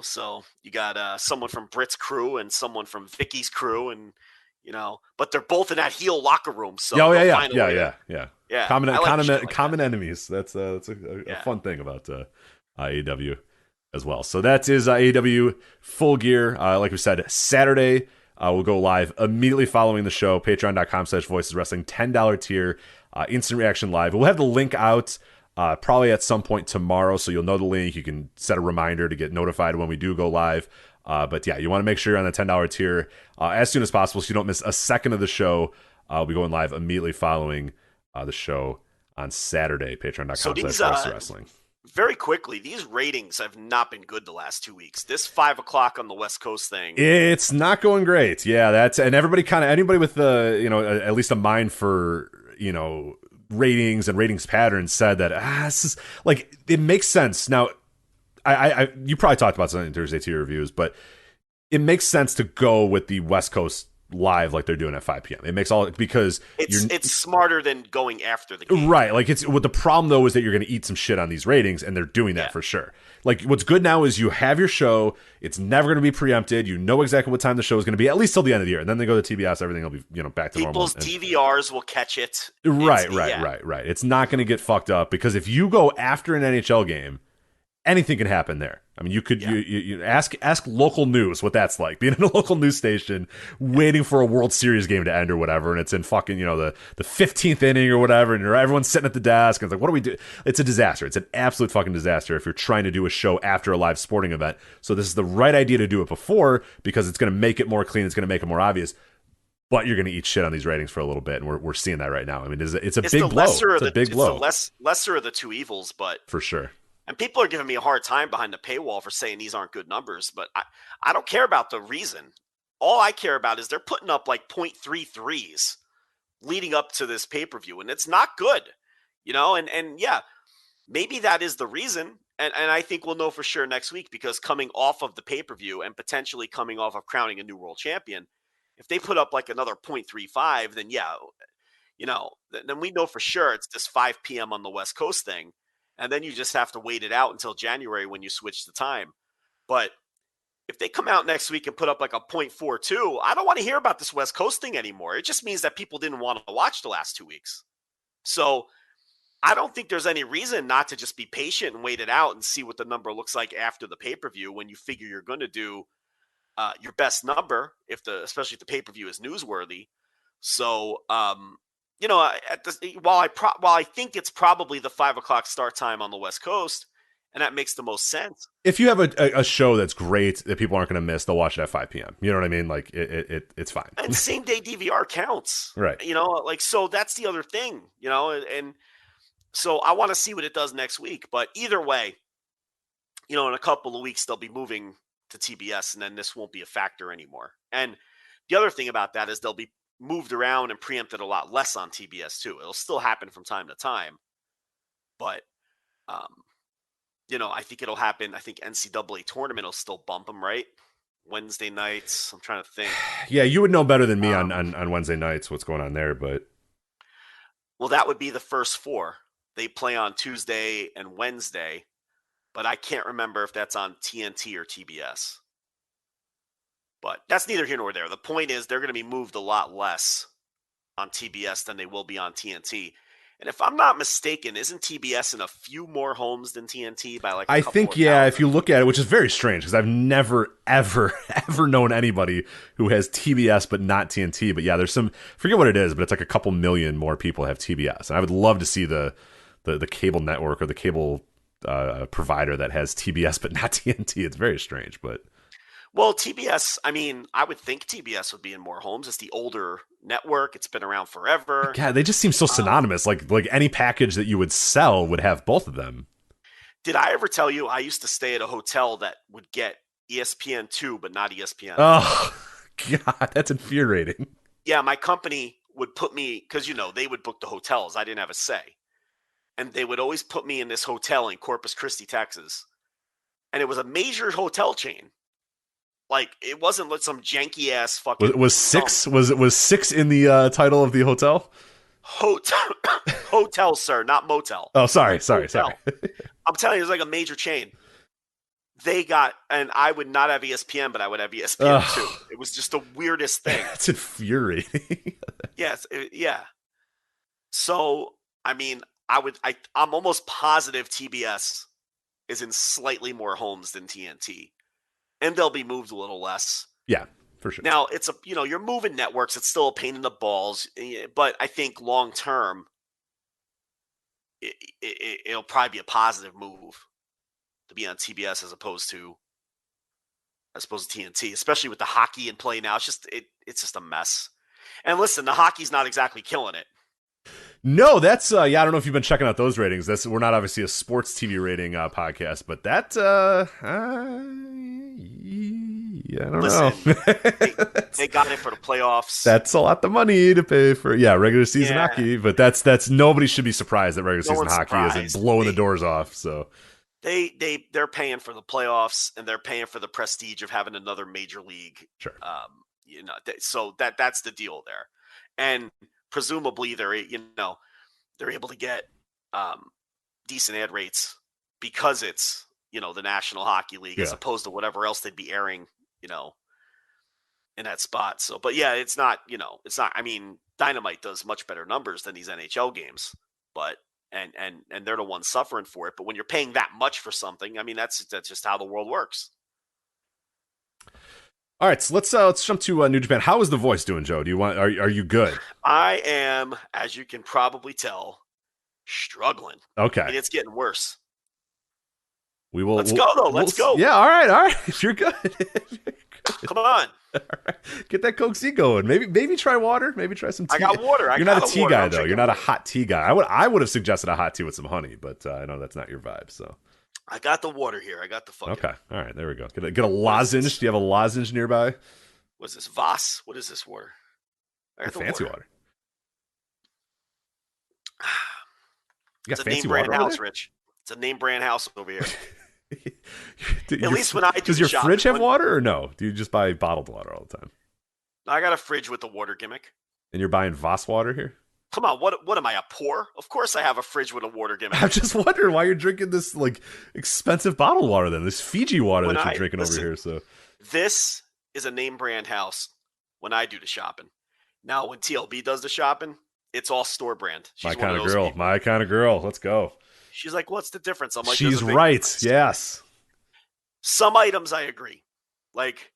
So you got someone from Britt's crew and someone from Vicky's crew, and but they're both in that heel locker room. So yeah. Common enemies. That's a fun thing about AEW. As well. So that is AEW Full Gear. Like we said, Saturday we'll go live immediately following the show. Patreon.com/Voices Wrestling, $10 tier, instant reaction live. We'll have the link out probably at some point tomorrow, so you'll know the link. You can set a reminder to get notified when we do go live. But yeah, you want to make sure you're on the $10 tier as soon as possible so you don't miss a second of the show. We'll be going live immediately following the show on Saturday. Patreon.com/Voices Wrestling. Very quickly, these ratings have not been good the last 2 weeks. This 5 o'clock on the West Coast thing, it's not going great. Yeah, and anybody with at least a mind for ratings and ratings patterns said that this is like it makes sense. Now, I you probably talked about something in Thursday tier reviews, but it makes sense to go with the West Coast live like they're doing at 5 p.m. It makes all because it's smarter than going after the game. Right. Like it's what the problem though is that you're going to eat some shit on these ratings, and they're doing that for sure. Like what's good now is you have your show. It's never going to be preempted. You know exactly what time the show is going to be, at least till the end of the year. And then they go to TBS, everything will be back to normal. People's DVRs will catch it. Right. It's not going to get fucked up because if you go after an NHL game, anything can happen there. I mean, you could you ask local news what that's like, being in a local news station, waiting for a World Series game to end or whatever, and it's in fucking the 15th inning or whatever, and everyone's sitting at the desk, and it's like, what do we do? It's a disaster. It's an absolute fucking disaster if you're trying to do a show after a live sporting event. So this is the right idea to do it before because it's going to make it more clean. It's going to make it more obvious. But you're going to eat shit on these ratings for a little bit, and we're seeing that right now. I mean, it's a big blow. It's a big blow. It's the lesser of the two evils, but for sure. And people are giving me a hard time behind the paywall for saying these aren't good numbers, but I don't care about the reason. all I care about is they're putting up like 0.33s leading up to this pay-per-view, and it's not good, and yeah, maybe that is the reason. And I think we'll know for sure next week, because coming off of the pay-per-view and potentially coming off of crowning a new world champion, if they put up like another 0.35, then yeah, then we know for sure it's this 5 p.m. on the West Coast thing. And then you just have to wait it out until January when you switch the time. But if they come out next week and put up like a 0.42, I don't want to hear about this West Coast thing anymore. It just means that people didn't want to watch the last 2 weeks. So I don't think there's any reason not to just be patient and wait it out and see what the number looks like after the pay-per-view when you figure you're going to do your best number, especially if the pay-per-view is newsworthy. So, while I think it's probably the 5 o'clock start time on the West Coast, and that makes the most sense. If you have a show that's great that people aren't going to miss, they'll watch it at 5 p.m. You know what I mean? Like it's fine. And same day DVR counts, right? So that's the other thing, and so I want to see what it does next week. But either way, in a couple of weeks they'll be moving to TBS, and then this won't be a factor anymore. And the other thing about that is they'll be moved around and preempted a lot less on TBS too. It'll still happen from time to time, but I think it'll happen. I think NCAA tournament will still bump them, right? Wednesday nights. I'm trying to think. Yeah, you would know better than me on Wednesday nights what's going on there, but that would be the first 4. They play on Tuesday and Wednesday, but I can't remember if that's on TNT or TBS. But that's neither here nor there. The point is they're going to be moved a lot less on TBS than they will be on TNT. And if I'm not mistaken, isn't TBS in a few more homes than TNT by like a I couple think, yeah, if you look at it, which is very strange because I've never, ever, ever known anybody who has TBS but not TNT. But yeah, there's some, forget what it is, but it's like a couple million more people have TBS. And I would love to see the cable network or the cable provider that has TBS but not TNT. It's very strange, but... Well, TBS, I would think TBS would be in more homes. It's the older network. It's been around forever. God, they just seem so synonymous. Like any package that you would sell would have both of them. Did I ever tell you I used to stay at a hotel that would get ESPN2 but not ESPN? Oh, God, that's infuriating. Yeah, my company would put me, because, they would book the hotels. I didn't have a say. And they would always put me in this hotel in Corpus Christi, Texas. And it was a major hotel chain. Like, it wasn't like some janky ass fucking. Was 6? Was 6 in the title of the hotel? Hotel, sir, not motel. Oh, sorry. I'm telling you, it's like a major chain. They got, and I would not have ESPN, but I would have ESPN too. It was just the weirdest thing. It's infuriating. Yes, yeah. So, I'm almost positive TBS is in slightly more homes than TNT. And they'll be moved a little less. Yeah, for sure. Now, it's you're moving networks. It's still a pain in the balls. But I think long term, it'll probably be a positive move to be on TBS as opposed to TNT, especially with the hockey in play now. It's just a mess. And listen, the hockey's not exactly killing it. No, that's I don't know if you've been checking out those ratings. We're not obviously a sports TV rating podcast, but that I don't know. they got it for the playoffs. That's a lot of money to pay for regular season hockey, but that's nobody should be surprised that regular season hockey isn't blowing the doors off. So they're paying for the playoffs and they're paying for the prestige of having another major league. Sure. So that's the deal there. And presumably they're able to get decent ad rates because it's the National Hockey League as opposed to whatever else they'd be airing in that spot. So, but yeah, it's not. Dynamite does much better numbers than these NHL games, but and they're the ones suffering for it. But when you're paying that much for something, that's just how the world works. All right, so let's jump to New Japan. How is the voice doing, Joe? Are you good? I am, as you can probably tell, struggling. Okay, and it's getting worse. Let's go though. Let's go. Yeah, all right. You're good. Come on. All right. Get that Coke C going. Maybe try water. Maybe try some tea. I got water. You're not a tea guy though. You're not a hot tea guy. I would have suggested a hot tea with some honey, but I know that's not your vibe. So. I got the water here. I got the fucking. Okay. All right. There we go. Get a lozenge. Do you have a lozenge nearby? What's this? Voss? What is this water? Fancy water. You It's a name brand house, Rich. It's a name brand house over here. At least when I do. Does your shopping, fridge have water or no? Do you just buy bottled water all the time? I got a fridge with the water gimmick. And you're buying Voss water here? Come on, what am I, a poor? Of course I have a fridge with a water gimmick. I'm just wondering why you're drinking this like expensive bottled water then. This Fiji water that you're drinking over here. So this is a name brand house when I do the shopping. Now when TLB does the shopping, it's all store brand. She's my kind of girl. My kind of girl. Let's go. She's like, what's the difference? I'm like, she's right. Yes. Some items I agree. Like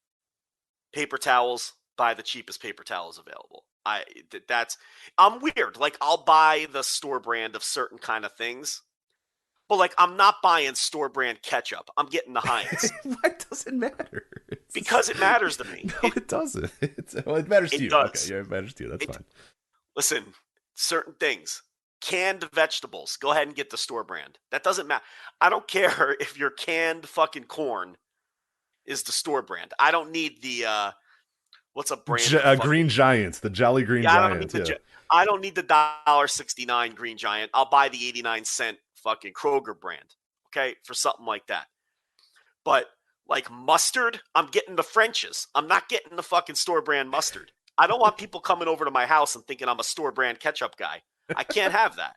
paper towels, buy the cheapest paper towels available. I'm weird. Like I'll buy the store brand of certain kind of things, but like I'm not buying store brand ketchup. I'm getting the Heinz. Why does it matter? Because it matters to me. No, it doesn't. It matters to you. Does. Okay, yeah, it matters to you. That's fine. Listen, certain things. Canned vegetables. Go ahead and get the store brand. That doesn't matter. I don't care if your canned fucking corn is the store brand. I don't need the what's a brand? Green Giants, the Jolly Green Giants. I don't need the $1.69 Green Giant. I'll buy the 89-cent fucking Kroger brand, okay, for something like that. But like mustard, I'm getting the French's. I'm not getting the fucking store brand mustard. I don't want people coming over to my house and thinking I'm a store brand ketchup guy. I can't have that.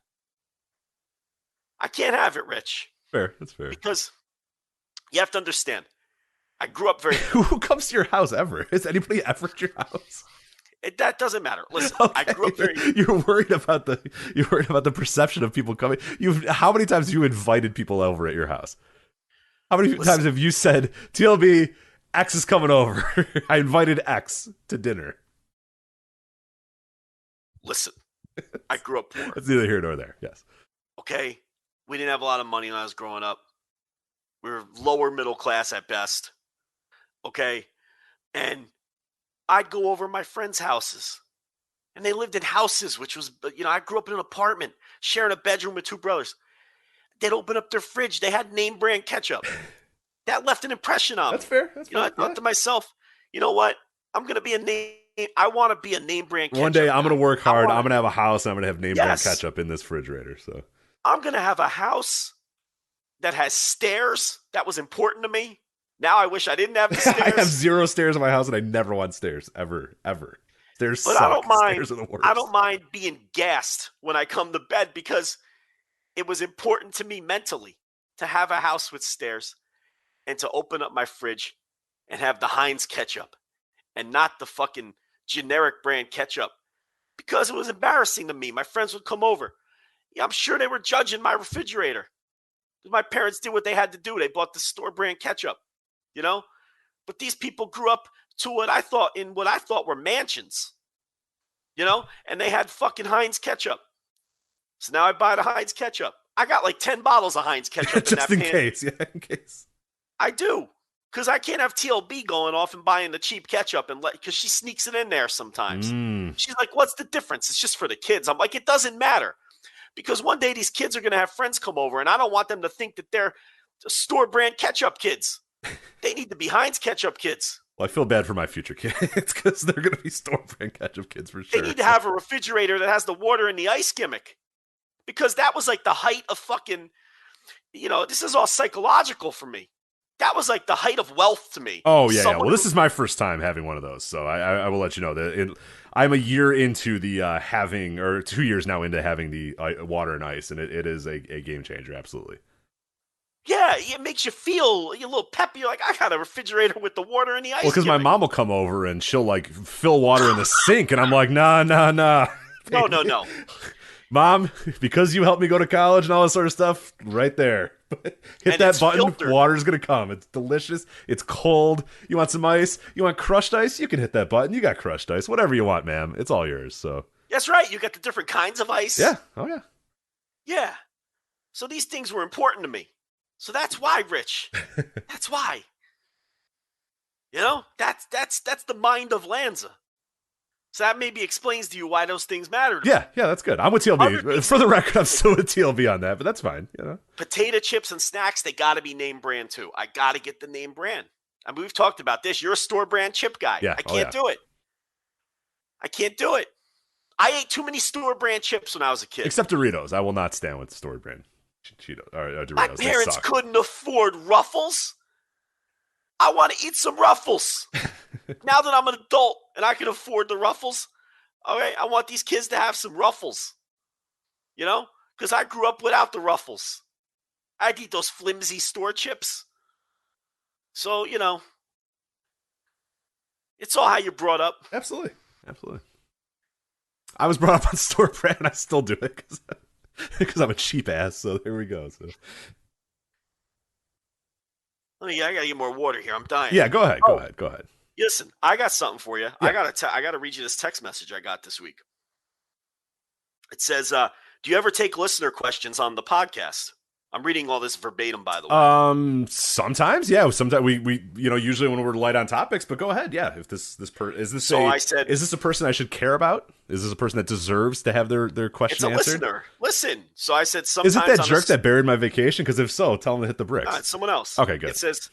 I can't have it, Rich. Fair, that's fair. Because you have to understand, I grew up very. Who comes to your house ever? Is anybody ever at your house? That doesn't matter. Listen, okay. I grew up very. You're worried about the perception of people coming. How many times have you invited people over at your house? How many times have you said, TLB, X is coming over? I invited X to dinner. Listen, I grew up poor. It's neither here nor there. Yes. Okay, we didn't have a lot of money when I was growing up. We were lower middle class at best. Okay, and I'd go over my friends' houses, and they lived in houses, which was, I grew up in an apartment, sharing a bedroom with two brothers. They'd open up their fridge. They had name brand ketchup. That left an impression on me. That's fair. That's fair. I thought to myself, you know what? I'm going to be a name. I want to be a name brand ketchup. One day I'm going to work hard. I'm going to have a house. And I'm going to have name brand ketchup in this refrigerator. So I'm going to have a house that has stairs. That was important to me. Now I wish I didn't have the stairs. I have 0 stairs in my house, and I never want stairs ever. Stairs suck. I don't mind. Stairs are the worst. I don't mind being gassed when I come to bed because it was important to me mentally to have a house with stairs and to open up my fridge and have the Heinz ketchup and not the fucking generic brand ketchup because it was embarrassing to me. My friends would come over. Yeah, I'm sure they were judging my refrigerator. My parents did what they had to do. They bought the store brand ketchup, But these people grew up to what I thought were mansions, and they had fucking Heinz ketchup. So now I buy the Heinz ketchup. I got like 10 bottles of Heinz ketchup just in case. Yeah, in case. I do. Because I can't have TLB going off and buying the cheap ketchup because she sneaks it in there sometimes. She's like, what's the difference? It's just for the kids. I'm like, it doesn't matter. Because one day these kids are going to have friends come over, and I don't want them to think that they're store brand ketchup kids. They need to be Heinz ketchup kids. Well, I feel bad for my future kids because they're going to be store brand ketchup kids for sure. They need to have a refrigerator that has the water and the ice gimmick. Because that was like the height of fucking, this is all psychological for me. That was like the height of wealth to me. Oh, yeah. Well, this is my first time having one of those. So I will let you know that I'm a year into the having, or 2 years now into having the water and ice, and it is a game changer. Absolutely. Yeah, it makes you feel a little peppy. You're like, I got a refrigerator with the water and the ice. Well, because my mom will come over and she'll like fill water in the sink, and I'm like, nah. No. Mom, because you helped me go to college and all this sort of stuff, right there. Hit that button, filtered. Water's going to come. It's delicious. It's cold. You want some ice? You want crushed ice? You can hit that button. You got crushed ice. Whatever you want, ma'am. It's all yours. So that's right. You got the different kinds of ice. Yeah. Oh, yeah. Yeah. So these things were important to me. So that's why, Rich. That's why. That's the mind of Lanza. So that maybe explains to you why those things matter to me. Yeah, that's good. I'm with TLB. For the record, I'm still with TLB on that, but that's fine. Potato chips and snacks, they got to be name brand too. I got to get the name brand. I mean, we've talked about this. You're a store brand chip guy. Yeah. I can't do it. I can't do it. I ate too many store brand chips when I was a kid. Except Doritos. I will not stand with store brand Cheetos or Doritos. My parents couldn't afford Ruffles. I want to eat some Ruffles. Now that I'm an adult and I can afford the Ruffles, all right, I want these kids to have some Ruffles. You know? Because I grew up without the Ruffles. I'd eat those flimsy store chips. So, you know, it's all how you're brought up. Absolutely. I was brought up on store brand, and I still do it because I'm a cheap ass. So there we go. So. Oh, yeah, I gotta get more water here. I'm dying. Yeah, go ahead. Go ahead. Listen, I got something for you. Yeah. I gotta read you this text message I got this week. It says, "Do you ever take listener questions on the podcast?" I'm reading all this verbatim, by the way. Sometimes, yeah. Sometimes we usually when we're light on topics. But go ahead, yeah. If is this a person I should care about? Is this a person that deserves to have their question answered? It's a listener. Listen. So I said sometimes. Is it that jerk that buried my vacation? Because if so, tell him to hit the bricks. No, it's someone else. Okay, good. It says,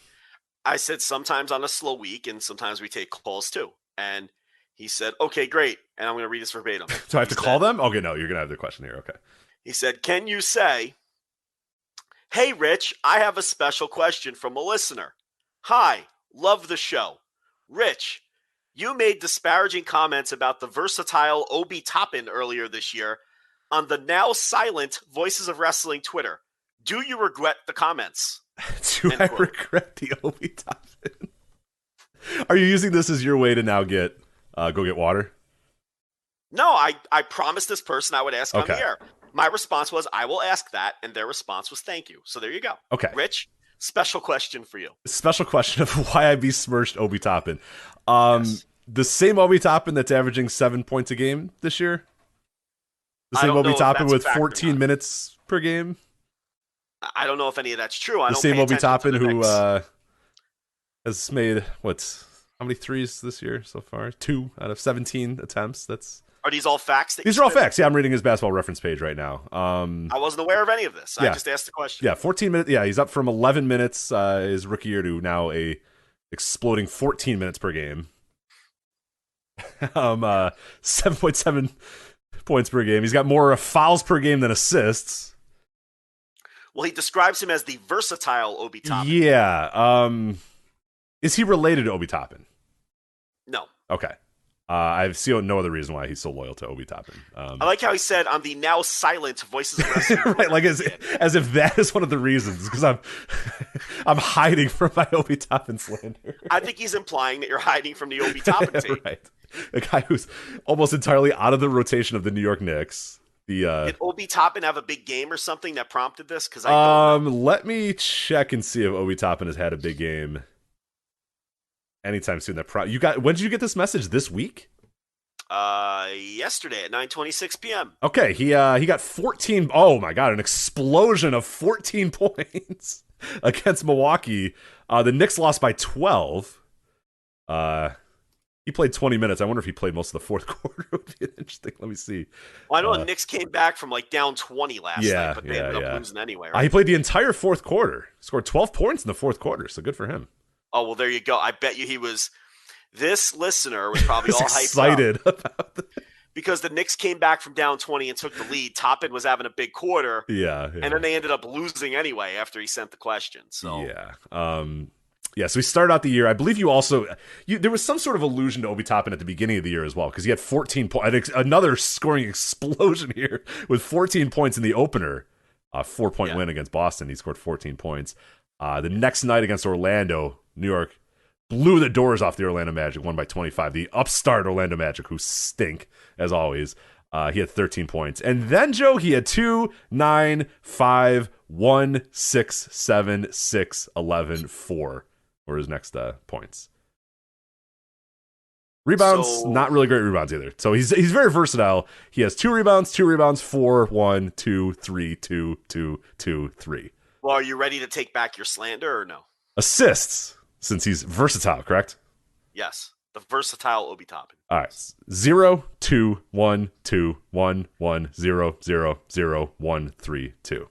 I said sometimes on a slow week, and sometimes we take calls too. And he said, "Okay, great." And I'm going to read this verbatim. So I have to call them? Okay, no, you're going to have the question here. Okay. He said, "Can you say, 'Hey, Rich, I have a special question from a listener. Hi, love the show. Rich, you made disparaging comments about the versatile Obi Toppin earlier this year on the now silent Voices of Wrestling Twitter. Do you regret the comments?'" Do I regret the Obi Toppin? Are you using this as your way to now go get water? No, I promised this person I would ask on the air. My response was, I will ask that, and their response was, thank you. So there you go. Okay. Rich, special question for you. Special question of why I besmirched Obi Toppin. Yes. The same Obi Toppin that's averaging 7 points a game this year? The same Obi Toppin with 14 minutes per game? I don't know if any of that's true. The same Obi Toppin who has made, how many threes this year so far? 2 out of 17 attempts. Are these all facts? These are all facts. Yeah, I'm reading his basketball reference page right now. I wasn't aware of any of this. I just asked the question. Yeah, 14 minutes. Yeah, he's up from 11 minutes his rookie year to now a exploding 14 minutes per game. 7.7 points per game. He's got more fouls per game than assists. Well, he describes him as the versatile Obi Toppin. Yeah. Is he related to Obi Toppin? No. Okay. I see no other reason why he's so loyal to Obi Toppin. I like how he said on the now silent Voices of Wrestling. Right, like as if that is one of the reasons, because I'm hiding from my Obi Toppin slander. I think he's implying that you're hiding from the Obi Toppin team. Right. A guy who's almost entirely out of the rotation of the New York Knicks. Did Obi Toppin have a big game or something that prompted this? Because I don't know. Let me check and see if Obi Toppin has had a big game anytime soon. When did you get this message? This week? Yesterday at 9:26 p.m. Okay, he got 14. Oh my god, an explosion of 14 points against Milwaukee. The Knicks lost by 12. He played 20 minutes. I wonder if he played most of the fourth quarter. Would be interesting. Let me see. Well, I know the Knicks came back from down 20 last night, but they ended up losing anyway. Right? He played the entire fourth quarter. Scored 12 points in the fourth quarter. So good for him. Oh, well, there you go. I bet you this listener was probably all excited hyped up about because the Knicks came back from down 20 and took the lead. Toppin was having a big quarter. Yeah. And then they ended up losing anyway after he sent the question. So so he started out the year. I believe there was some sort of allusion to Obi Toppin at the beginning of the year as well, because he had 14 points. Another scoring explosion here with 14 points in the opener. 4-point win against Boston. He scored 14 points. The next night against Orlando, New York blew the doors off the Orlando Magic, won by 25. The upstart Orlando Magic, who stink, as always. He had 13 points. And then, Joe, he had 2, 9, 5, 1, 6, 7, 6, 11, 4 were his next points. Rebounds, not really great rebounds either. So he's very versatile. He has 2 rebounds, 4, 1, 2, 3, 2, 2, 2, 3. Well, are you ready to take back your slander or no? Assists, since he's versatile, correct? Yes. The versatile Obi Toppin. All right. 0, 2, 1, 2, 1, 1, 0, 0, 0, 1, 3, 2.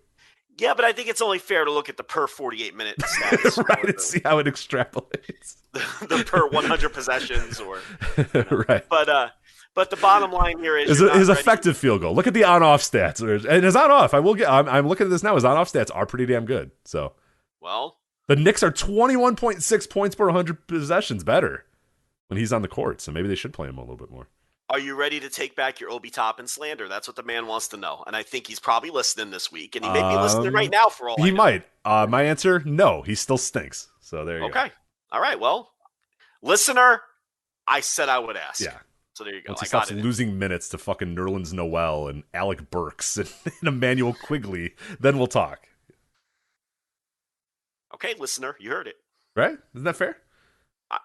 Yeah, but I think it's only fair to look at the per 48-minute stats. Right, and see how it extrapolates. The per 100 possessions or... Right. But the bottom line here is... His effective field goal. Look at the on-off stats. And his on-off, I'm looking at this now, his on-off stats are pretty damn good. So, well... The Knicks are 21.6 points per 100 possessions better when he's on the court, so maybe they should play him a little bit more. Are you ready to take back your Obi Toppin slander? That's what the man wants to know. And I think he's probably listening this week. And he may be listening right now for all I know. He might. My answer, no. He still stinks. So there you go. Okay. All right. Well, listener, I said I would ask. Yeah. So there you go. Once he stops losing minutes to fucking Nerlens Noel and Alec Burks and Emmanuel Quigley, then we'll talk. Okay, listener, you heard it. Right? Isn't that fair?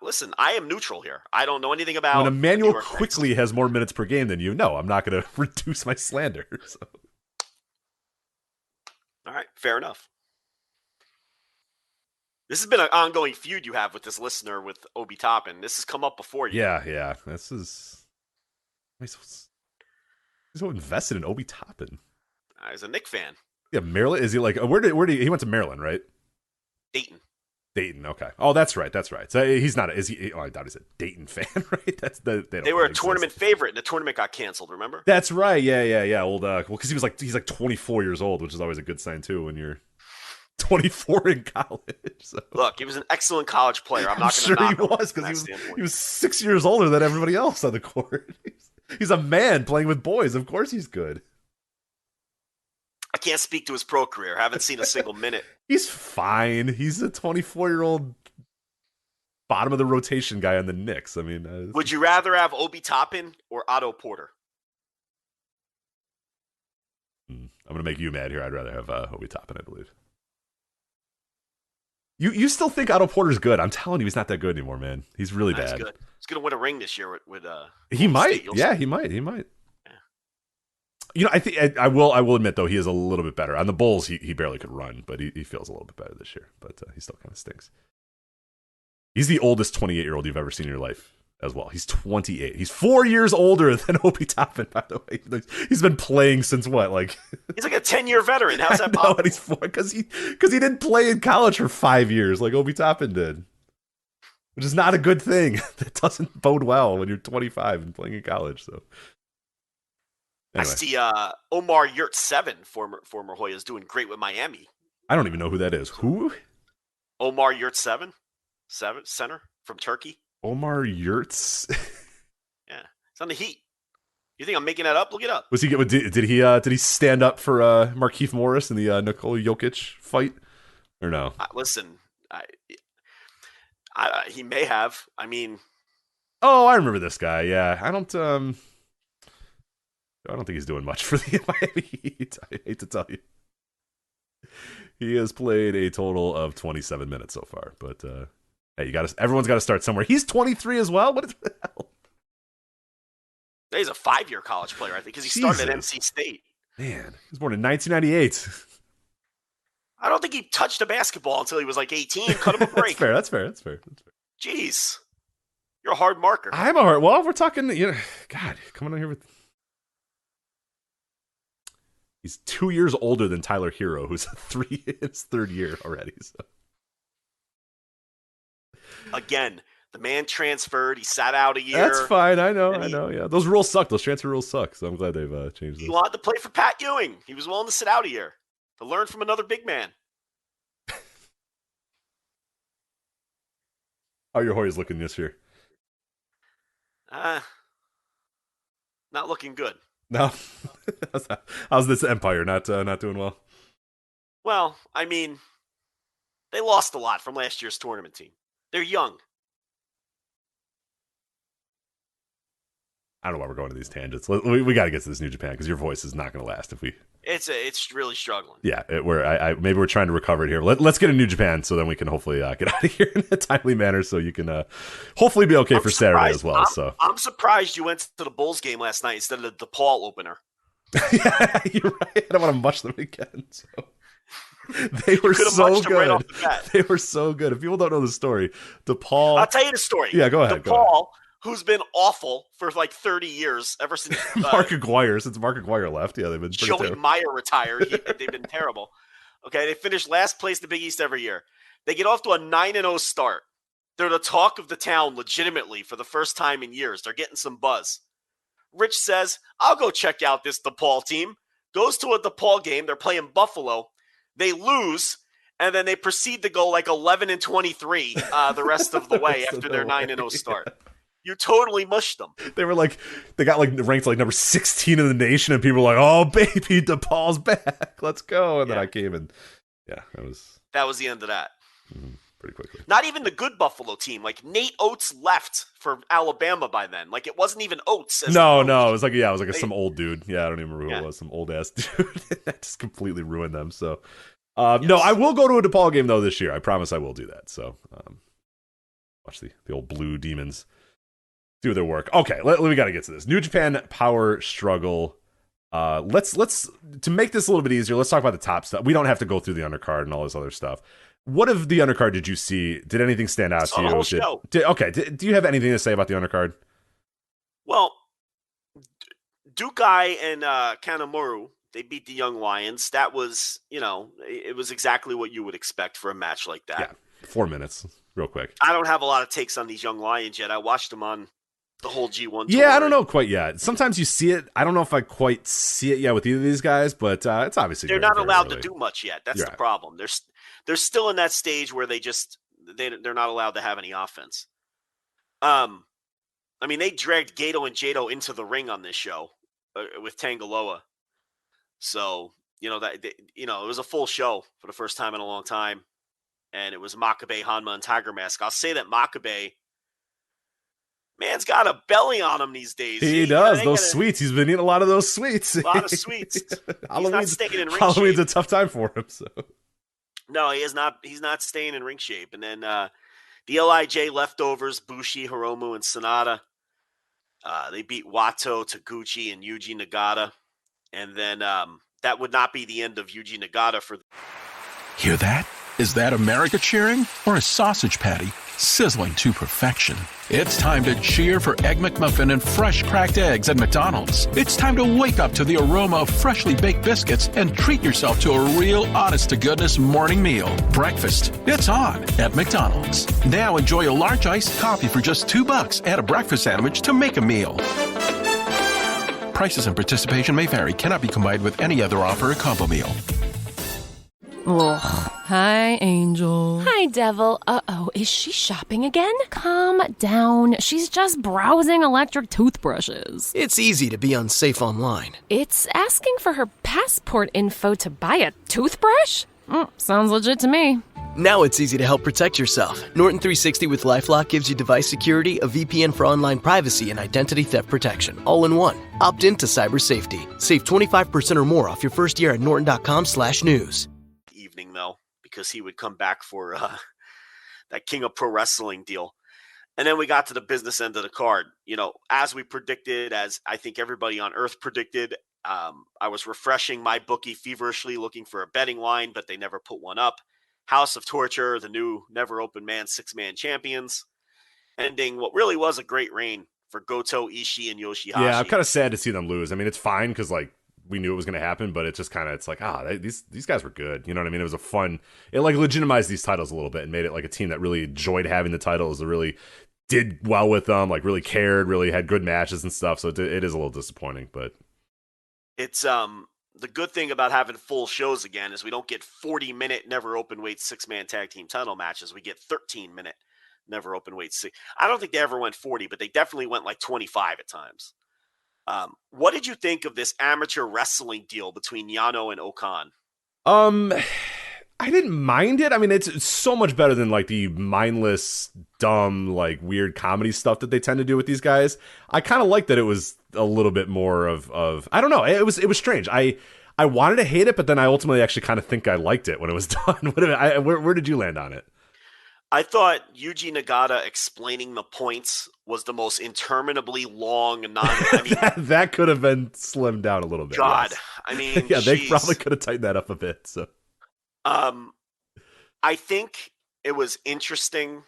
Listen, I am neutral here. I don't know anything about... When Emmanuel Quigley has more minutes per game than you, no, I'm not going to reduce my slander. So. All right, fair enough. This has been an ongoing feud you have with this listener with Obi Toppin. This has come up before you. Yeah. This is... He's so invested in Obi Toppin. He's a Knicks fan. Yeah, Maryland? Is he like... Where did he went to Maryland, right? Dayton, okay. Oh, that's right. So he's not. Is he? Oh, I thought he said Dayton fan, right? They were a tournament favorite, and the tournament got canceled. Remember? That's right. Yeah. Old. Well, because he's like 24 years old, which is always a good sign too when you're 24 in college. So. Look, he was an excellent college player. I'm not sure he was because he was 6 years older than everybody else on the court. He's a man playing with boys. Of course, he's good. I can't speak to his pro career. I haven't seen a single minute. He's fine. He's a 24-year-old bottom of the rotation guy on the Knicks. I mean, would you rather have Obi Toppin or Otto Porter? I'm going to make you mad here. I'd rather have Obi Toppin, I believe. You still think Otto Porter's good? I'm telling you, he's not that good anymore, man. He's really bad. He's good. He's going to win a ring this year with he might. Yeah, he might. You know, I think I will admit though he is a little bit better on the Bulls. He barely could run, but he feels a little bit better this year. But he still kind of stinks. He's the oldest 28-year-old you've ever seen in your life as well. He's 28. He's 4 years older than Obi Toppin, by the way. He's been playing since what? Like he's like a 10-year veteran. How's that possible? And he's 4 because he didn't play in college for 5 years like Obi Toppin did, which is not a good thing. That doesn't bode well when you're 25 and playing in college. So. Anyway. I see Omar Yurt-7, former Hoya, is doing great with Miami. I don't even know who that is. Who? Omar Yurt-7, center from Turkey. Omar Yurts? Yeah, it's on the Heat. You think I'm making that up? Look it up. Was he? Did he stand up for Markieff Morris in the Nikola Jokic fight, or no? Listen, he may have. I mean, oh, I remember this guy. Yeah, I don't think he's doing much for the Miami Heat. I hate to tell you. He has played a total of 27 minutes so far. But hey, everyone's got to start somewhere. He's 23 as well. What the hell? He's a 5-year college player, I think, because he started at NC State. Man, he was born in 1998. I don't think he touched a basketball until he was like 18. Cut him a break. That's fair. Jeez. You're a hard marker. I'm a hard. Well, we're talking, God, coming on here with... He's 2 years older than Tyler Hero, who's in his third year already. So. Again, the man transferred. He sat out a year. That's fine. I know. Yeah, those rules suck. Those transfer rules suck. So I'm glad they've changed. He wanted to play for Pat Ewing. He was willing to sit out a year to learn from another big man. How are your Hoyas looking this year? Not looking good. No. How's this Empire not doing well? Well, I mean, they lost a lot from last year's tournament team. They're young. I don't know why we're going to these tangents. We got to get to this New Japan because your voice is not going to last if we. It's really struggling. Yeah, maybe we're trying to recover it here. Let's get a New Japan so then we can hopefully get out of here in a timely manner so you can hopefully be okay for Saturday as well. I'm surprised you went to the Bulls game last night instead of the DePaul opener. Yeah, you're right. I don't want to mush them again. So. They were so good. Right they were so good. If people don't know the story, DePaul. I'll tell you the story. Yeah, go ahead. DePaul, who's been awful for like 30 years, ever since Mark Aguirre left. Yeah, they've been pretty Joey terrible. Meyer retired. They've been terrible. Okay, they finish last place in the Big East every year. They get off to a 9-0 start. They're the talk of the town legitimately for the first time in years. They're getting some buzz. Rich says, I'll go check out this DePaul team. Goes to a DePaul game. They're playing Buffalo. They lose, and then they proceed to go like 11-23 the rest of the way after their 9-0 start. You totally mushed them. They got ranked like number 16 in the nation, and people were like, oh, baby, DePaul's back. Let's go. And then I came and, that was the end of that. Pretty quickly. Not even the good Buffalo team. Like, Nate Oates left for Alabama by then. Like, it wasn't even Oates. No. It was like some old dude. Yeah, I don't even remember who it was. Some old-ass dude. That just completely ruined them. So, No, I will go to a DePaul game, though, this year. I promise I will do that. So, watch the old Blue Demons do their work. Okay, we got to get to this. New Japan Power Struggle. Let's to make this a little bit easier, let's talk about the top stuff. We don't have to go through the undercard and all this other stuff. What of the undercard did you see? Did anything stand out to you? The whole show. Do you have anything to say about the undercard? Well, Dukai and Kanemaru, they beat the Young Lions. That was, it was exactly what you would expect for a match like that. Yeah, 4 minutes, real quick. I don't have a lot of takes on these Young Lions yet. I watched them on the whole G1 tour. Yeah, I don't know quite yet. Sometimes you see it. I don't know if I quite see it yet with either of these guys, but it's obviously they're not allowed to do much yet. That's the problem. They're still in that stage where they're not allowed to have any offense. I mean, they dragged Gato and Jado into the ring on this show with Tangaloa. So, it was a full show for the first time in a long time. And it was Makabe, Hanma, and Tiger Mask. I'll say that Makabe, man's got a belly on him these days. He does. Those sweets. He's been eating a lot of those sweets. A lot of sweets. He's not staying in ring shape. Halloween's a tough time for him. So. No, he is not. He's not staying in ring shape. And then the LIJ leftovers, Bushi, Hiromu, and Sonata. They beat Wato, Taguchi, and Yuji Nagata. And then that would not be the end of Yuji Nagata for. Hear that? Is that America cheering or a sausage patty sizzling to perfection? It's time to cheer for Egg McMuffin and fresh cracked eggs at McDonald's. It's time to wake up to the aroma of freshly baked biscuits and treat yourself to a real honest-to-goodness morning meal. Breakfast, it's on at McDonald's. Now enjoy a large iced coffee for just $2. Add a breakfast sandwich to make a meal. Prices and participation may vary. Cannot be combined with any other offer or combo meal. Ugh. Hi, Angel. Hi, Devil. Uh-oh, is she shopping again? Calm down. She's just browsing electric toothbrushes. It's easy to be unsafe online. It's asking for her passport info to buy a toothbrush? Sounds legit to me. Now it's easy to help protect yourself. Norton 360 with LifeLock gives you device security, a VPN for online privacy, and identity theft protection, all in one. Opt in to cyber safety. Save 25% or more off your first year at norton.com/news. Evening, though, because he would come back for that King of Pro Wrestling deal. And then we got to the business end of the card. As we predicted, as I think everybody on Earth predicted, I was refreshing my bookie feverishly looking for a betting line, but they never put one up. House of Torture, the new Never Open Man 6-man champions, ending what really was a great reign for Goto, Ishii, and Yoshihashi. Yeah, I'm kind of sad to see them lose. I mean, it's fine because we knew it was going to happen, but it's just kind of, it's like, these guys were good. You know what I mean? It was a fun, it legitimized these titles a little bit and made it like a team that really enjoyed having the titles, that really did well with them, really cared, really had good matches and stuff. So it is a little disappointing, but it's the good thing about having full shows again is we don't get 40-minute never open weight 6-man tag team title matches. We get 13-minute never open weight 6. I don't think they ever went 40, but they definitely went 25 at times. What did you think of this amateur wrestling deal between Yano and Okan? I didn't mind it. I mean, it's so much better than the mindless, dumb, weird comedy stuff that they tend to do with these guys. I kind of like that it was a little bit more of I don't know. It was strange. I wanted to hate it, but then I ultimately actually kind of think I liked it when it was done. Where did you land on it? I thought Yuji Nagata explaining the points was the most interminably long that could have been slimmed down a little bit. God, yes. I mean, yeah, they probably could have tightened that up a bit. So, I think it was interesting,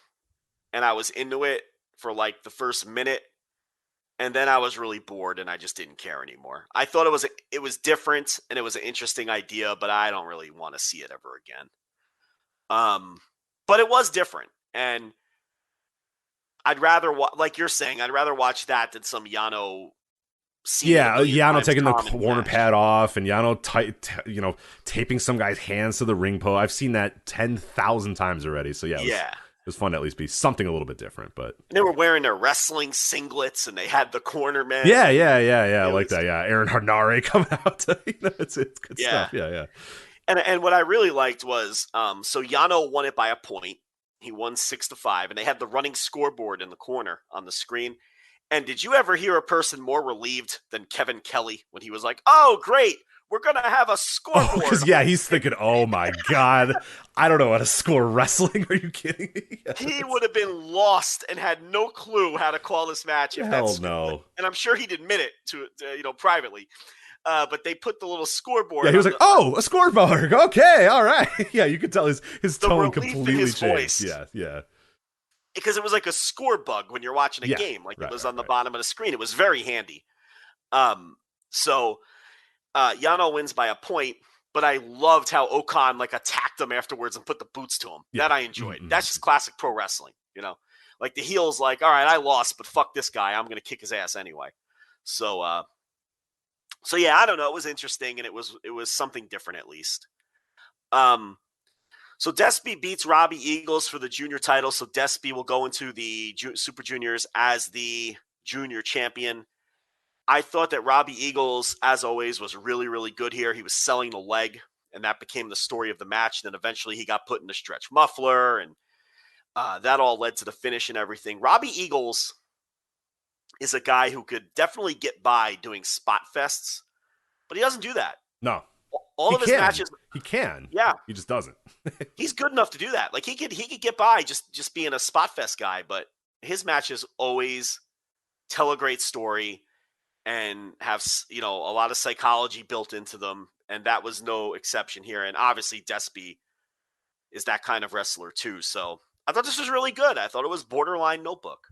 and I was into it for the first minute, And then I was really bored, and I just didn't care anymore. I thought it was different, and it was an interesting idea, but I don't really want to see it ever again. But it was different, and I'd rather like you're saying, I'd rather watch that than some Yano. Yano taking the corner match. pad off, and Yano taping some guy's hands to the ring post. I've seen that 10,000 times already. So it was fun to at least be something a little bit different. But and they were wearing their wrestling singlets, and they had the corner man. Yeah. I like that. Yeah, Aaron Hanare coming out. It's good stuff. Yeah. And what I really liked was, so Yano won it by a point. He won 6-5, and they had the running scoreboard in the corner on the screen. And did you ever hear a person more relieved than Kevin Kelly when he was like, "Oh, great, we're going to have a scoreboard"? He's thinking, "Oh my God, I don't know how to score wrestling. Are you kidding me?" He would have been lost and had no clue how to call this match. Hell no. And I'm sure he'd admit it to privately. But they put the little scoreboard. Yeah, he was like, "Oh, a scoreboard. Okay, all right." Yeah, you could tell his tone completely changed. Voice. Yeah. Because it was like a score bug when you're watching a game. Like it was on the bottom of the screen. It was very handy. So Yano wins by a point, but I loved how Okan attacked him afterwards and put the boots to him. Yeah. That I enjoyed. Mm-hmm. That's just classic pro wrestling, Like the heel's like, "All right, I lost, but fuck this guy. I'm gonna kick his ass anyway." So yeah, I don't know. It was interesting, and it was something different at least. So Despy beats Robbie Eagles for the junior title. So Despy will go into the Super Juniors as the junior champion. I thought that Robbie Eagles, as always, was really, really good here. He was selling the leg, and that became the story of the match. And then eventually he got put in a stretch muffler, and that all led to the finish and everything. Robbie Eagles is a guy who could definitely get by doing spot fests, but he doesn't do that. No. All of his matches, he can. Yeah, he just doesn't. He's good enough to do that. Like he could get by just being a spot fest guy, but his matches always tell a great story and have a lot of psychology built into them, and that was no exception here. And obviously, Despy is that kind of wrestler too. So I thought this was really good. I thought it was borderline Notebook.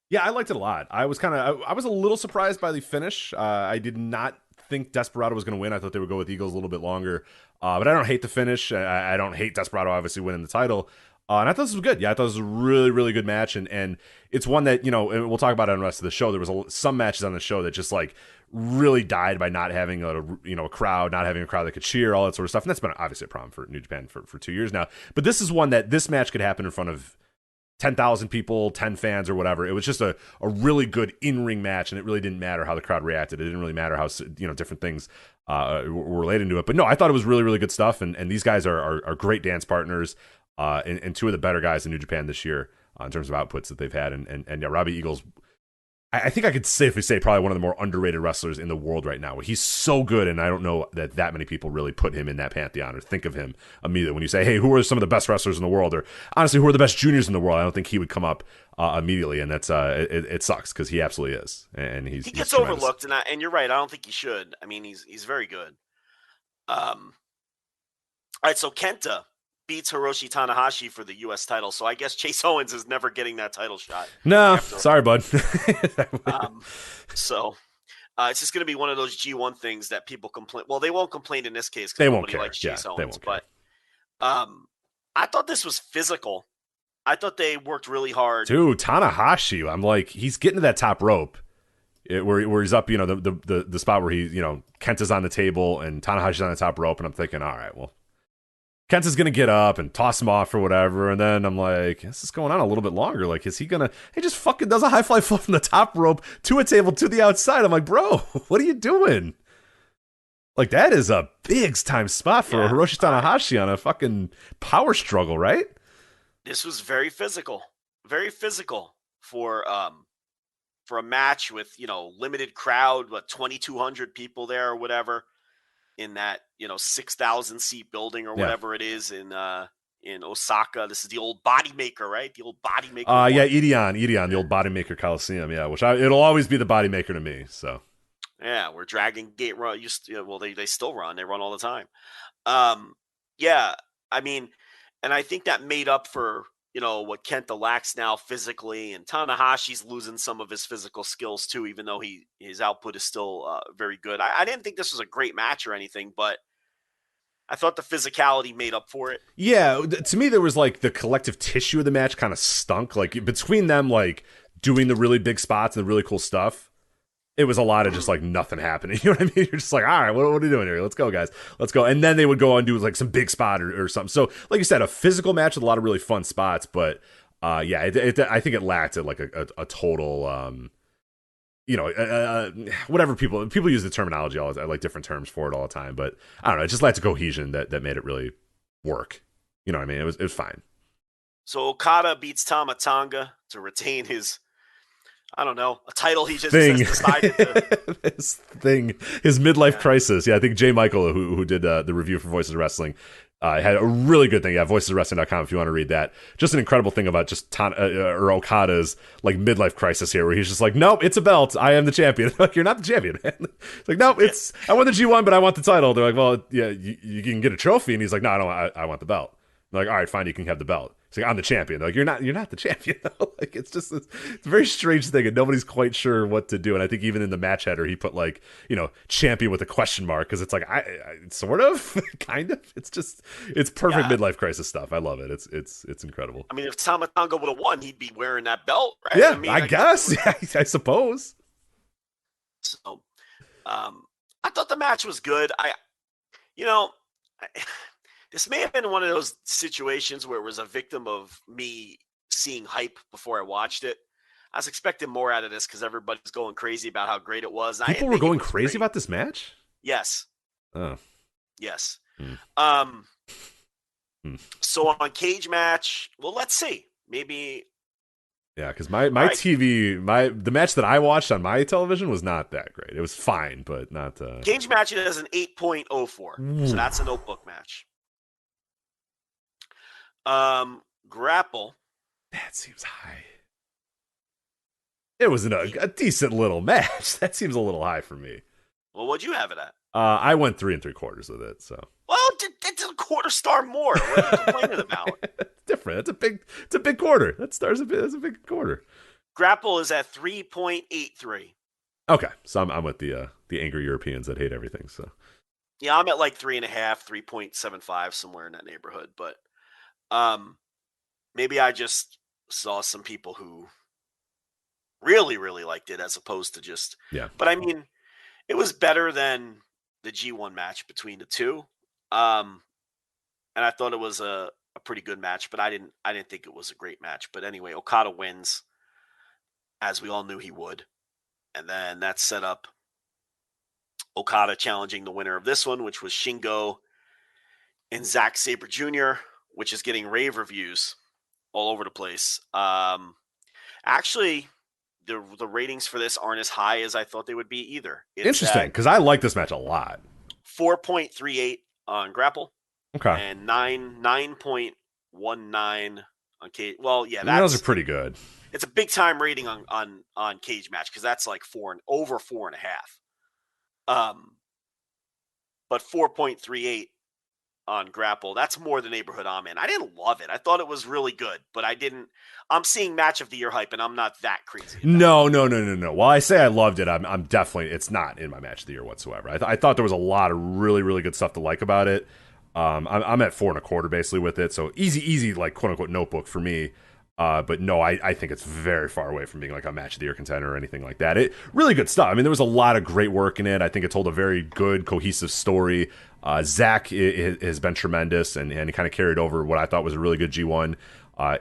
Yeah, I liked it a lot. I was a little surprised by the finish. I did not think Desperado was going to win. I thought they would go with Eagles a little bit longer. But I don't hate the finish. I don't hate Desperado obviously winning the title. And I thought this was good. Yeah, I thought this was a really, really good match. And it's one that, and we'll talk about it on the rest of the show. There was some matches on the show that just really died by not having a crowd, not having a crowd that could cheer, all that sort of stuff. And that's been obviously a problem for New Japan for 2 years now. But this is one that this match could happen in front of 10,000 people, 10 fans or whatever. It was just a really good in-ring match, and it really didn't matter how the crowd reacted. It didn't really matter how different things were related to it. But no, I thought it was really, really good stuff, and these guys are great dance partners and two of the better guys in New Japan this year in terms of outputs that they've had. And yeah, Robbie Eagles, I think I could safely say probably one of the more underrated wrestlers in the world right now. He's so good, and I don't know that many people really put him in that pantheon or think of him immediately. When you say, "Hey, who are some of the best wrestlers in the world?" or honestly, who are the best juniors in the world? I don't think he would come up immediately, and that's it sucks because he absolutely is, and he gets overlooked, and you're right. I don't think he should. I mean, he's very good. All right, so Kenta beats Hiroshi Tanahashi for the U.S. title. So I guess Chase Owens is never getting that title shot. No, sorry, bud. So it's just going to be one of those G1 things that people complain. Well, they won't complain in this case because nobody likes Chase Owens. But I thought this was physical. I thought they worked really hard. Dude, Tanahashi, I'm like, he's getting to that top rope. Where he's up, the spot where he, Kenta's on the table and Tanahashi's on the top rope, and I'm thinking, all right, well, Kenta's going to get up and toss him off or whatever. And then I'm like, this is going on a little bit longer. Like, is he going to, he just fucking does a high fly flip from the top rope to a table to the outside. I'm like, bro, what are you doing? Like, that is a big time spot for Hiroshi Tanahashi on a fucking power struggle, right? This was very physical for a match with, limited crowd, 2,200 people there or whatever. In that 6,000 seat building or whatever it is in Osaka. This is the old Bodymaker, right? The old Bodymaker. Edion, the old Bodymaker Coliseum. Yeah, which it'll always be the Bodymaker to me. So yeah, where Dragon Gate run. They still run. They run all the time. Yeah, I mean, and I think that made up for what Kenta lacks now physically, and Tanahashi's losing some of his physical skills too, even though his output is still very good. I didn't think this was a great match or anything, but I thought the physicality made up for it. Yeah, to me, there was like the collective tissue of the match kind of stunk. Like between them, like doing the really big spots and the really cool stuff, it was a lot of just like nothing happening. You know what I mean? You're just like, all right, what are we doing here? Let's go, guys. Let's go. And then they would go and do like some big spot or something. So, like you said, a physical match with a lot of really fun spots. But yeah, I think it lacked like a total, whatever people use the terminology. I like different terms for it all the time. But I don't know. It just lacked a cohesion that made it really work. You know what I mean? It was fine. So Okada beats Tama Tonga to retain his, I don't know, a title he just decided to. His midlife crisis. Yeah, I think Jay Michael, who did the review for Voices of Wrestling, had a really good thing. Yeah, voicesofwrestling.com if you want to read that. Just an incredible thing about just Okada's like midlife crisis here, where he's just like, nope, it's a belt. I am the champion. Like, you're not the champion, man. It's like, nope, I won the G1, but I want the title. They're like, well, yeah, you can get a trophy, and he's like, no, I want the belt. They're like, all right, fine, you can have the belt. It's like, I'm the champion. They're like, you're not the champion. Like, it's a very strange thing, and nobody's quite sure what to do. And I think even in the match header, he put like, champion with a question mark, because it's like, I sort of, kind of. It's perfect midlife crisis stuff. I love it. It's incredible. I mean, if Tama Tonga would have won, he'd be wearing that belt, right? Yeah, I guess. Yeah, I suppose. So, I thought the match was good. This may have been one of those situations where it was a victim of me seeing hype before I watched it. I was expecting more out of this because everybody's going crazy about how great it was. People were going crazy about this match? Yes. Oh. Yes. So on Cage Match, well, let's see. Maybe. Yeah, because my TV, the match that I watched on my television was not that great. It was fine, but not. Cage Match has an 8.04. So that's a notebook match. Grapple. That seems high. It was a decent little match. That seems a little high for me. Well, what'd you have it at? I went 3 3/4 with it. So. Well, it's a quarter star more. What are you complaining about? It's different. It's a big quarter. That's a big quarter. Grapple is at 3.83. Okay, so I'm with the angry Europeans that hate everything. So. Yeah, I'm at like 3.5, 3.75, somewhere in that neighborhood. But maybe I just saw some people who really, really liked it as opposed to just. Yeah. But I mean, it was better than the G1 match between the two. And I thought it was a pretty good match, but I didn't think it was a great match. But anyway, Okada wins, as we all knew he would. And then that set up Okada challenging the winner of this one, which was Shingo and Zack Sabre Jr., which is getting rave reviews all over the place. Actually, the ratings for this aren't as high as I thought they would be either. It's interesting, because I like this match a lot. 4.38 on Grapple. Okay. And 9.19 on Cage. Well, yeah, those are pretty good. It's a big time rating on Cage Match because that's like over 4.5. But 4.38 on Grapple, that's more the neighborhood I'm in. I didn't love it. I thought it was really good, but I'm seeing match of the year hype, and I'm not that crazy. No. While I say I loved it, I'm definitely, it's not in my match of the year whatsoever. I thought there was a lot of really, really good stuff to like about it. I'm at 4 1/4 basically with it, so easy like quote unquote notebook for me. But no, I think it's very far away from being like a match of the year contender or anything like that. It really good stuff. I mean, there was a lot of great work in it. I think it told a very good, cohesive story. Zach has been tremendous, and he kind of carried over what I thought was a really good G1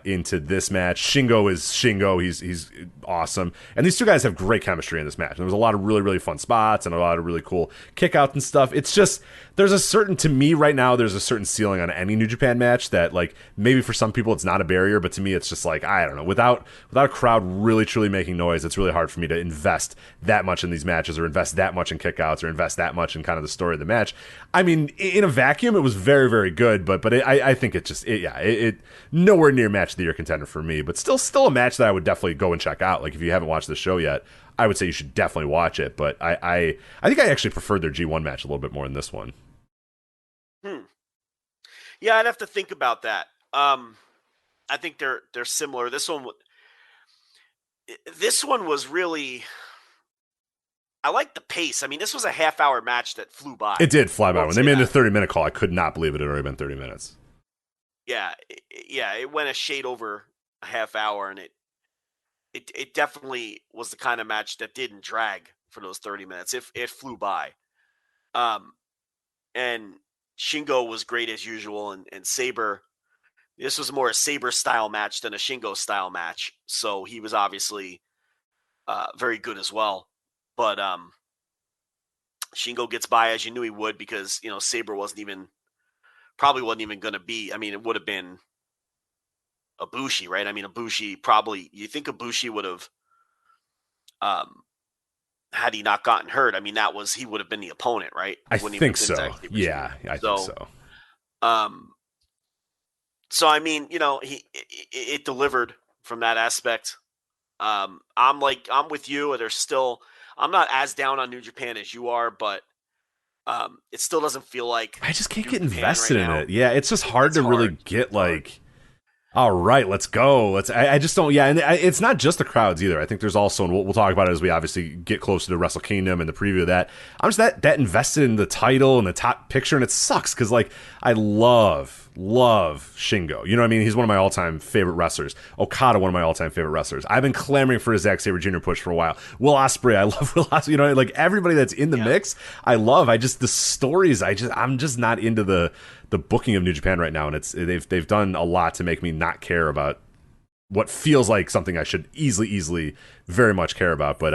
into this match. Shingo is Shingo. He's awesome. And these two guys have great chemistry in this match. There was a lot of really, really fun spots and a lot of really cool kickouts and stuff. It's just, there's a certain ceiling on any New Japan match that, like, maybe for some people it's not a barrier, but to me it's just like, I don't know, without a crowd really truly making noise, it's really hard for me to invest that much in these matches, or invest that much in kickouts, or invest that much in kind of the story of the match. I mean, in a vacuum it was very, very good, but I think it nowhere near match of the year contender for me, but still a match that I would definitely go and check out. Like, if you haven't watched the show yet, I would say you should definitely watch it. But I think I actually preferred their G1 match a little bit more than this one. Yeah, I'd have to think about that. I think they're similar. This one was really. I like the pace. I mean, this was a half-hour match that flew by. It did fly by. When they made it a 30-minute call, I could not believe it had already been 30 minutes. Yeah, it went a shade over a half hour, and it definitely was the kind of match that didn't drag for those 30 minutes. It flew by. And Shingo was great as usual, and Sabre, this was more a Sabre-style match than a Shingo-style match, so he was obviously very good as well. But Shingo gets by as you knew he would because, Sabre probably wasn't even going to be. I mean, it would have been Ibushi, right? I mean, Ibushi probably, you think Ibushi would have, had he not gotten hurt, I mean, he would have been the opponent, right? I think so. Yeah, I think so. So, I mean, it delivered from that aspect. I'm with you. I'm not as down on New Japan as you are, but it still doesn't feel like I just can't get invested in it. Yeah, it's just hard to really get like, all right, let's go. I just don't. Yeah, and it's not just the crowds either. I think there's also, and we'll talk about it as we obviously get closer to Wrestle Kingdom and the preview of that. I'm just that invested in the title and the top picture, and it sucks because like I love Shingo. You know what I mean? He's one of my all-time favorite wrestlers. Okada, one of my all-time favorite wrestlers. I've been clamoring for a Zack Sabre Jr. push for a while. Will Ospreay, I love Will Ospreay. You know, like everybody that's in the mix, I love. The stories. I'm just not into the booking of New Japan right now, and they've done a lot to make me not care about what feels like something I should easily very much care about. But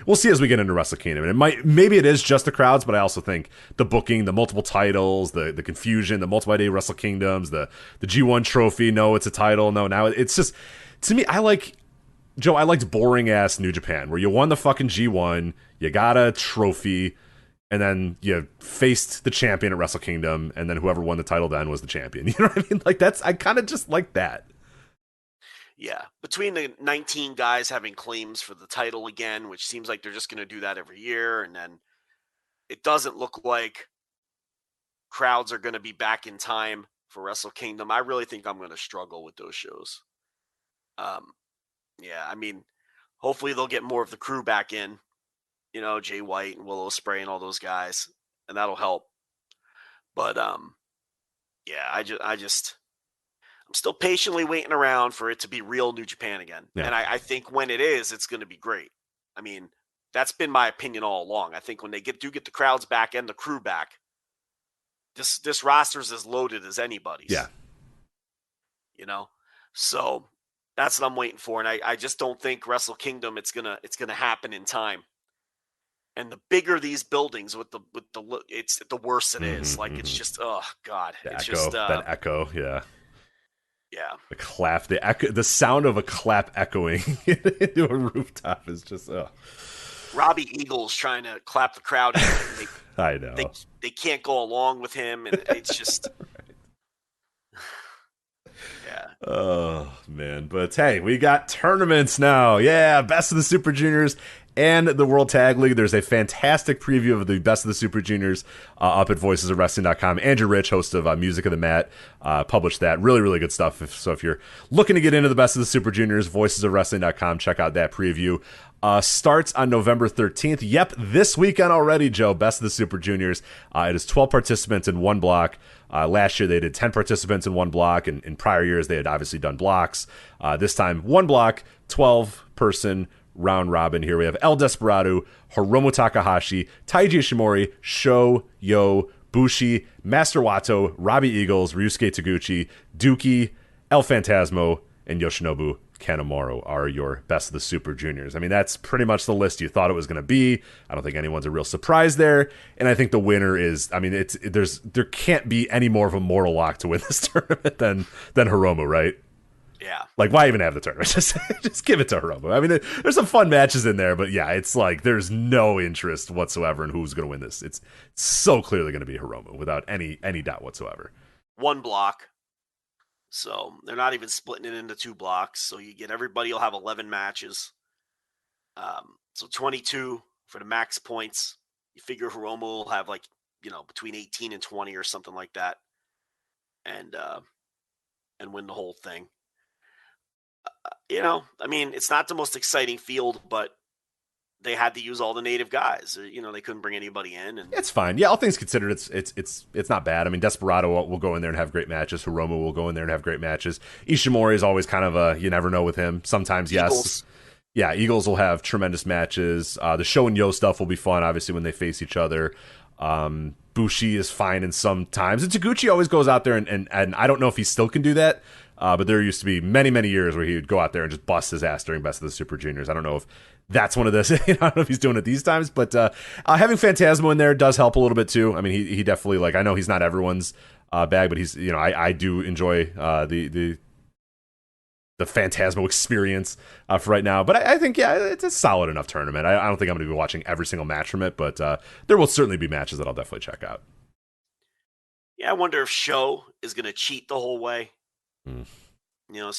we'll see as we get into Wrestle Kingdom. And maybe it is just the crowds, but I also think the booking, the multiple titles, the confusion, the multi-day Wrestle Kingdoms, the G1 trophy. No, it's a title. No, now it's just, to me, I liked boring ass New Japan where you won the fucking G1, you got a trophy, and then you faced the champion at Wrestle Kingdom, and then whoever won the title then was the champion. You know what I mean? Like I kind of just like that. Yeah, between the 19 guys having claims for the title again, which seems like they're just going to do that every year, and then it doesn't look like crowds are going to be back in time for Wrestle Kingdom. I really think I'm going to struggle with those shows. Yeah, I mean, hopefully they'll get more of the crew back in, Jay White and Will Ospreay and all those guys, and that'll help. But yeah, I'm still patiently waiting around for it to be real New Japan again. Yeah. And I think when it is, it's going to be great. I mean, that's been my opinion all along. I think when they get the crowds back and the crew back, this roster's as loaded as anybody's. Yeah. So that's what I'm waiting for. And I just don't think Wrestle Kingdom, it's gonna happen in time. And the bigger these buildings it's the worse it is. Like it's just, oh God. That echo. Yeah. Yeah. The clap, the sound of a clap echoing into a rooftop is just, Robbie Eagles trying to clap the crowd. I know. They can't go along with him, and it's just... Yeah. Oh, man. But hey, we got tournaments now. Yeah, Best of the Super Juniors and the World Tag League. There's a fantastic preview of the Best of the Super Juniors up at voicesofwrestling.com. Andrew Rich, host of Music of the Mat, published that. Really, really good stuff. So if you're looking to get into the Best of the Super Juniors, voicesofwrestling.com, check out that preview. Starts on November 13th. Yep, this weekend already, Joe. Best of the Super Juniors. It is 12 participants in one block. Last year they did 10 participants in one block, and in prior years they had obviously done blocks. This time, one block, 12-person round robin. Here we have El Desperado, Hiromu Takahashi, Taiji Ishimori, Sho, Yo, Bushi, Master Wato, Robbie Eagles, Ryusuke Taguchi, Dookie, El Phantasmo, and Yoshinobu Kanemaru are your Best of the Super Juniors. I mean, that's pretty much the list you thought it was going to be. I don't think anyone's a real surprise there. And I think the winner is, I mean, there can't be any more of a mortal lock to win this tournament than Hiromu, right? Yeah. Like, why even have the tournament? Just give it to Hiromu. I mean, there's some fun matches in there, but yeah, it's like there's no interest whatsoever in who's going to win this. It's so clearly going to be Hiromu without any doubt whatsoever. One block. So they're not even splitting it into two blocks. So you get everybody will have 11 matches. So 22 for the max points. You figure Hiromu will have between 18 and 20 or something like that. And win the whole thing. I mean, it's not the most exciting field, but they had to use all the native guys. They couldn't bring anybody in. And it's fine. Yeah, all things considered, it's not bad. I mean, Desperado will go in there and have great matches. Hiromu will go in there and have great matches. Ishimori is always kind of you never know with him. Sometimes, yes. Yeah, Eagles will have tremendous matches. The Show and Yo stuff will be fun, obviously, when they face each other. Bushi is fine in some times. And Taguchi always goes out there, and I don't know if he still can do that, but there used to be many, many years where he would go out there and just bust his ass during Best of the Super Juniors. I don't know if that's one of those. I don't know if he's doing it these times, but having Phantasmo in there does help a little bit too. I mean, he definitely, I know he's not everyone's bag, but he's, I do enjoy the Phantasmo experience for right now. But I think, yeah, it's a solid enough tournament. I don't think I'm going to be watching every single match from it, but there will certainly be matches that I'll definitely check out. Yeah, I wonder if Show is going to cheat the whole way. So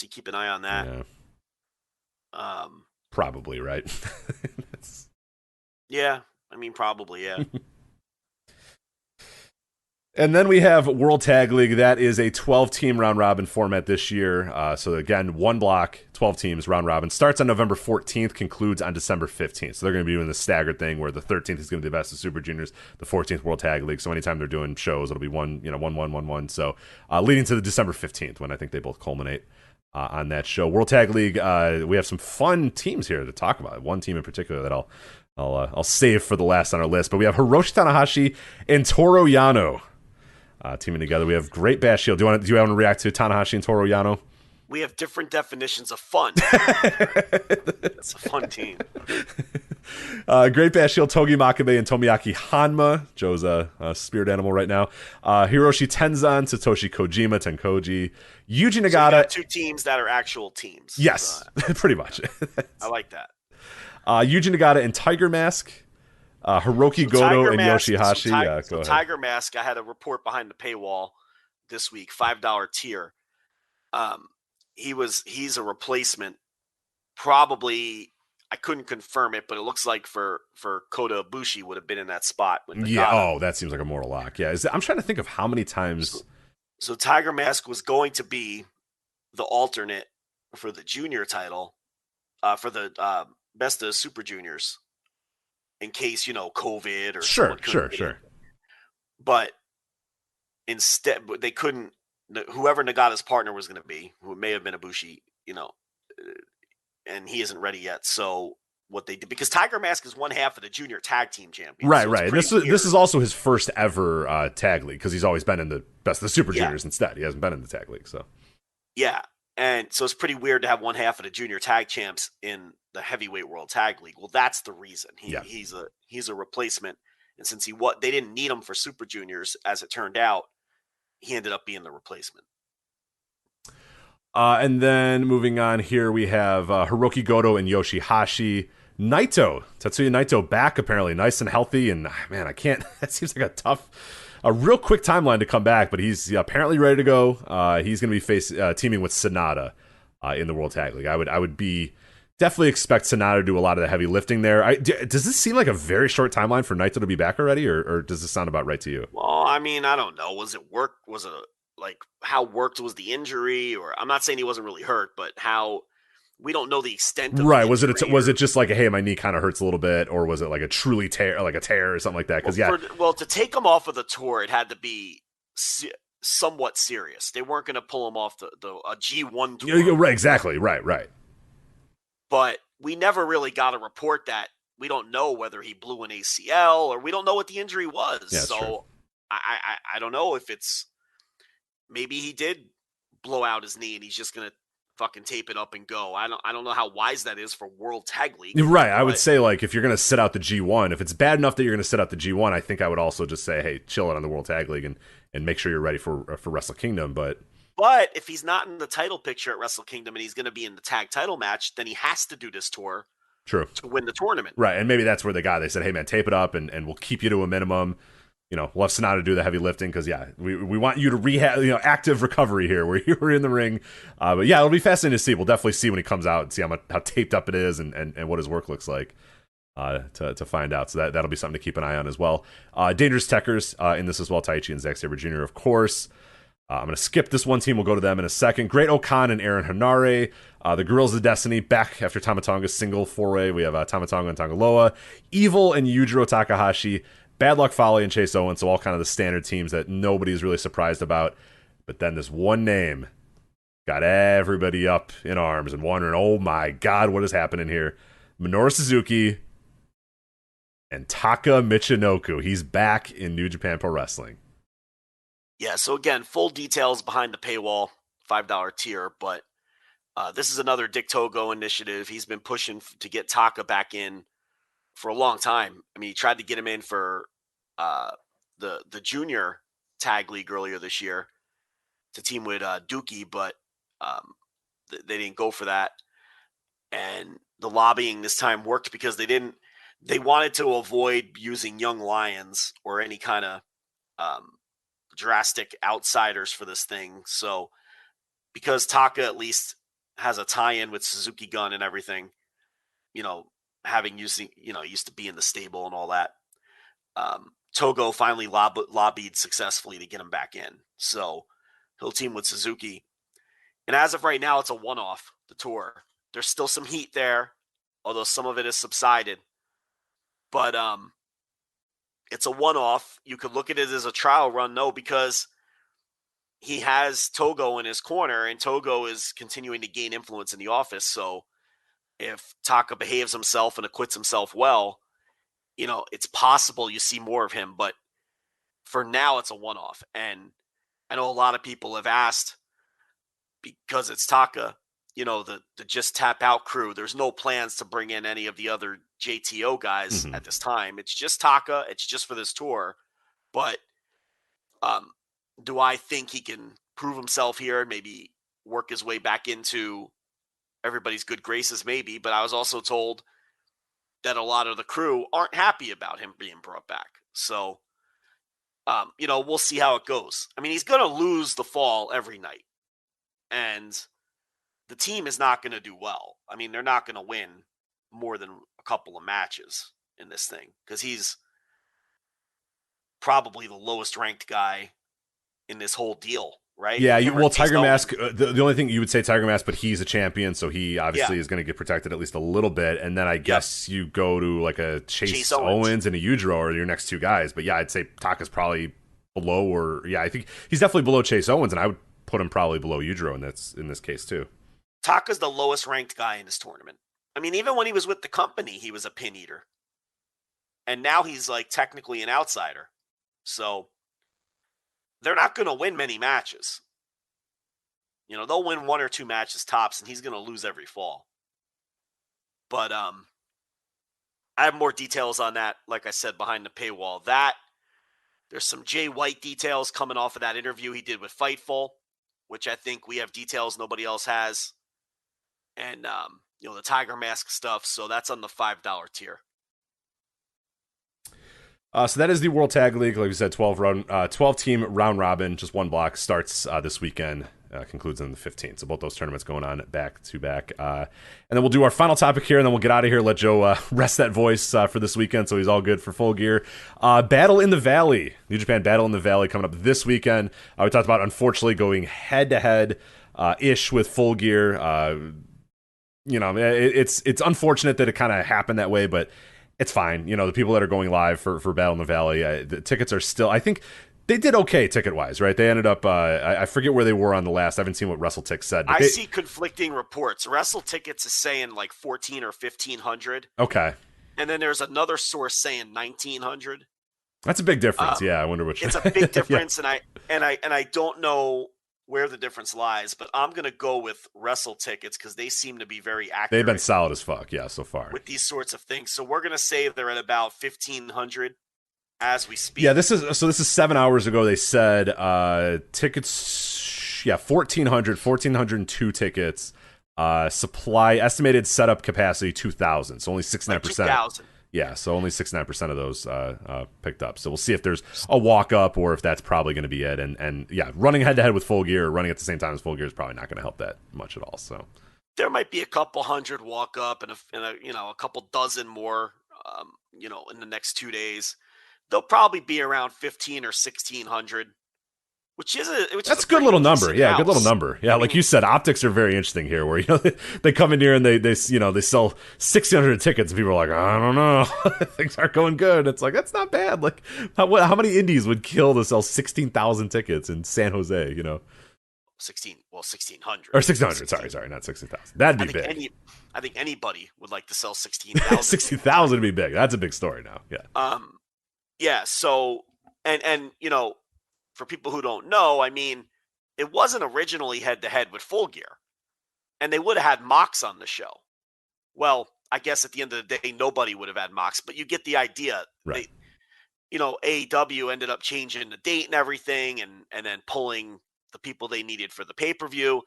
you keep an eye on that. Yeah. Probably, right? Yeah, I mean, probably, yeah. And then we have World Tag League. That is a 12-team round-robin format this year. So again, one block, 12 teams, round-robin. Starts on November 14th, concludes on December 15th. So they're going to be doing the staggered thing where the 13th is going to be the Best of Super Juniors, the 14th World Tag League. So anytime they're doing shows, it'll be 1-1-1-1. So leading to the December 15th when I think they both culminate on that show. World Tag League, we have some fun teams here to talk about. One team in particular that I'll save for the last on our list. But we have Hiroshi Tanahashi and Toru Yano teaming together. We have Great Bash Shield. Do you want to react to Tanahashi and Toru Yano? We have different definitions of fun. It's a fun team. Great Bash Shield, Togi Makabe and Tomoyaki Hanma. Joe's a spirit animal right now. Hiroshi Tenzan, Satoshi Kojima, Tenkoji. Yuji Nagata. So you got two teams that are actual teams. Yes, pretty much. I like that. Yuji Nagata and Tiger Mask. Hiroki Goto and Yoshihashi. So Tiger Mask, I had a report behind the paywall this week, $5 tier. He's a replacement. Probably, I couldn't confirm it, but it looks like for Kota Ibushi would have been in that spot. With yeah, that seems like a mortal lock. Yeah, I'm trying to think of how many times. So Tiger Mask was going to be the alternate for the junior title, for the Best of Super Juniors, in case COVID or sure. But instead, they couldn't. Whoever Nagata's partner was going to be, who may have been Ibushi, and he isn't ready yet. So what they did, because Tiger Mask is one half of the junior tag team champion. Right, so right. This is also his first ever tag league, because he's always been in the Best of the Super Juniors instead. He hasn't been in the tag league, so. Yeah, and so it's pretty weird to have one half of the junior tag champs in the heavyweight world tag league. Well, that's the reason. He's a replacement, and since they didn't need him for Super Juniors, as it turned out, he ended up being the replacement. And then moving on here, we have Hiroki Goto and Yoshihashi. Tetsuya Naito back, apparently nice and healthy. And man, I can't. That seems like a real quick timeline to come back. But he's apparently ready to go. He's going to be teaming with Sonata in the World Tag League. I would be definitely expect Sonata to do a lot of the heavy lifting there. Does this seem like a very short timeline for Naito to be back already, or does this sound about right to you? Well, I mean, I don't know. Was it work? Was it how worked was the injury? Or I'm not saying he wasn't really hurt, but how we don't know the extent of right. The was it just like hey, my knee kind of hurts a little bit, or was it like a truly tear, like a tear or something like that? Because to take him off of the tour, it had to be somewhat serious. They weren't going to pull him off a G1 tour. Right, exactly. Right. But we never really got a report that we don't know whether he blew an ACL or we don't know what the injury was. Yeah, so I don't know if it's maybe he did blow out his knee and he's just gonna fucking tape it up and go. I don't know how wise that is for World Tag League. Right. I would say if you're gonna sit out the G1, if it's bad enough that you're gonna sit out the G1, I think I would also just say, hey, chill it on the World Tag League and make sure you're ready for Wrestle Kingdom. But if he's not in the title picture at Wrestle Kingdom and he's going to be in the tag title match, then he has to do this tour to win the tournament. Right, and maybe that's where they said, hey, man, tape it up and we'll keep you to a minimum. We'll have Sonata do the heavy lifting because, we want you to rehab, active recovery here where you were in the ring. But, yeah, it'll be fascinating to see. We'll definitely see when he comes out and see how taped up it is and what his work looks like to find out. So that'll be something to keep an eye on as well. Dangerous Techers in this as well, Taichi and Zack Sabre Jr., of course. I'm going to skip this one team. We'll go to them in a second. Great Okan and Aaron Hanare. The Guerrillas of Destiny back after Tamatonga's single foray. We have Tamatonga and Tangaloa. Evil and Yujiro Takahashi. Bad Luck Fale and Chase Owens. So all kind of the standard teams that nobody's really surprised about. But then this one name got everybody up in arms and wondering, oh my God, what is happening here? Minoru Suzuki and Taka Michinoku. He's back in New Japan Pro Wrestling. Yeah, so again, full details behind the paywall, $5 tier, but this is another Dick Togo initiative. He's been pushing to get Taka back in for a long time. I mean, he tried to get him in for the junior tag league earlier this year to team with Dookie, but they didn't go for that. And the lobbying this time worked because they wanted to avoid using young lions or any kind of drastic outsiders for this thing. So because Taka at least has a tie-in with Suzuki Gun and everything, used to be in the stable and all that, Togo finally lobbied successfully to get him back in. So he'll team with Suzuki. And as of right now, it's a one-off, the tour. There's still some heat there, although some of it has subsided. But it's a one-off. You could look at it as a trial run, though, because he has Togo in his corner, and Togo is continuing to gain influence in the office. So if Taka behaves himself and acquits himself well, it's possible you see more of him. But for now, it's a one-off. And I know a lot of people have asked, because it's Taka, the Just Tap Out crew, there's no plans to bring in any of the other JTO guys at this time. It's just Taka. It's just for this tour. But do I think he can prove himself here and maybe work his way back into everybody's good graces? Maybe. But I was also told that a lot of the crew aren't happy about him being brought back. So, we'll see how it goes. I mean, he's going to lose the fall every night. And the team is not going to do well. I mean, they're not going to win more than a couple of matches in this thing because he's probably the lowest ranked guy in this whole deal, right? Yeah, Tiger Mask, the only thing you would say Tiger Mask, but he's a champion, so he obviously is going to get protected at least a little bit. And then I guess you go to like a Chase Owens and a Yujiro or your next two guys. But yeah, I'd say Taka's probably below I think he's definitely below Chase Owens, and I would put him probably below Yujiro in this case too. Taka's the lowest ranked guy in this tournament. I mean, even when he was with the company, he was a pin eater. And now he's like technically an outsider. So they're not going to win many matches. They'll win one or two matches tops, and he's going to lose every fall. But I have more details on that, like I said, behind the paywall. There's some Jay White details coming off of that interview he did with Fightful, which I think we have details nobody else has. And, the Tiger Mask stuff. So that's on the $5 tier. So that is the World Tag League. Like we said, 12 team round robin, just one block, starts this weekend, concludes on the 15th. So both those tournaments going on back to back. And then we'll do our final topic here, and then we'll get out of here, let Joe rest that voice for this weekend so he's all good for Full Gear. Battle in the Valley. New Japan Battle in the Valley coming up this weekend. We talked about, unfortunately, going head-to-head ish with Full Gear. It's unfortunate that it kind of happened that way, but it's fine. The people that are going live for Battle in the Valley, the tickets are still, I think they did okay ticket-wise, right? They ended up, I forget where they were on the last. I haven't seen what WrestleTix said. I see conflicting reports. WrestleTickets is saying like 1,400 or 1,500. Okay. And then there's another source saying 1,900. That's a big difference. I wonder which. It's a big difference, yeah. and I don't know where the difference lies, but I'm going to go with WrestleTickets because they seem to be very accurate. They've been solid as fuck, yeah, so far. With these sorts of things. So we're going to say they're at about 1,500 as we speak. Yeah, this is 7 hours ago. They said tickets, 1,402 tickets. Supply, estimated setup capacity, 2,000. So only 69%. 2,000. Yeah, so only 69% of those picked up. So we'll see if there's a walk-up or if that's probably going to be it. And yeah, running head-to-head with Full Gear, running at the same time as Full Gear is probably not going to help that much at all. So there might be a couple hundred walk-up and a couple dozen more, in the next 2 days. They'll probably be around 1,500 or 1,600, That's a good little number. Yeah, good little number. Yeah, like you said, optics are very interesting here. Where they come in here and they sell 1,600 tickets, and people are like, I don't know, things aren't going good. It's like that's not bad. Like how many indies would kill to sell 16,000 tickets in San Jose? 1,600 or 1,600. Sorry, not 16,000. That'd be big. I think anybody would like to sell 16,000. 60,000 would be big. That's a big story now. Yeah. Yeah. So and for people who don't know, I mean, it wasn't originally head-to-head with Full Gear, and they would have had Mox on the show. Well, I guess at the end of the day, nobody would have had Mox, but you get the idea. Right. AEW ended up changing the date and everything, and then pulling the people they needed for the pay-per-view.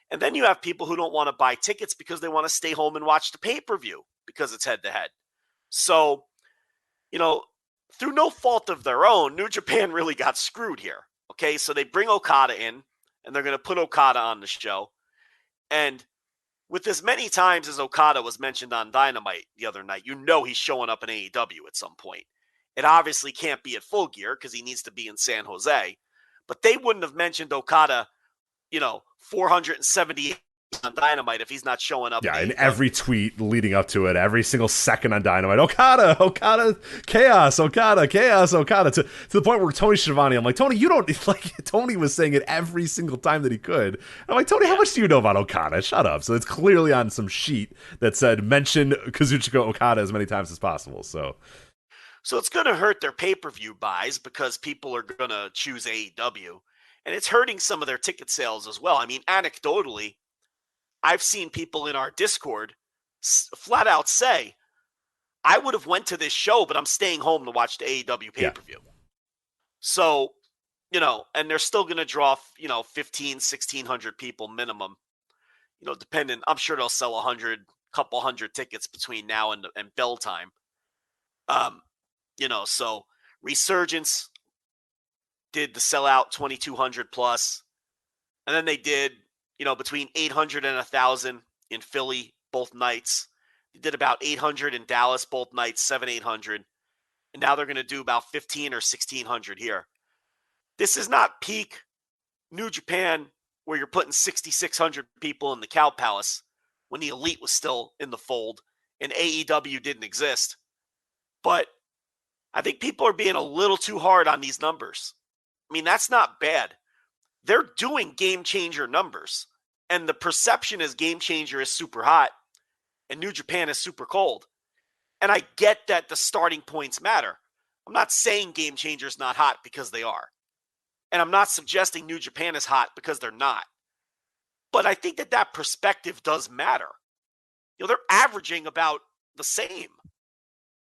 And then you have people who don't want to buy tickets because they want to stay home and watch the pay-per-view because it's head-to-head. So, through no fault of their own, New Japan really got screwed here. Okay, so they bring Okada in, and they're going to put Okada on the show. And with as many times as Okada was mentioned on Dynamite the other night, he's showing up in AEW at some point. It obviously can't be at Full Gear because he needs to be in San Jose. But they wouldn't have mentioned Okada, 478 on Dynamite if he's not showing up. Yeah, in every tweet leading up to it, every single second on Dynamite, Okada, chaos, Okada. To the point where Tony Schiavone, I'm like, Tony, you don't, like, Tony was saying it every single time that he could. I'm like, Tony, how much do you know about Okada? Shut up. So it's clearly on some sheet that said, mention Kazuchika Okada as many times as possible. So it's going to hurt their pay-per-view buys because people are going to choose AEW. And it's hurting some of their ticket sales as well. I mean, anecdotally, I've seen people in our Discord flat out say, I would have went to this show, but I'm staying home to watch the AEW pay-per-view. Yeah. So, and they're still going to draw, 1,500, 1,600 people minimum, depending. I'm sure they'll sell couple hundred tickets between now and bell time. So Resurgence did the sellout 2,200 plus. And then they did, between 800 and 1,000 in Philly both nights. They did about 800 in Dallas both nights, 700-800. And now they're going to do about 1,500 or 1,600 here. This is not peak New Japan where you're putting 6,600 people in the Cow Palace when the Elite was still in the fold and AEW didn't exist. But I think people are being a little too hard on these numbers. I mean, that's not bad. They're doing Game Changer numbers. And the perception is Game Changer is super hot and New Japan is super cold. And I get that the starting points matter. I'm not saying Game Changer is not hot because they are. And I'm not suggesting New Japan is hot because they're not. But I think that perspective does matter. They're averaging about the same.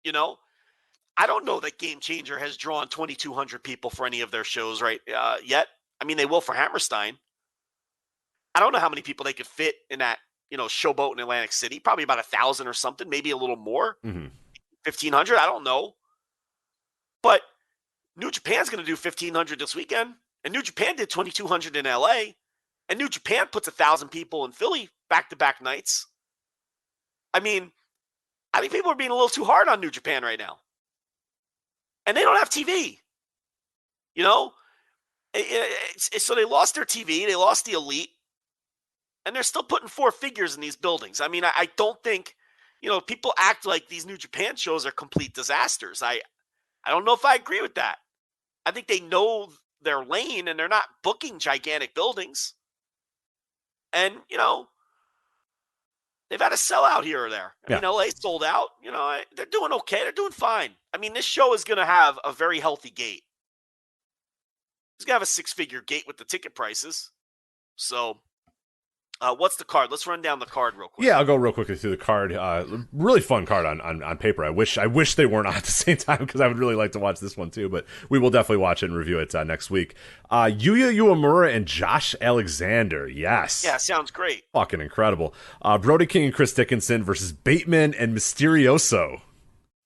I don't know that Game Changer has drawn 2,200 people for any of their shows yet. I mean, they will for Hammerstein. I don't know how many people they could fit in that, showboat in Atlantic City. Probably about 1,000 or something, maybe a little more. 1,500, I don't know. But New Japan's going to do 1,500 this weekend. And New Japan did 2,200 in LA. And New Japan puts 1,000 people in Philly back-to-back nights. I mean, I think people are being a little too hard on New Japan right now. And they don't have TV. So they lost their TV. They lost the Elite. And they're still putting four figures in these buildings. I mean, I don't think, people act like these New Japan shows are complete disasters. I don't know if I agree with that. I think they know their lane and they're not booking gigantic buildings. And, they've had a sellout here or there. I mean, LA sold out. They're doing okay. They're doing fine. I mean, this show is going to have a very healthy gate. It's going to have a six-figure gate with the ticket prices. So, what's the card? Let's run down the card real quick. Yeah, I'll go real quickly through the card. Really fun card on paper. I wish they weren't on at the same time because I would really like to watch this one too. But we will definitely watch it and review it next week. Yuya Uemura and Josh Alexander. Yes. Yeah, sounds great. Fucking incredible. Brody King and Chris Dickinson versus Bateman and Mysterioso.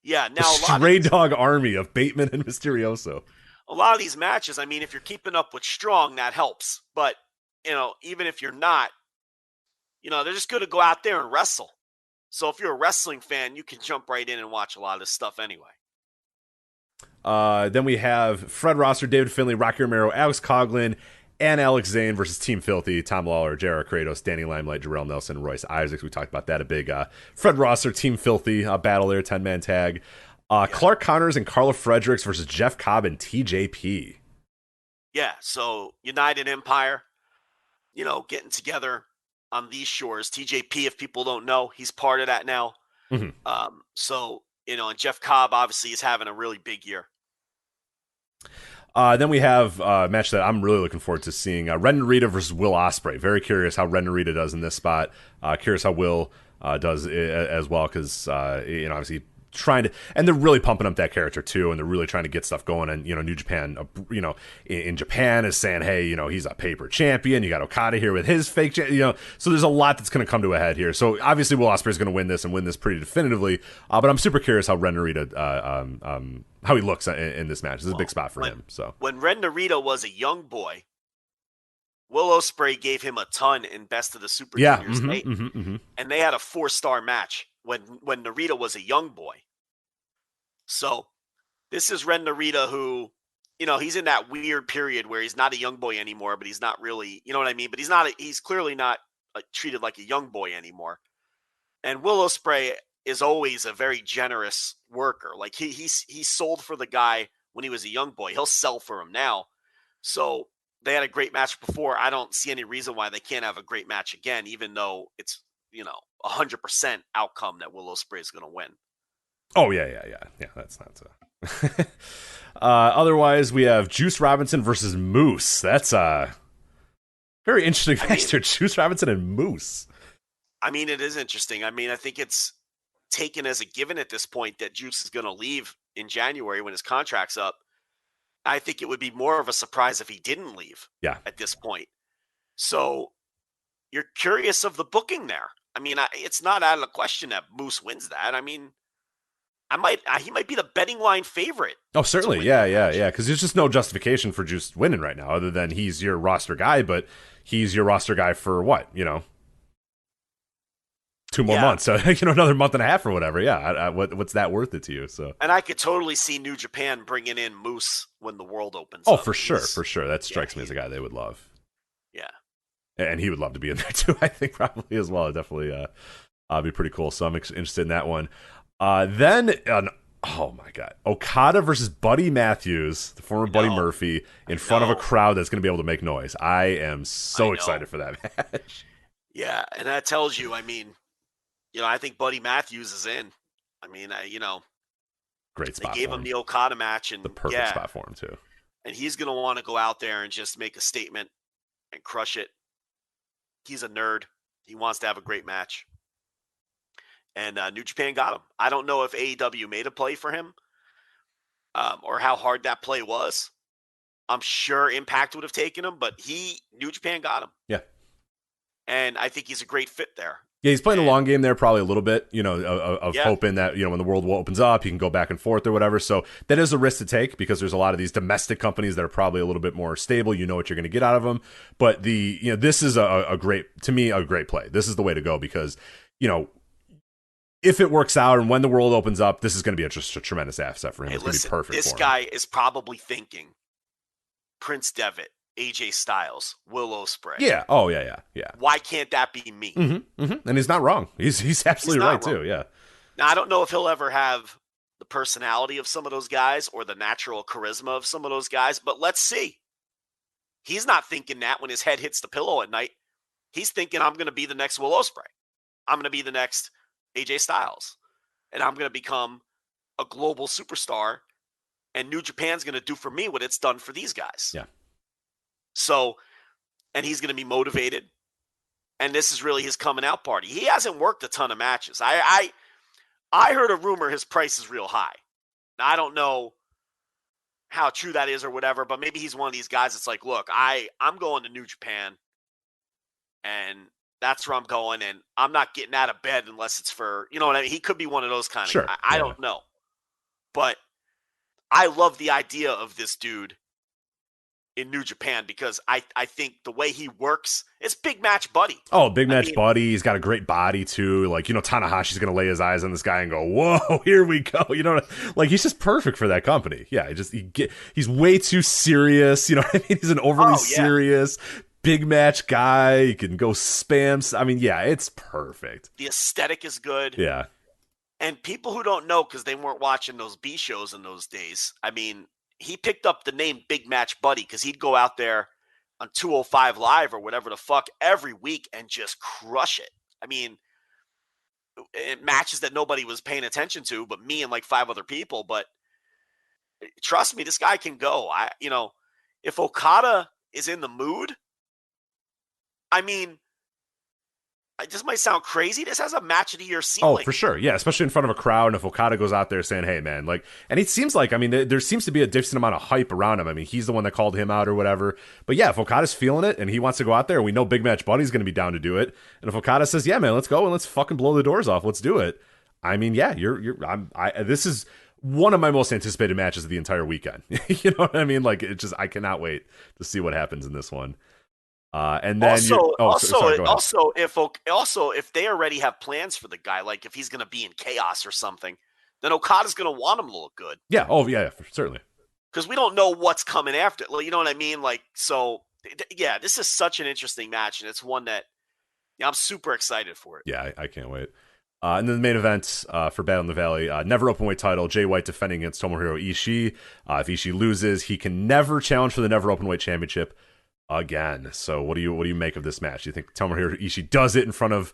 Yeah, now the stray dog army of Bateman and Mysterioso. A lot of these matches, I mean, if you're keeping up with Strong, that helps. But, even if you're not, they're just going to go out there and wrestle. So if you're a wrestling fan, you can jump right in and watch a lot of this stuff anyway. Then we have Fred Rosser, David Finlay, Rocky Romero, Alex Coughlin, and Alex Zane versus Team Filthy, Tom Lawler, J.R. Kratos, Danny Limelight, Jarrell Nelson, Royce Isaacs. We talked about that. A big Fred Rosser, Team Filthy battle there, 10-man tag. Clark Connors and Carla Fredericks versus Jeff Cobb and TJP. Yeah, so United Empire, getting together on these shores. TJP, if people don't know, he's part of that now. Mm-hmm. And Jeff Cobb obviously is having a really big year. Then we have a match that I'm really looking forward to seeing. Ren Narita versus Will Ospreay. Very curious how Ren Narita does in this spot. Curious how Will does as well, because obviously trying to, and they're really pumping up that character too, and they're really trying to get stuff going. And New Japan, in Japan is saying, hey, he's a paper champion. You got Okada here with his fake, so there's a lot that's going to come to a head here. So obviously Will Ospreay is going to win this and win this pretty definitively. But I'm super curious how Ren Narita, how he looks in this match. This is a big spot for him. So when Ren Narita was a young boy, Will Ospreay gave him a ton in Best of the Super Juniors, and they had a 4-star match when Narita was a young boy. So this is Ren Narita who, he's in that weird period where he's not a young boy anymore, but he's not really, you know what I mean? But he's clearly not treated like a young boy anymore. And Will Ospreay is always a very generous worker. Like he sold for the guy when he was a young boy. He'll sell for him now. So they had a great match before. I don't see any reason why they can't have a great match again, even though it's, 100% outcome that Will Ospreay is going to win. Oh, yeah. That's not so. Otherwise, we have Juice Robinson versus Moose. That's very interesting match here. Juice Robinson and Moose. I mean, it is interesting. I mean, I think it's taken as a given at this point that Juice is going to leave in January when his contract's up. I think it would be more of a surprise if he didn't leave at this point. So you're curious of the booking there. I mean, it's not out of the question that Moose wins that. I mean, he might be the betting line favorite. Oh, certainly. Yeah. Because there's just no justification for Juice winning right now other than he's your roster guy, but he's your roster guy for what, 2 more months. So, another month and a half or whatever. Yeah. What's that worth it to you? So, and I could totally see New Japan bringing in Moose when the world opens up. Oh, for sure. That strikes me as a guy they would love. Yeah. And he would love to be in there too, I think, probably as well. It'd definitely be pretty cool. So I'm interested in that one. Then, oh my God, Okada versus Buddy Matthews, the former Buddy Murphy, in front of a crowd that's going to be able to make noise. I am so excited for that match. Yeah, and that tells you, I mean, I think Buddy Matthews is in. I mean, great spot. They gave him the Okada match, and the perfect spot for him too. And he's going to want to go out there and just make a statement and crush it. He's a nerd. He wants to have a great match. And New Japan got him. I don't know if AEW made a play for him or how hard that play was. I'm sure Impact would have taken him, but New Japan got him. Yeah. And I think he's a great fit there. Yeah, he's playing the long game there probably a little bit, of hoping that, when the world opens up, he can go back and forth or whatever. So that is a risk to take because there's a lot of these domestic companies that are probably a little bit more stable. You know what you're going to get out of them. But this is a great play. This is the way to go because, if it works out and when the world opens up, this is going to be just a tremendous asset for him. It's going to be perfect this for him. guy is probably thinking Prince Devitt, AJ Styles, Will Ospreay. Yeah. Oh, yeah. Why can't that be me? And he's not wrong. He's absolutely right, too. Yeah. Now, I don't know if he'll ever have the personality of some of those guys or the natural charisma of some of those guys, but let's see. He's not thinking that when his head hits the pillow at night. He's thinking, I'm going to be the next Will Ospreay. I'm going to be the next AJ Styles. And I'm going to become a global superstar. And New Japan's going to do for me what it's done for these guys. Yeah. So, and he's going to be motivated. And this is really his coming out party. He hasn't worked a ton of matches. I heard a rumor his price is real high. Now, I don't know how true that is or whatever, but maybe he's one of these guys that's like, look, I'm going to New Japan. And that's where I'm going. And I'm not getting out of bed unless it's for, you know what I mean? He could be one of those kind of guys. I don't know. But I love the idea of this dude in New Japan because I think the way he works, it's big match buddy. Oh, big match buddy. He's got a great body too. Like, Tanahashi's going to lay his eyes on this guy and go, whoa, here we go. Like he's just perfect for that company. Yeah. He's way too serious. You know what I mean? He's an overly serious big match guy. He can go spam. I mean, yeah, it's perfect. The aesthetic is good. Yeah. And people who don't know, because they weren't watching those B shows in those days, I mean, he picked up the name Big Match Buddy because he'd go out there on 205 Live or whatever the fuck every week and just crush it. I mean, matches that nobody was paying attention to but me and like 5 other people. But trust me, this guy can go. If Okada is in the mood, I mean, this might sound crazy. This has a match of the year ceiling. Oh, for sure. Yeah, especially in front of a crowd. And if Okada goes out there saying, hey, man, and it seems like, I mean, there seems to be a decent amount of hype around him. I mean, he's the one that called him out or whatever. But yeah, if Okada's feeling it and he wants to go out there, we know Big Match Buddy's going to be down to do it. And if Okada says, yeah, man, let's go and let's fucking blow the doors off. Let's do it. I mean, yeah, this is one of my most anticipated matches of the entire weekend. You know what I mean? Like, I cannot wait to see what happens in this one. And then if they already have plans for the guy, like if he's going to be in Chaos or something, then Okada's going to want him to look good. Yeah. Oh, yeah, certainly. Because we don't know what's coming after. You know what I mean? Like, so yeah, this is such an interesting match, and it's one that I'm super excited for it. Yeah, I can't wait. And then the main event for Battle in the Valley, never openweight title, Jay White defending against Tomohiro Ishii. If Ishii loses, he can never challenge for the never openweight championship again. So what do you make of this match? Do you think Tomohiro Ishii does it in front of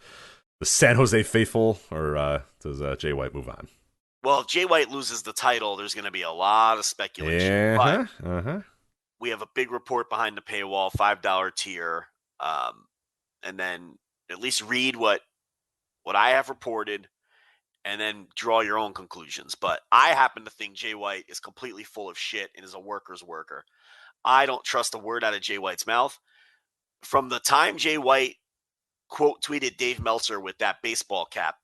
the San Jose faithful, or does Jay White move on? Well, if Jay White loses the title, there's going to be a lot of speculation. But we have a big report behind the paywall, $5 tier, and then at least read what I have reported, and then draw your own conclusions. But I happen to think Jay White is completely full of shit and is a worker's worker. I don't trust a word out of Jay White's mouth. From the time Jay White quote tweeted Dave Meltzer with that baseball cap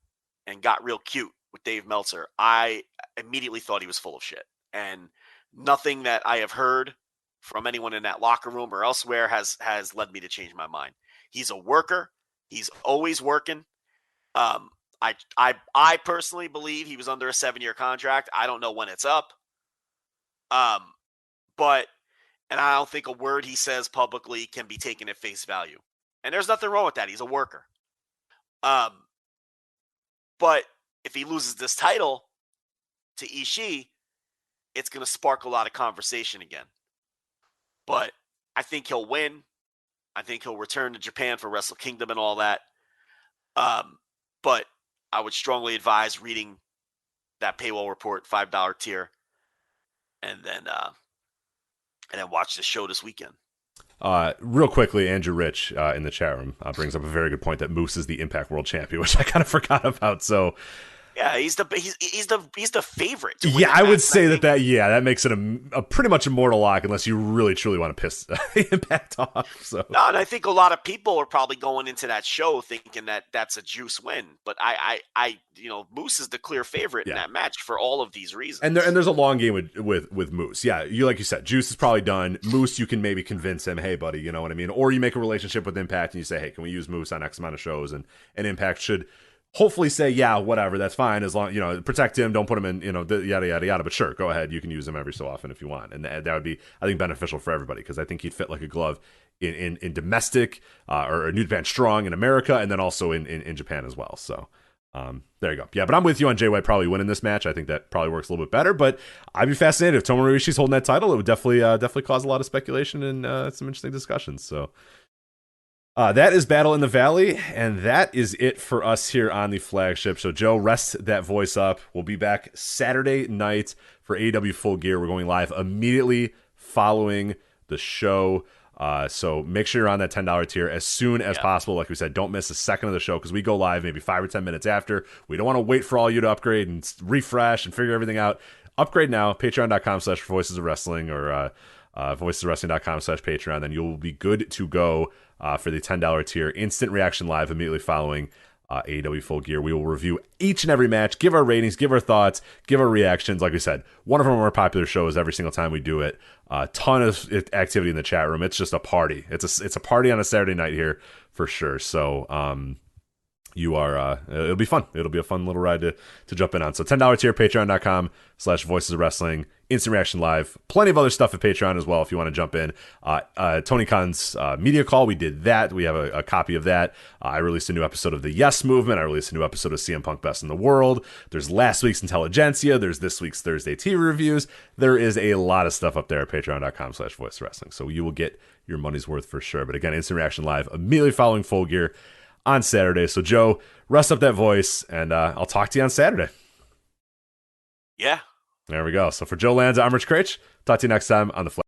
and got real cute with Dave Meltzer, I immediately thought he was full of shit. And nothing that I have heard from anyone in that locker room or elsewhere has led me to change my mind. He's a worker. He's always working. I personally believe he was under a 7-year contract. I don't know when it's up. And I don't think a word he says publicly can be taken at face value. And there's nothing wrong with that. He's a worker. But if he loses this title to Ishii, it's going to spark a lot of conversation again. But I think he'll win. I think he'll return to Japan for Wrestle Kingdom and all that. But I would strongly advise reading that paywall report, $5 tier, and then watch the show this weekend. Real quickly, Andrew Rich in the chat room brings up a very good point that Moose is the Impact World Champion, which I kind of forgot about. So yeah, he's the favorite. Yeah, I would say that makes it a pretty much immortal lock unless you really truly want to piss Impact off. So no, and I think a lot of people are probably going into that show thinking that that's a juice win. But I Moose is the clear favorite in that match for all of these reasons. And there's a long game with Moose. Yeah, like you said, Juice is probably done. Moose, you can maybe convince him, hey buddy, you know what I mean? Or you make a relationship with Impact and you say, hey, can we use Moose on X amount of shows? And Impact should hopefully say, yeah, whatever, that's fine, as long, protect him, don't put him in, yada, yada, yada, but sure, go ahead, you can use him every so often if you want, and that would be, I think, beneficial for everybody, because I think he'd fit like a glove in domestic, or New Japan Strong in America, and then also in Japan as well, so, there you go. Yeah, but I'm with you on Jay White probably winning this match. I think that probably works a little bit better, but I'd be fascinated if Tomohiro Ishii's holding that title. It would definitely cause a lot of speculation and some interesting discussions, so... that is Battle in the Valley, and that is it for us here on the Flagship. So, Joe, rest that voice up. We'll be back Saturday night for AEW Full Gear. We're going live immediately following the show. So make sure you're on that $10 tier as soon as possible. Like we said, don't miss a second of the show because we go live maybe 5 or 10 minutes after. We don't want to wait for all you to upgrade and refresh and figure everything out. Upgrade now, patreon.com/Voices of Wrestling or voicesofwrestling.com/Patreon. Then you'll be good to go for the $10 tier. Instant reaction live immediately following AEW Full Gear. We will review each and every match, give our ratings, give our thoughts, give our reactions. Like we said, one of our more popular shows every single time we do it. A ton of activity in the chat room. It's just a party. It's a party on a Saturday night here for sure. So you are it'll be fun. It'll be a fun little ride to jump in on. So $10 tier, patreon.com/voices of wrestling. Instant Reaction Live. Plenty of other stuff at Patreon as well if you want to jump in. Tony Khan's media call, we did that. We have a copy of that. I released a new episode of the Yes Movement. I released a new episode of CM Punk Best in the World. There's last week's Intelligentsia. There's this week's Thursday TV reviews. There is a lot of stuff up there at patreon.com/voice wrestling. So you will get your money's worth for sure. But again, Instant Reaction Live immediately following Full Gear on Saturday. So Joe, rest up that voice, and I'll talk to you on Saturday. Yeah. There we go. So for Joe Lanza, I'm Rich Craich. Talk to you next time on the Flag.